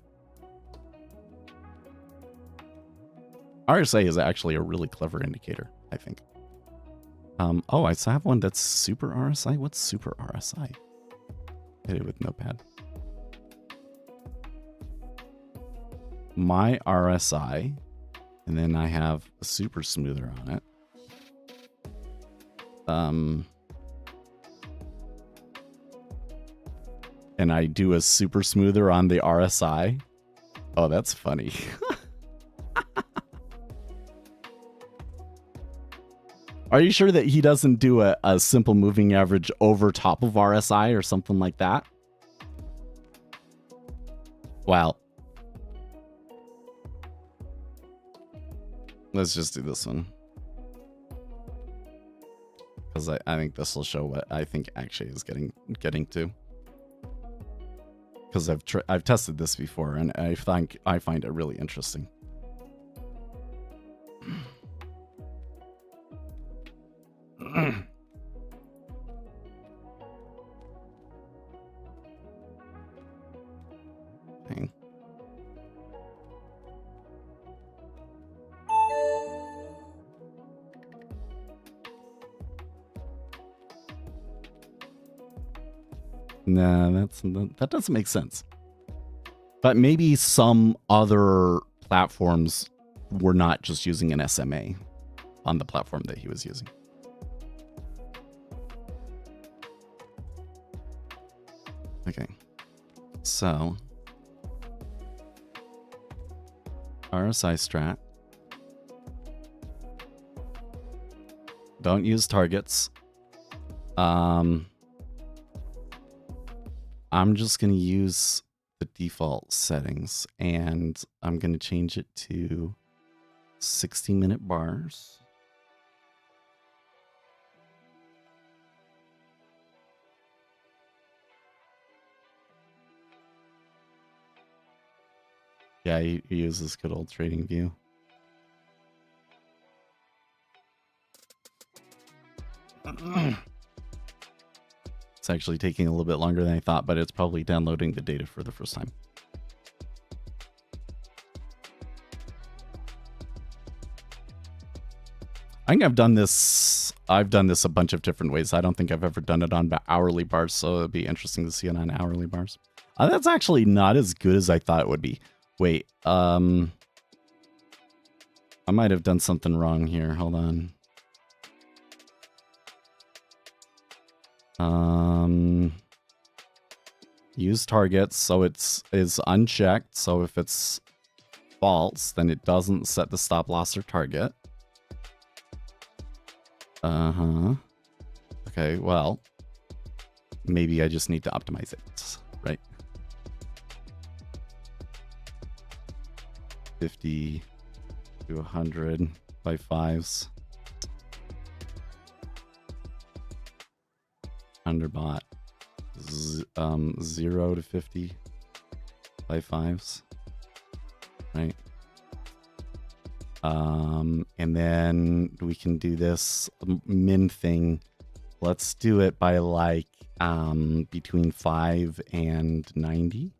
B: RSI is actually a really clever indicator, I think. Oh, I still have one that's super RSI. What's super RSI? Hit it with Notepad. My RSI, and then I have a super smoother on it. And I do a super smoother on the RSI. Oh, that's funny. Are you sure that he doesn't do a simple moving average over top of RSI or something like that? Well, let's just do this one. Because I think this will show what I think actually is getting to. Because I've tested this before and I find it really interesting. Dang. Nah, that doesn't make sense. But maybe some other platforms were not just using an SMA on the platform that he was using. Okay, so RSI strat. Don't use targets. I'm just going to use the default settings and I'm going to change it to 60-minute bars. Yeah, he uses good old trading view. It's actually taking a little bit longer than I thought, but it's probably downloading the data for the first time. I think I've done this a bunch of different ways. I don't think I've ever done it on hourly bars, so it'd be interesting to see it on hourly bars. That's actually not as good as I thought it would be. Wait, I might have done something wrong here. Hold on. Use targets, so is unchecked. So if it's false, then it doesn't set the stop loss or target. Okay, well, maybe I just need to optimize it, right? 50 to 100 by fives. Underbot. 0 to 50 by fives. Right. And then we can do this min thing. Let's do it by like between 5 and 90.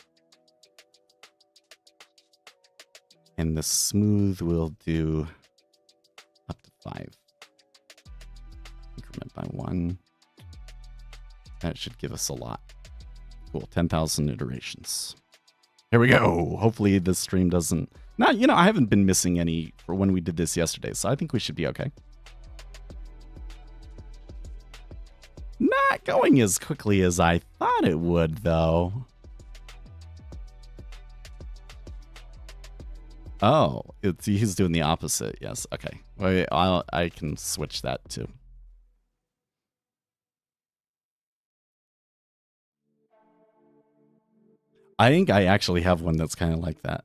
B: And the smooth will do up to 5. Increment by 1. That should give us a lot. Cool, 10,000 iterations. Here we go. Hopefully this stream doesn't... Not, you know, I haven't been missing any for when we did this yesterday, so I think we should be okay. Not going as quickly as I thought it would, though. Oh, he's doing the opposite. Yes, okay. Wait, I can switch that too. I think I actually have one that's kind of like that.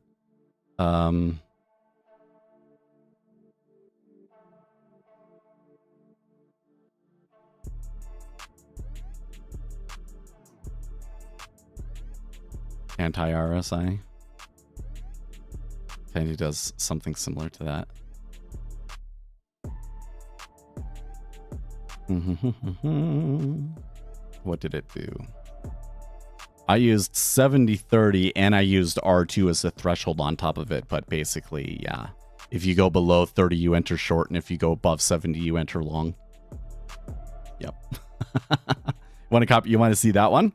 B: Anti-RSI. Kind of does something similar to that. What did it do? I used 70-30 and I used R2 as a threshold on top of it, but basically, yeah. If you go below 30, you enter short, and if you go above 70, you enter long. Yep. Want to copy? You want to see that one?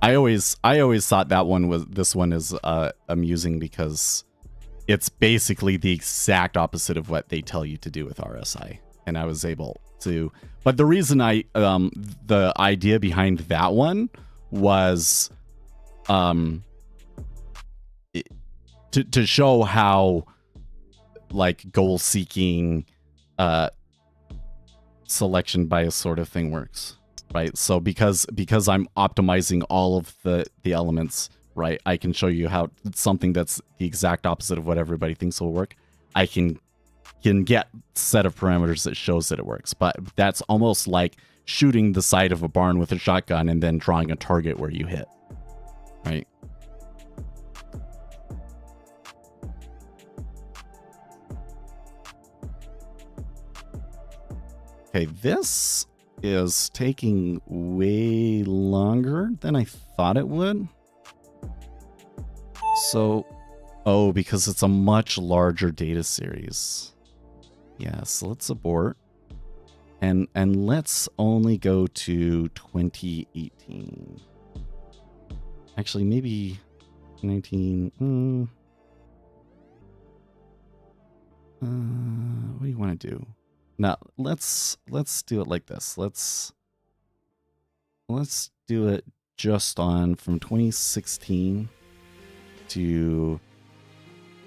B: I always thought this one is amusing because it's basically the exact opposite of what they tell you to do with RSI, and I was able to. But the reason the idea behind that one was, to show how, like, goal-seeking, selection bias sort of thing works. Right, so because I'm optimizing all of the elements, right, I can show you how something that's the exact opposite of what everybody thinks will work, I can get set of parameters that shows that it works. But that's almost like shooting the side of a barn with a shotgun and then drawing a target where you hit, right? Okay, this is taking way longer than I thought it would. So, oh, because it's a much larger data series. Yeah, so let's abort. And let's only go to 2018. Actually, maybe 19. What do you want to do? Now, let's do it like this. Let's do it just on from 2016 to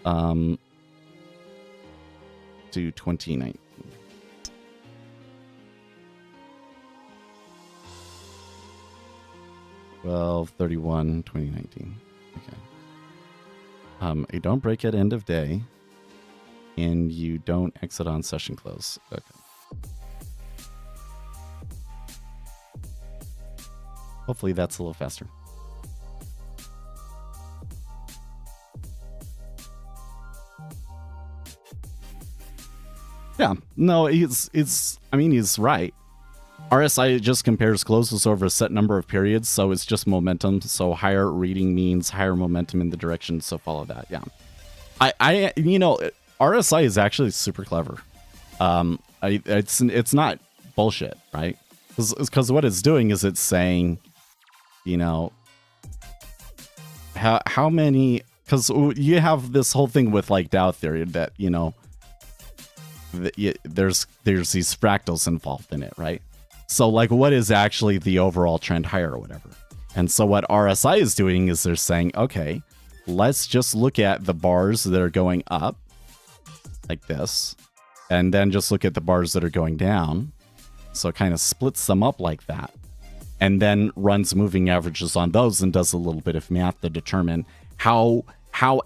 B: 2019. Well, 31, 2019. Okay. You don't break at end of day. And you don't exit on session close. Okay. Hopefully that's a little faster. Yeah, no, he's right. RSI just compares closest over a set number of periods, so it's just momentum. So higher reading means higher momentum in the direction, so follow that. Yeah. I you know, RSI is actually super clever. It's not bullshit, right? Because what it's doing is it's saying, you know, how many, because you have this whole thing with like Dow theory that, you know, there's these fractals involved in it, right? So like, what is actually the overall trend higher or whatever? And so what RSI is doing is they're saying, okay, let's just look at the bars that are going up like this, and then just look at the bars that are going down. So it kind of splits them up like that, and then runs moving averages on those and does a little bit of math to determine how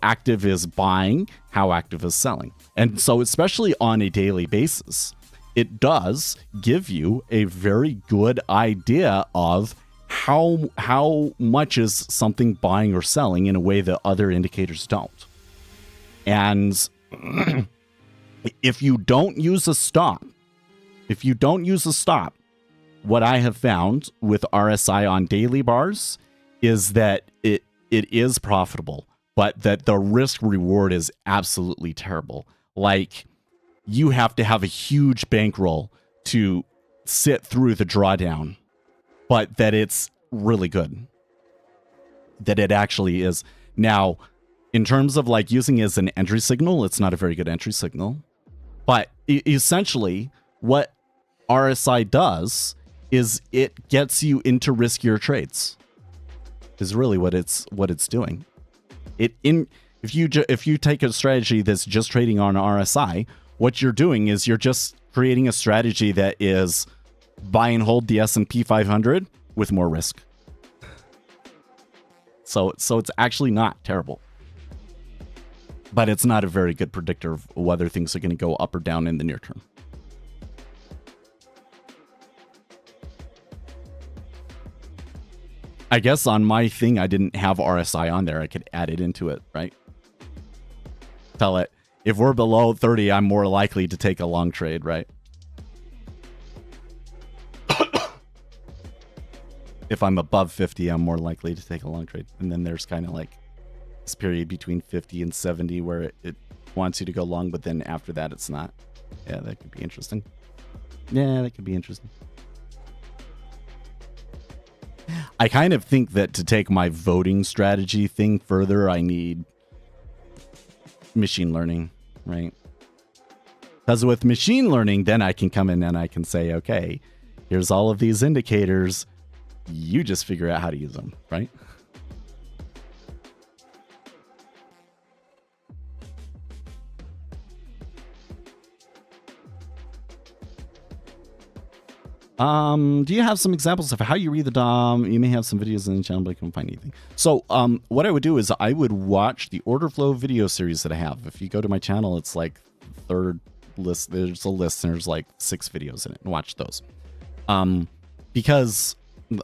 B: active is buying, how active is selling. And so especially on a daily basis, it does give you a very good idea of how much is something buying or selling in a way that other indicators don't. And if you don't use a stop, what I have found with RSI on daily bars is that it is profitable, but that the risk reward is absolutely terrible. Like, you have to have a huge bankroll to sit through the drawdown, but that it's really good. That it actually is. Now, in terms of like using it as an entry signal, it's not a very good entry signal. But essentially, what RSI does is it gets you into riskier trades. Is really what it's doing. If you take a strategy that's just trading on RSI, what you're doing is you're just creating a strategy that is buy and hold the S&P 500 with more risk. So it's actually not terrible. But it's not a very good predictor of whether things are going to go up or down in the near term. I guess on my thing, I didn't have RSI on there. I could add it into it, right? Tell it, if we're below 30, I'm more likely to take a long trade, right? If I'm above 50, I'm more likely to take a long trade. And then there's kind of like this period between 50 and 70 where it wants you to go long, but then after that, it's not. Yeah, that could be interesting. Yeah, that could be interesting. I kind of think that to take my voting strategy thing further, I need machine learning, right? Because with machine learning, then I can come in and I can say, okay, here's all of these indicators. You just figure out how to use them, right? Do you have some examples of how you read the DOM? You may have some videos in the channel, but I can't find anything. So, what I would do is I would watch the order flow video series that I have. If you go to my channel, it's like third list. There's a list and there's like 6 videos in it, and watch those. Because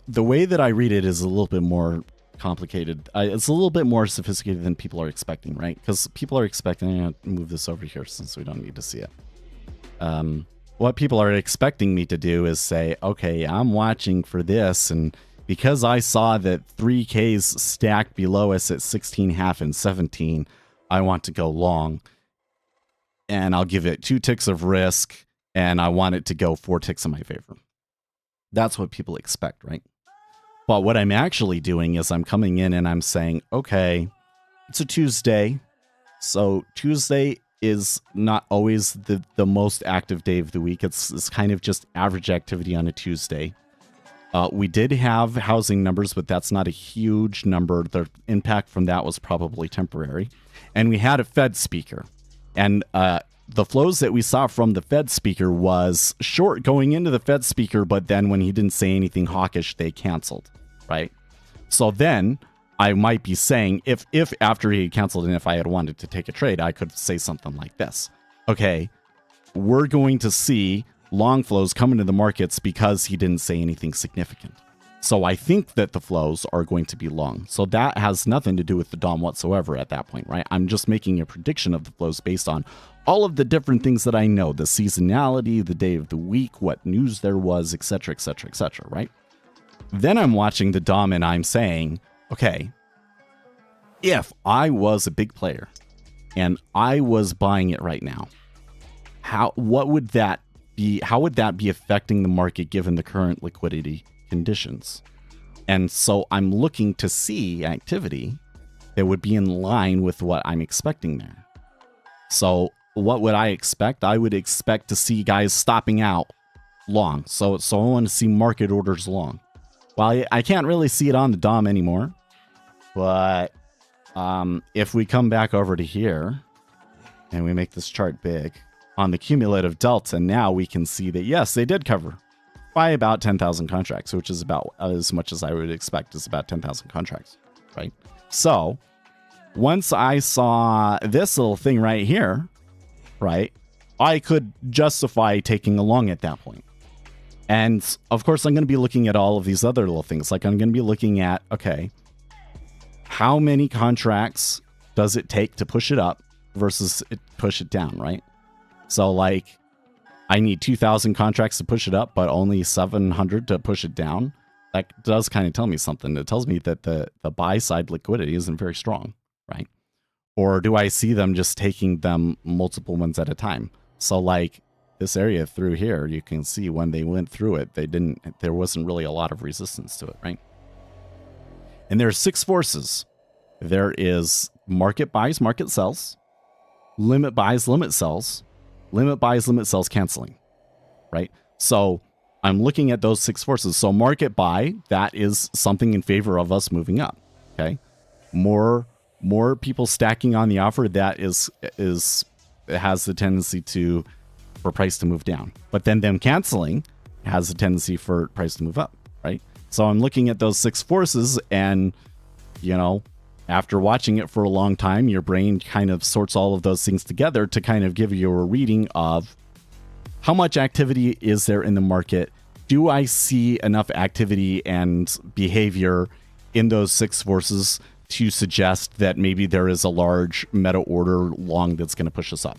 B: the way that I read it is a little bit more complicated. It's a little bit more sophisticated than people are expecting, right? Because people are expecting, I'm going to move this over here since we don't need to see it. What people are expecting me to do is say, okay, I'm watching for this, and because I saw that 3Ks stacked below us at 16.5 and 17, I want to go long. And I'll give it 2 ticks of risk, and I want it to go 4 ticks in my favor. That's what people expect, right? But what I'm actually doing is I'm coming in and I'm saying, okay, it's a Tuesday. So Tuesday is not always the most active day of the week. It's kind of just average activity on a Tuesday. We did have housing numbers, but that's not a huge number. The impact from that was probably temporary. And we had a Fed speaker. And the flows that we saw from the Fed speaker was short going into the Fed speaker, but then when he didn't say anything hawkish, they canceled, right? So then I might be saying, if after he had canceled and if I had wanted to take a trade, I could say something like this. Okay, we're going to see long flows come into the markets because he didn't say anything significant. So I think that the flows are going to be long. So that has nothing to do with the DOM whatsoever at that point, right? I'm just making a prediction of the flows based on all of the different things that I know, the seasonality, the day of the week, what news there was, etc., etc., etc., right? Then I'm watching the DOM and I'm saying, okay, if I was a big player and I was buying it right now, what would that be? How would that be affecting the market given the current liquidity conditions? And so I'm looking to see activity that would be in line with what I'm expecting there. So what would I expect? I would expect to see guys stopping out long. So I want to see market orders long. Well, I can't really see it on the DOM anymore, but if we come back over to here and we make this chart big on the cumulative delta, now we can see that, yes, they did cover by about 10,000 contracts, which is about as much as I would expect is about 10,000 contracts, right? So once I saw this little thing right here, right, I could justify taking a long at that point. And of course, I'm going to be looking at all of these other little things. Like I'm going to be looking at, okay, how many contracts does it take to push it up versus push it down, right? So like I need 2,000 contracts to push it up, but only 700 to push it down. That does kind of tell me something. It tells me that the buy side liquidity isn't very strong, right? Or do I see them just taking them multiple ones at a time? So like this area through here, you can see when they went through it, there wasn't really a lot of resistance to it, right? And there are 6 forces. There is market buys, market sells, limit buys, limit sells, limit buys, limit sells canceling, right? So I'm looking at those 6 forces. So market buy, that is something in favor of us moving up, okay? More people stacking on the offer, that it has the tendency for price to move down. But then them canceling has a tendency for price to move up, right? So I'm looking at those 6 forces, and after watching it for a long time, your brain kind of sorts all of those things together to kind of give you a reading of how much activity is there in the market. Do I see enough activity and behavior in those 6 forces to suggest that maybe there is a large meta order long that's going to push us up?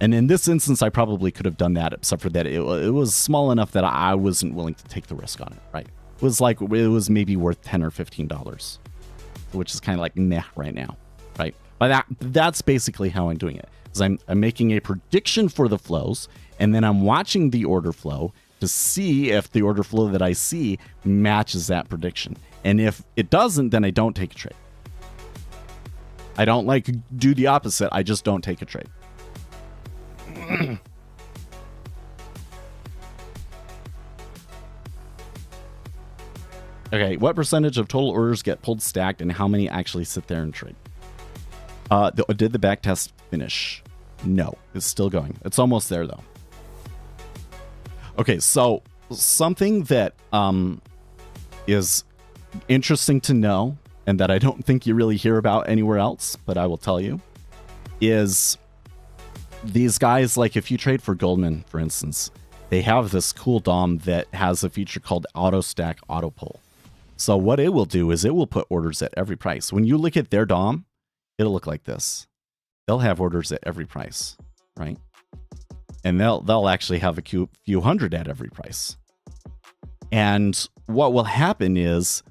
B: And in this instance, I probably could have done that, except for that it was small enough that I wasn't willing to take the risk on it, right? It was maybe worth $10 or $15, which is kind of like meh right now, right? But that's basically how I'm doing it. Is I'm making a prediction for the flows, and then I'm watching the order flow to see if the order flow that I see matches that prediction. And if it doesn't, then I don't take a trade. I don't do the opposite. I just don't take a trade. Okay, what percentage of total orders get pulled stacked, and how many actually sit there and trade? Did the back test finish? No, it's still going. It's almost there though. Okay, so something that is interesting to know, and that I don't think you really hear about anywhere else, but I will tell you, is these guys, like if you trade for Goldman, for instance, they have this cool DOM that has a feature called auto stack, auto pull. So what it will do is it will put orders at every price. When you look at their DOM, it'll look like this. They'll have orders at every price, right? And they'll actually have a few hundred at every price. And what will happen is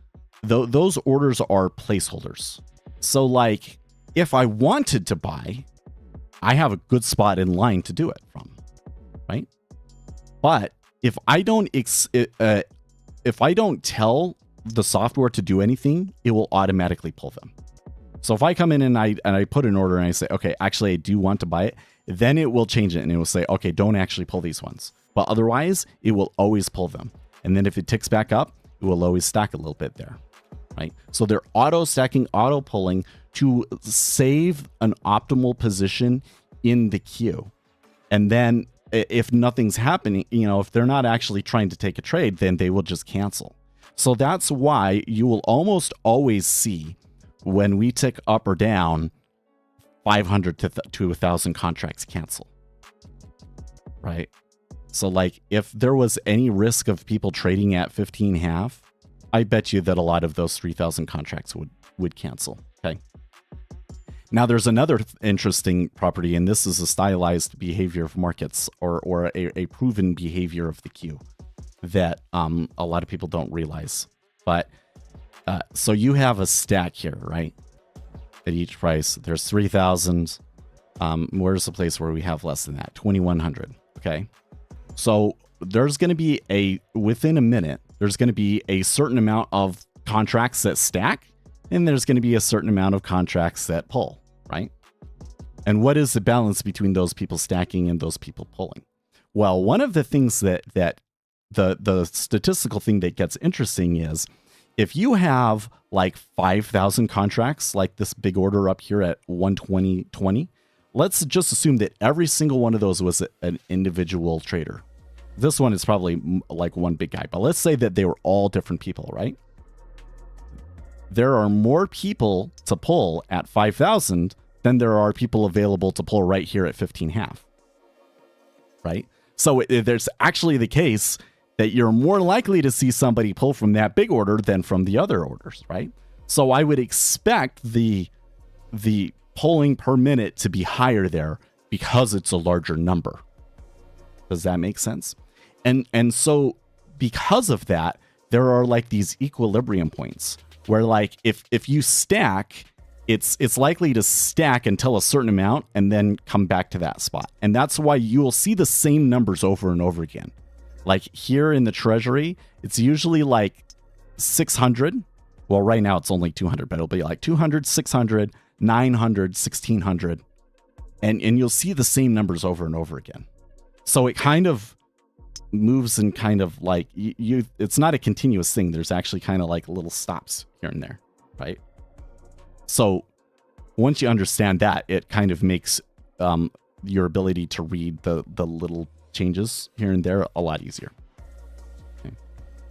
B: those orders are placeholders. So like if I wanted to buy, I have a good spot in line to do it from, right? But if I don't tell the software to do anything, it will automatically pull them. So if I come in and I put an order and I say, okay, actually I do want to buy it, then it will change it and it will say, okay, don't actually pull these ones. But otherwise, it will always pull them. And then if it ticks back up, it will always stack a little bit there, right? So they're auto stacking, auto pulling to save an optimal position in the queue. And then if nothing's happening, if they're not actually trying to take a trade, then they will just cancel. So that's why you will almost always see when we tick up or down 500 to 1,000 contracts cancel, right? So like if there was any risk of people trading at 15.5, I bet you that a lot of those 3,000 contracts would cancel, okay? Now there's another interesting property, and this is a stylized behavior of markets or a proven behavior of the queue that a lot of people don't realize. But so you have a stack here, right? At each price, there's 3,000. Where's the place where we have less than that? 2,100. Okay. So there's going to be within a minute, there's going to be a certain amount of contracts that stack, and there's going to be a certain amount of contracts that pull, right? And what is the balance between those people stacking and those people pulling? Well, one of the things that the statistical thing that gets interesting is if you have like 5,000 contracts, like this big order up here at 120.20, let's just assume that every single one of those was an individual trader. This one is probably like one big guy, but let's say that they were all different people, right? There are more people to pull at 5,000 than there are people available to pull right here at 15.5, right? So there's actually the case that you're more likely to see somebody pull from that big order than from the other orders, right? So I would expect the pulling per minute to be higher there because it's a larger number, Does that make sense? And so because of that, there are like these equilibrium points where like if you stack, it's likely to stack until a certain amount and then come back to that spot. And that's why you will see the same numbers over and over again. Like here in the treasury, it's usually like 600. Well, right now it's only 200, but it'll be like 200, 600, 900, 1600. And you'll see the same numbers over and over again. So it kind of moves and kind of like it's not a continuous thing. There's actually kind of like little stops here and there, right? So once you understand that, it kind of makes your ability to read the little changes here and there a lot easier. Okay.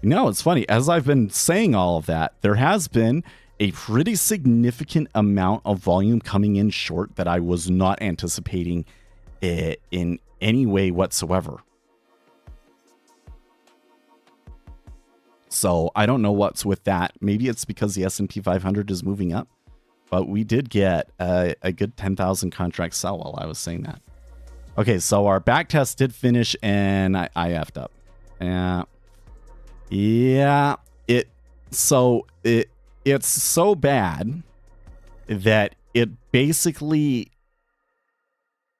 B: Now it's funny, as I've been saying all of that, there has been a pretty significant amount of volume coming in short that I was not anticipating in any way whatsoever. So I don't know what's with that. Maybe it's because the S&P 500 is moving up, but we did get a good 10,000 contract sell while I was saying that. Okay, so our back test did finish and I effed up. Yeah, it's so bad that it basically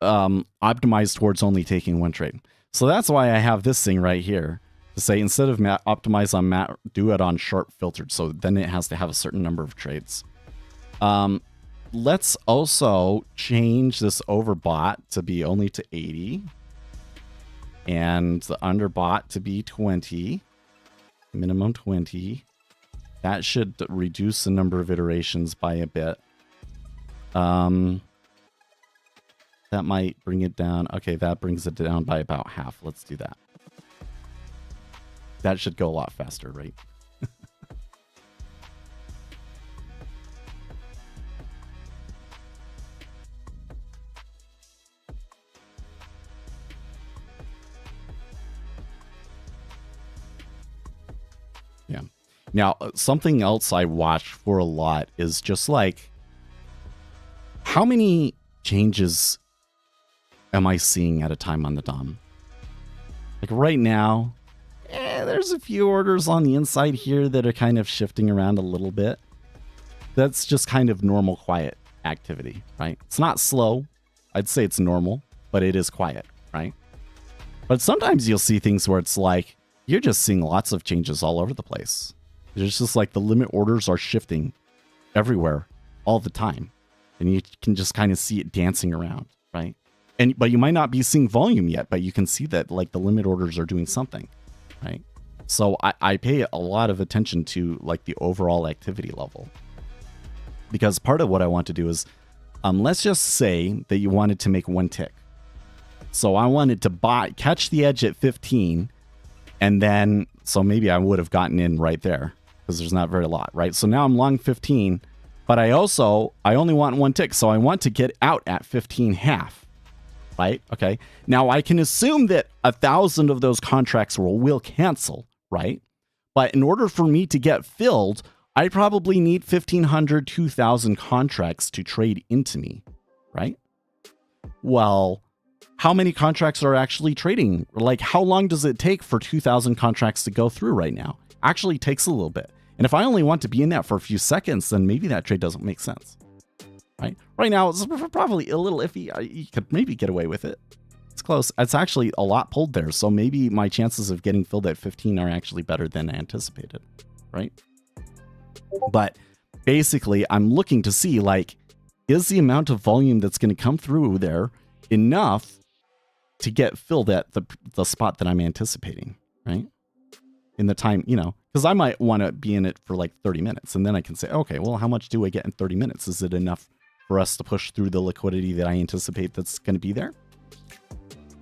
B: optimized towards only taking one trade. So that's why I have this thing right here to say instead of optimize on do it on short filtered. So then it has to have a certain number of trades. Let's also change this overbought to be only to 80 and the underbought to be 20, minimum 20. That should reduce the number of iterations by a bit. That might bring it down. Okay, that brings it down by about half. Let's do that. That should go a lot faster, right? Yeah. Now, something else I watch for a lot is just like, how many changes am I seeing at a time on the DOM? Like right now, there's a few orders on the inside here that are kind of shifting around a little bit. That's just kind of normal, quiet activity, right? It's not slow. I'd say it's normal, but it is quiet, right? But sometimes you'll see things where it's like, you're just seeing lots of changes all over the place. There's just like the limit orders are shifting everywhere all the time. And you can just kind of see it dancing around, right? But you might not be seeing volume yet, but you can see that like the limit orders are doing something, right? So I pay a lot of attention to like the overall activity level. Because part of what I want to do is, let's just say that you wanted to make one tick. So I wanted to catch the edge at 15, and then, so maybe I would have gotten in right there, because there's not very lot, right? So now I'm long 15, but I only want one tick, so I want to get out at 15.5, right? Okay. Now I can assume that 1,000 of those contracts will cancel, right? But in order for me to get filled, I probably need 1,500, 2,000 contracts to trade into me, right? Well, how many contracts are actually trading? Like, how long does it take for 2,000 contracts to go through right now? Actually takes a little bit. And if I only want to be in that for a few seconds, then maybe that trade doesn't make sense, right? Right now, it's probably a little iffy. You could maybe get away with it. It's close. It's actually a lot pulled there. So maybe my chances of getting filled at 15 are actually better than anticipated, right? But basically, I'm looking to see, like, is the amount of volume that's going to come through there enough to get filled at the spot that I'm anticipating, right? In the time, because I might want to be in it for like 30 minutes. And then I can say, okay, well, how much do I get in 30 minutes? Is it enough for us to push through the liquidity that I anticipate that's going to be there?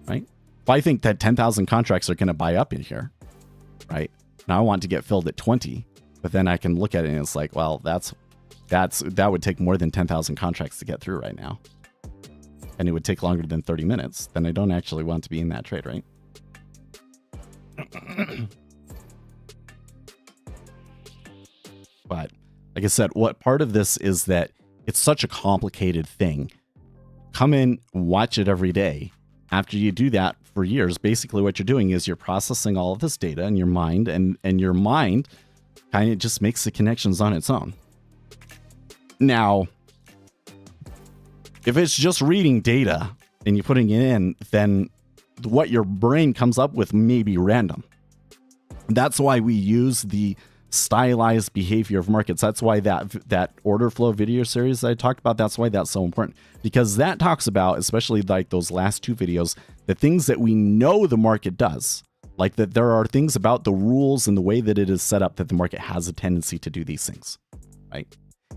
B: Right? If I think that 10,000 contracts are going to buy up in here, right? Now I want to get filled at 20, but then I can look at it and it's like, well, that would take more than 10,000 contracts to get through right now. And it would take longer than 30 minutes. Then I don't actually want to be in that trade, right? But like I said, what part of this is that it's such a complicated thing. Come in, watch it every day, After you do that for years, basically what you're doing is you're processing all of this data in your mind, and your mind kind of just makes the connections on its own. Now, if it's just reading data and you're putting it in, then what your brain comes up with may be random. That's why we use the stylized behavior of markets. That's why that order flow video series that I talked about, that's why that's so important, because that talks about, especially like those last two videos, the things that we know the market does, like that there are things about the rules and the way that it is set up that the market has a tendency to do these things, right?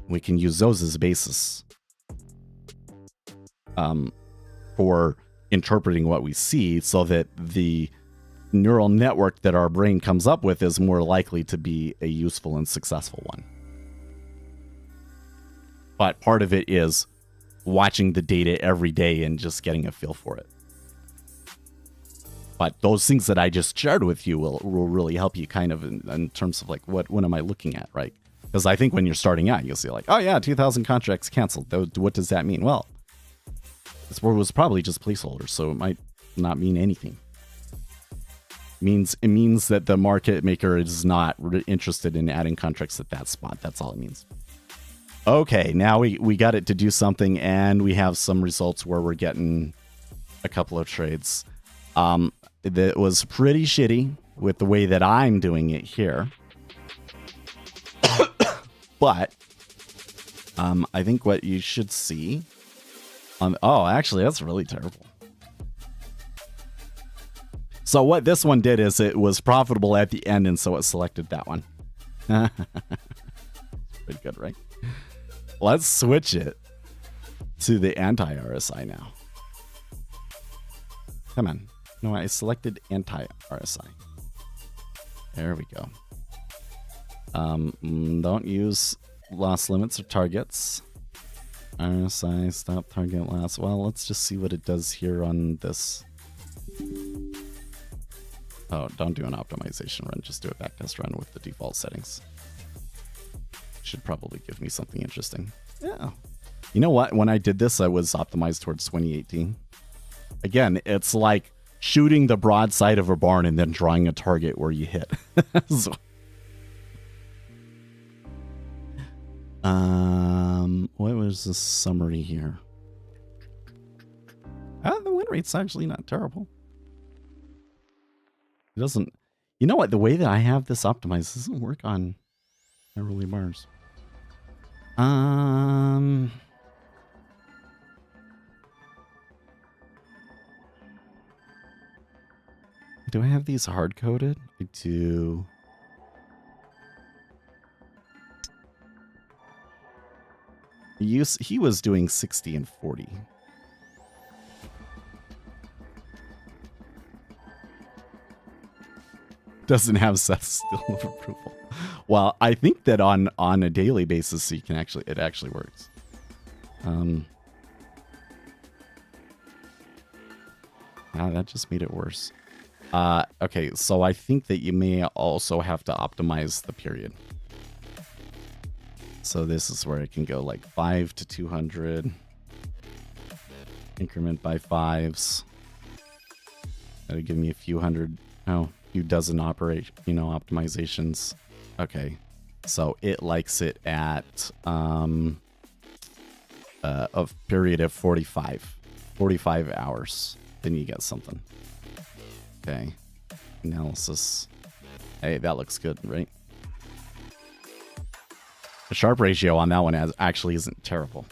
B: We can use those as a basis for interpreting what we see, so that the neural network that our brain comes up with is more likely to be a useful and successful one. But part of it is watching the data every day and just getting a feel for it. But those things that I just shared with you will really help you kind of in terms of like, what am I looking at, right? Because I think when you're starting out, you'll see like, oh yeah, 2,000 contracts canceled. What does that mean? Well, this word was probably just placeholder, so it might not mean anything. It means that the market maker is not interested in adding contracts at that spot. That's all it means. Okay, now we got it to do something, and we have some results where we're getting a couple of trades. That was pretty shitty with the way that I'm doing it here. But I think what you should see actually, that's really terrible. So what this one did is it was profitable at the end, and so it selected that one. Pretty good, right? Let's switch it to the anti-RSI now. Come on. No, I selected anti-RSI. There we go. Don't use loss limits or targets. RSI, stop, target, loss. Well, let's just see what it does here on this. Oh, don't do an optimization run. Just do a backtest run with the default settings. Should probably give me something interesting. Yeah. You know what? When I did this, I was optimized towards 2018. Again, it's like shooting the broadside of a barn and then drawing a target where you hit. So, what was the summary here? The win rate's actually not terrible. It doesn't, you know what? The way that I have this optimized doesn't work on early bars. Do I have these hard coded? I do. He was doing 60 and 40. Doesn't have Seth's seal of approval. Well, I think that on a daily basis, it actually works. That just made it worse. Okay, so I think that you may also have to optimize the period. So this is where it can go like 5 to 200. Increment by fives. That'll give me a few dozen optimizations. Okay, so it likes it at a period of 45 hours. Then you get something. Okay, analysis. Hey, that looks good, right? The Sharp ratio on that one actually isn't terrible.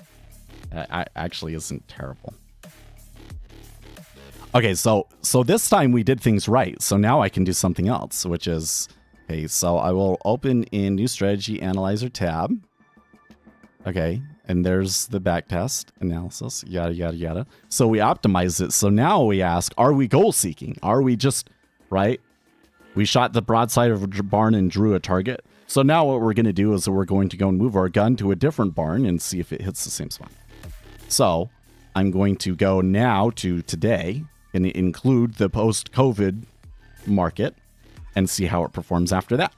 B: Okay, so this time we did things right. So now I can do something else, which is, okay, so I will open in New Strategy Analyzer tab. Okay, and there's the backtest analysis, yada, yada, yada. So we optimize it. So now we ask, are we goal seeking? Are we just, right? We shot the broadside of a barn and drew a target. So now what we're going to do is we're going to go and move our gun to a different barn and see if it hits the same spot. So I'm going to go now to today and include the post-COVID market and see how it performs after that.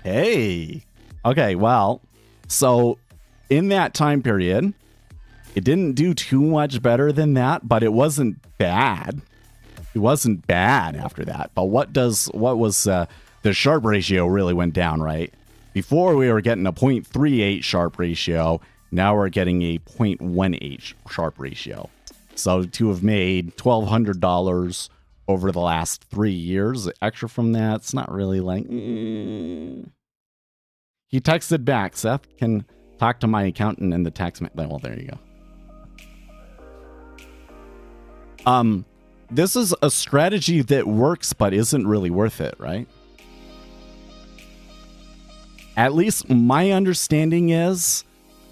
B: Hey, Okay, well, so in that time period, it didn't do too much better than that, but it wasn't bad. It wasn't bad after that. But the Sharpe ratio really went down, right? Before we were getting a 0.38 Sharpe ratio, now we're getting a 0.18 Sharpe ratio. So to have made $1,200 over the last 3 years extra from that, it's not really like... He texted back, Seth can talk to my accountant and the tax man. Well, there you go. This is a strategy that works, but isn't really worth it, right? At least my understanding is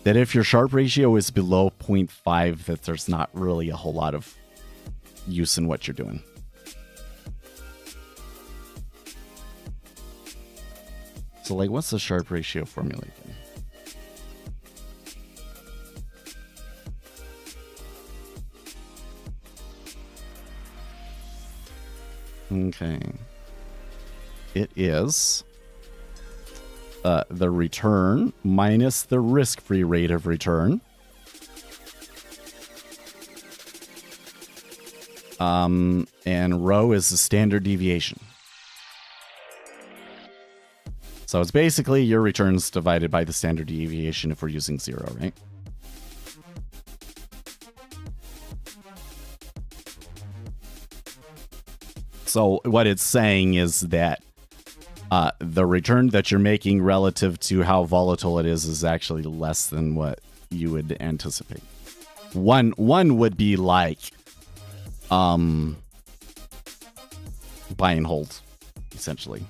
B: that if your Sharpe ratio is below 0.5, that there's not really a whole lot of use in what you're doing. So, like, what's the Sharpe ratio formula again? Okay. It is the return minus the risk-free rate of return. And rho is the standard deviation. So it's basically your returns divided by the standard deviation if we're using 0, right? So what it's saying is that the return that you're making relative to how volatile it is actually less than what you would anticipate. One would be like buy and hold, essentially,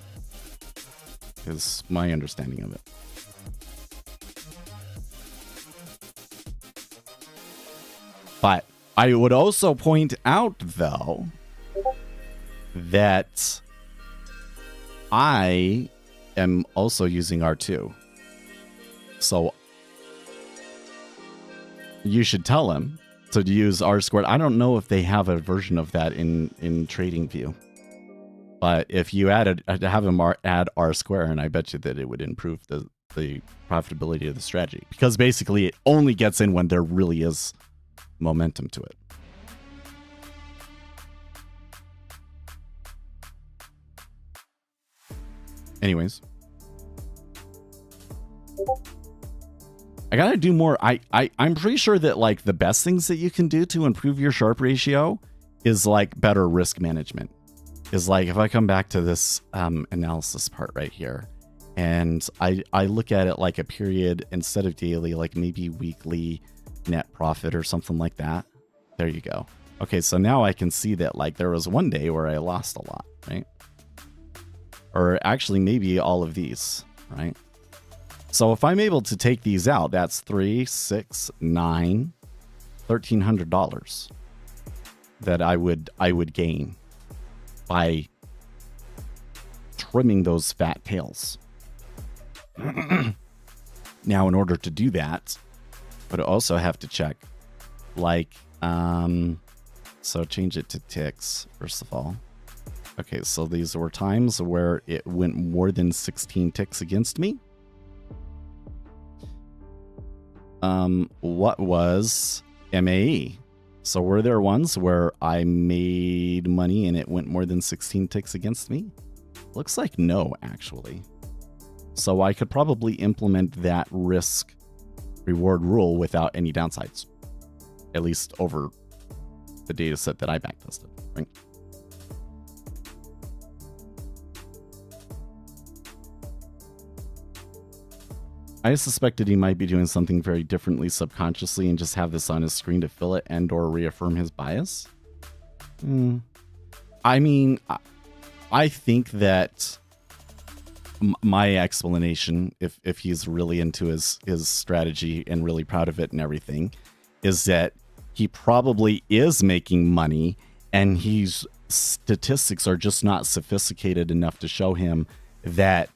B: is my understanding of it. But I would also point out, though, that I am also using R2. So you should tell him to use R squared. I don't know if they have a version of that in TradingView. But if you have him add R squared, and I bet you that it would improve the profitability of the strategy. Because basically it only gets in when there really is momentum to it. Anyways. I gotta do more. I'm pretty sure that like the best things that you can do to improve your Sharpe ratio is like better risk management. Is like if I come back to this analysis part right here, and I look at it like a period instead of daily, like maybe weekly net profit or something like that. There you go. Okay, so now I can see that like there was one day where I lost a lot, right? Or actually maybe all of these, right? So if I'm able to take these out, that's $3, $6, $9, $1,300 that I would gain by trimming those fat tails. Now, in order to do that, but I also have to check, like, so change it to ticks, first of all. Okay, so these were times where it went more than 16 ticks against me. What was MAE? So were there ones where I made money and it went more than 16 ticks against me? Looks like no, actually. So I could probably implement that risk reward rule without any downsides. At least over the data set that I backtested, right? I suspected he might be doing something very differently subconsciously and just have this on his screen to fill it and or reaffirm his bias. I mean, I think that my explanation, if he's really into his strategy and really proud of it and everything, is that he probably is making money and his statistics are just not sophisticated enough to show him that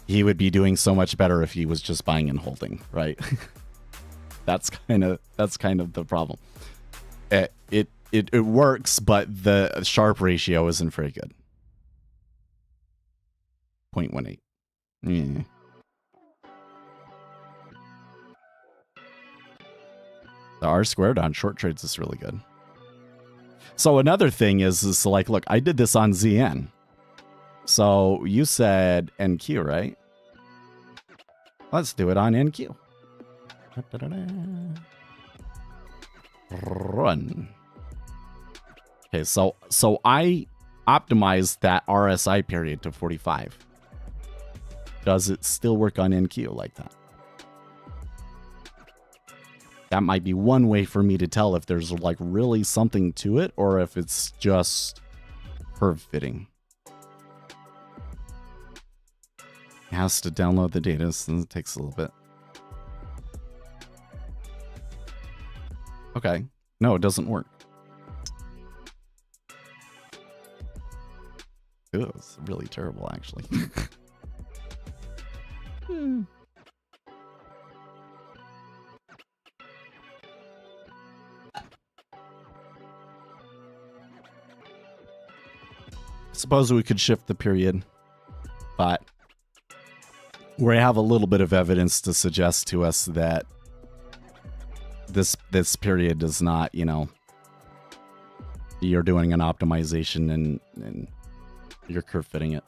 B: he would be doing so much better if he was just buying and holding, right? That's kind of the problem. It works, but the Sharpe ratio isn't very good. 0.18. The R squared on short trades is really good. So another thing is like, look, I did this on ZN. So you said NQ, right? Let's do it on NQ. Run. Okay, so I optimized that RSI period to 45. Does it still work on NQ like that? That might be one way for me to tell if there's like really something to it or if it's just curve fitting. It has to download the data, so it takes a little bit. Okay. No, it doesn't work. Ooh, it's really terrible, actually. Suppose we could shift the period, but we have a little bit of evidence to suggest to us that this period does not, you know, you're doing an optimization and you're curve fitting it.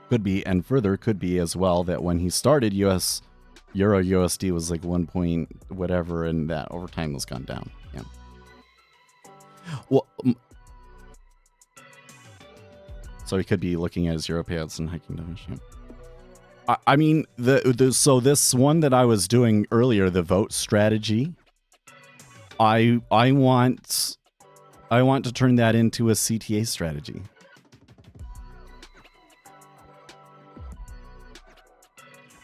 B: Could be, and further could be as well that when he started Euro USD was like 1 point whatever, and that over time has gone down. Yeah. Well, so he could be looking at his euro payouts and hiking down. Yeah. I mean, so this one that I was doing earlier, the vote strategy, I want to turn that into a CTA strategy.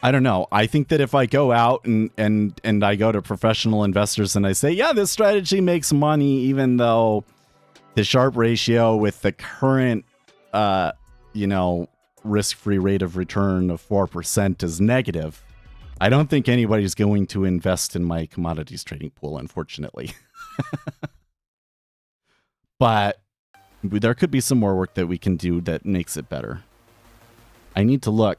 B: I don't know. I think that if I go out and I go to professional investors and I say, yeah, this strategy makes money, even though the Sharpe ratio with the current, you know, risk-free rate of return of 4% is negative, I don't think anybody's going to invest in my commodities trading pool, unfortunately. But there could be some more work that we can do that makes it better. I need to look.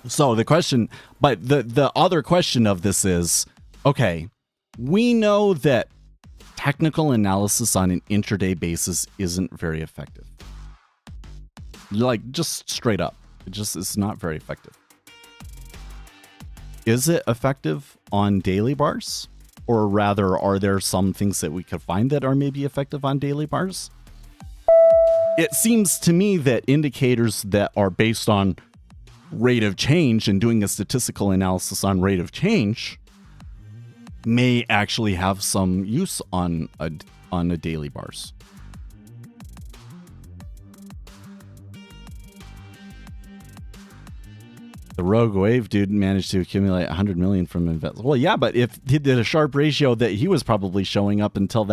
B: So the question, but the other question of this is, okay, we know that technical analysis on an intraday basis isn't very effective. Like, just straight up, it's not very effective. Is it effective on daily bars? Or rather, are there some things that we could find that are maybe effective on daily bars? It seems to me that indicators that are based on rate of change and doing a statistical analysis on rate of change may actually have some use on a daily bars. The Rogue Wave dude managed to accumulate 100 million from investors. Well, yeah, but if he did a Sharpe ratio that he was probably showing up until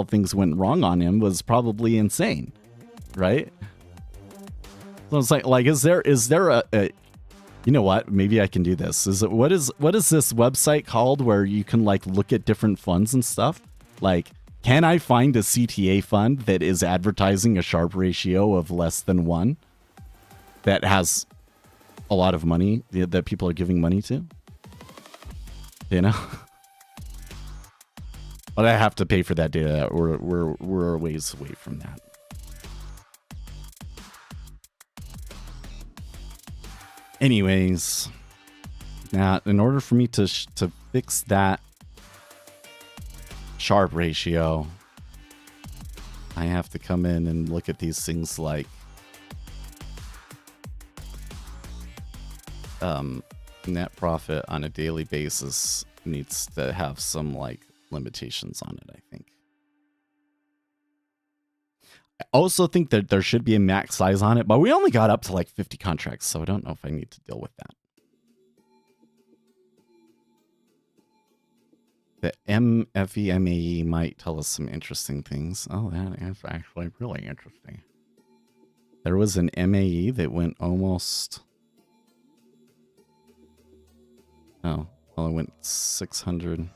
B: things went wrong on him was probably insane, right? So it's like is there a you know what? Maybe I can do this. What is this website called where you can like look at different funds and stuff? Like, can I find a CTA fund that is advertising a Sharpe ratio of less than 1 that has a lot of money that people are giving money to? You know? But I have to pay for that data. We're a ways away from that. Anyways, now in order for me to fix that Sharpe ratio, I have to come in and look at these things like net profit on a daily basis needs to have some like limitations on it, I think. I also think that there should be a max size on it, but we only got up to like 50 contracts, so I don't know if I need to deal with that. The MFEMAE might tell us some interesting things. Oh, that is actually really interesting. There was an MAE that went almost... Oh, well, it went 600.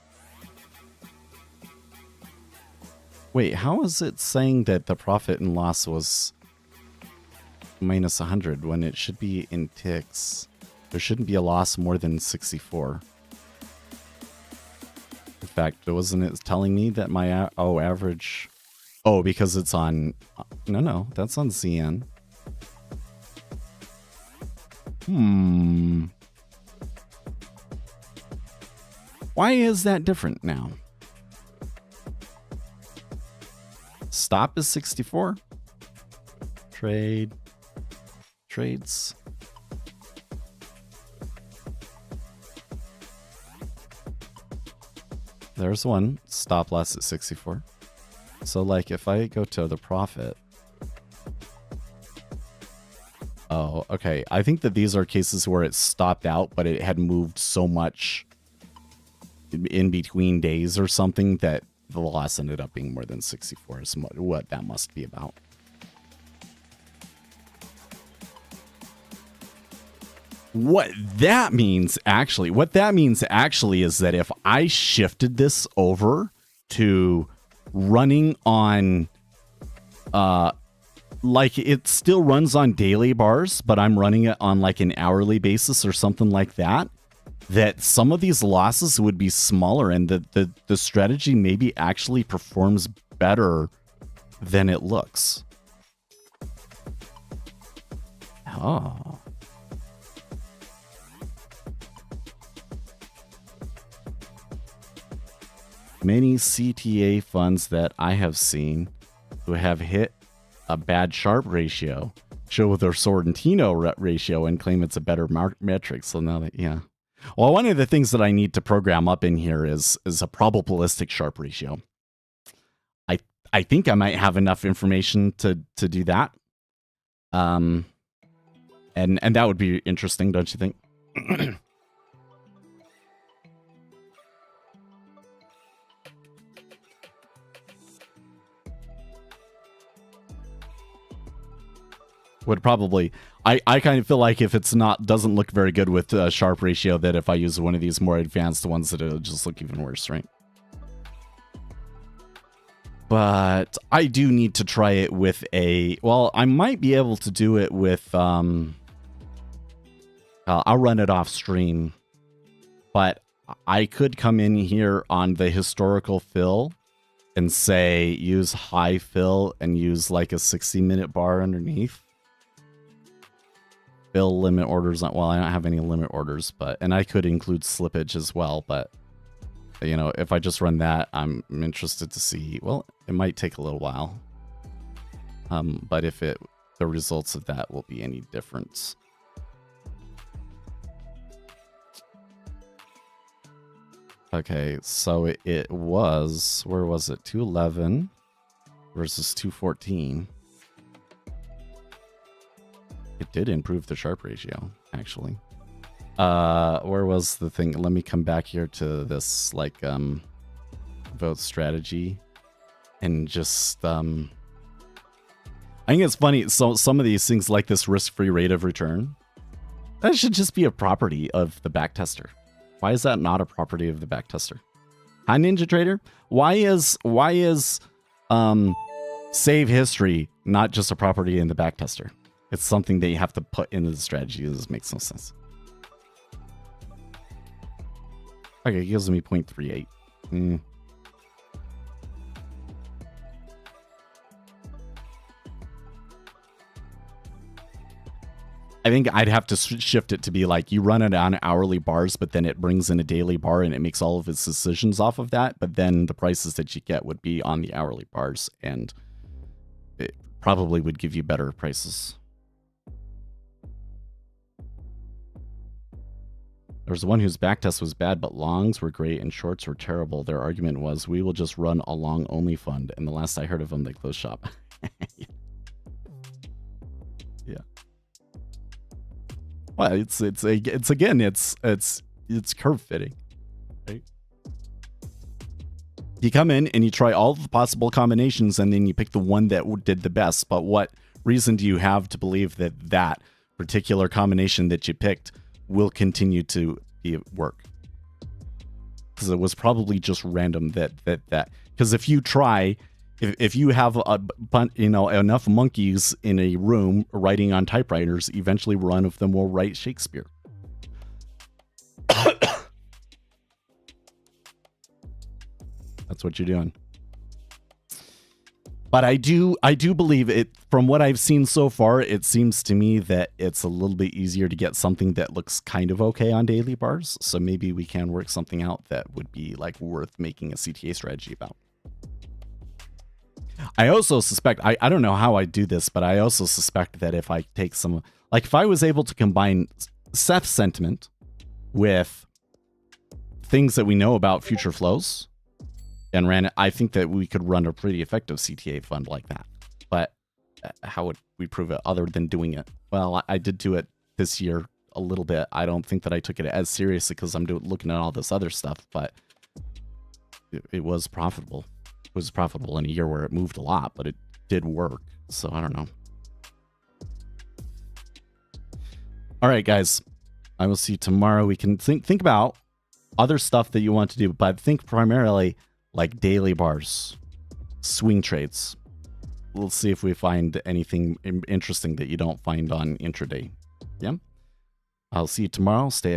B: Wait, how is it saying that the profit and loss was minus 100 when it should be in ticks. There shouldn't be a loss more than 64. In fact, wasn't it telling me that my average? Oh, because it's on. No, that's on CN. Why is that different now? Stop is 64. Trades. There's one. Stop loss at 64. So like if I go to the profit. Oh, okay. I think that these are cases where it stopped out, but it had moved so much in between days or something that the loss ended up being more than 64 is what that must be about. What that means actually is that if I shifted this over to running on, like it still runs on daily bars, but I'm running it on like an hourly basis or something like that, that some of these losses would be smaller and the strategy maybe actually performs better than it looks. Oh. Many CTA funds that I have seen who have hit a bad Sharpe ratio show their Sorrentino ratio and claim it's a better metric. So now that, yeah. Well, one of the things that I need to program up in here is a probabilistic Sharpe ratio. I think I might have enough information to do that. And that would be interesting, don't you think? Would probably, I kind of feel like if it's doesn't look very good with Sharpe ratio, that if I use one of these more advanced ones, that it'll just look even worse, right? But I do need to try it with I might be able to do it with, I'll run it off stream, but I could come in here on the historical fill and say, use high fill and use like a 60-minute bar underneath. Fill limit orders, well, I don't have any limit orders, and I could include slippage as well, but you know, if I just run that, I'm interested to see, well, it might take a little while. But if the results of that will be any difference. Okay, so it was, where was it? 211 versus 214. It did improve the Sharpe ratio, actually. Where was the thing? Let me come back here to this, like, vote strategy. And just, I think it's funny. So some of these things, like this risk-free rate of return, that should just be a property of the backtester. Why is that not a property of the backtester? Hi, Ninja Trader. Why is save history not just a property in the backtester? It's something that you have to put into the strategy. This makes no sense. Okay, it gives me 0.38. I think I'd have to shift it to be like you run it on hourly bars, but then it brings in a daily bar and it makes all of its decisions off of that. But then the prices that you get would be on the hourly bars, and it probably would give you better prices. There was one whose backtest was bad, but longs were great and shorts were terrible. Their argument was, we will just run a long-only fund. And the last I heard of them, they closed shop. Yeah. Well, it's curve fitting, right? You come in and you try all the possible combinations, and then you pick the one that did the best. But what reason do you have to believe that that particular combination that you picked will continue to work? Because it was probably just random that because if you try If you have enough monkeys in a room writing on typewriters, eventually one of them will write Shakespeare. That's what you're doing. But I do believe it. From what I've seen so far, it seems to me that it's a little bit easier to get something that looks kind of okay on daily bars. So maybe we can work something out that would be like worth making a CTA strategy about. I also suspect, I don't know how I do this, but I also suspect that if I take some, like if I was able to combine Seth's sentiment with things that we know about future flows and ran it, I think that we could run a pretty effective CTA fund like that. But how would we prove it other than doing it? Well, I did do it this year a little bit. I don't think that I took it as seriously because I'm looking at all this other stuff, but it was profitable. It was profitable in a year where it moved a lot, but it did work. So I don't know. All right, guys. I will see you tomorrow. We can think about other stuff that you want to do, but think primarily like daily bars, swing trades. We'll see if we find anything interesting that you don't find on intraday. Yeah. I'll see you tomorrow. Stay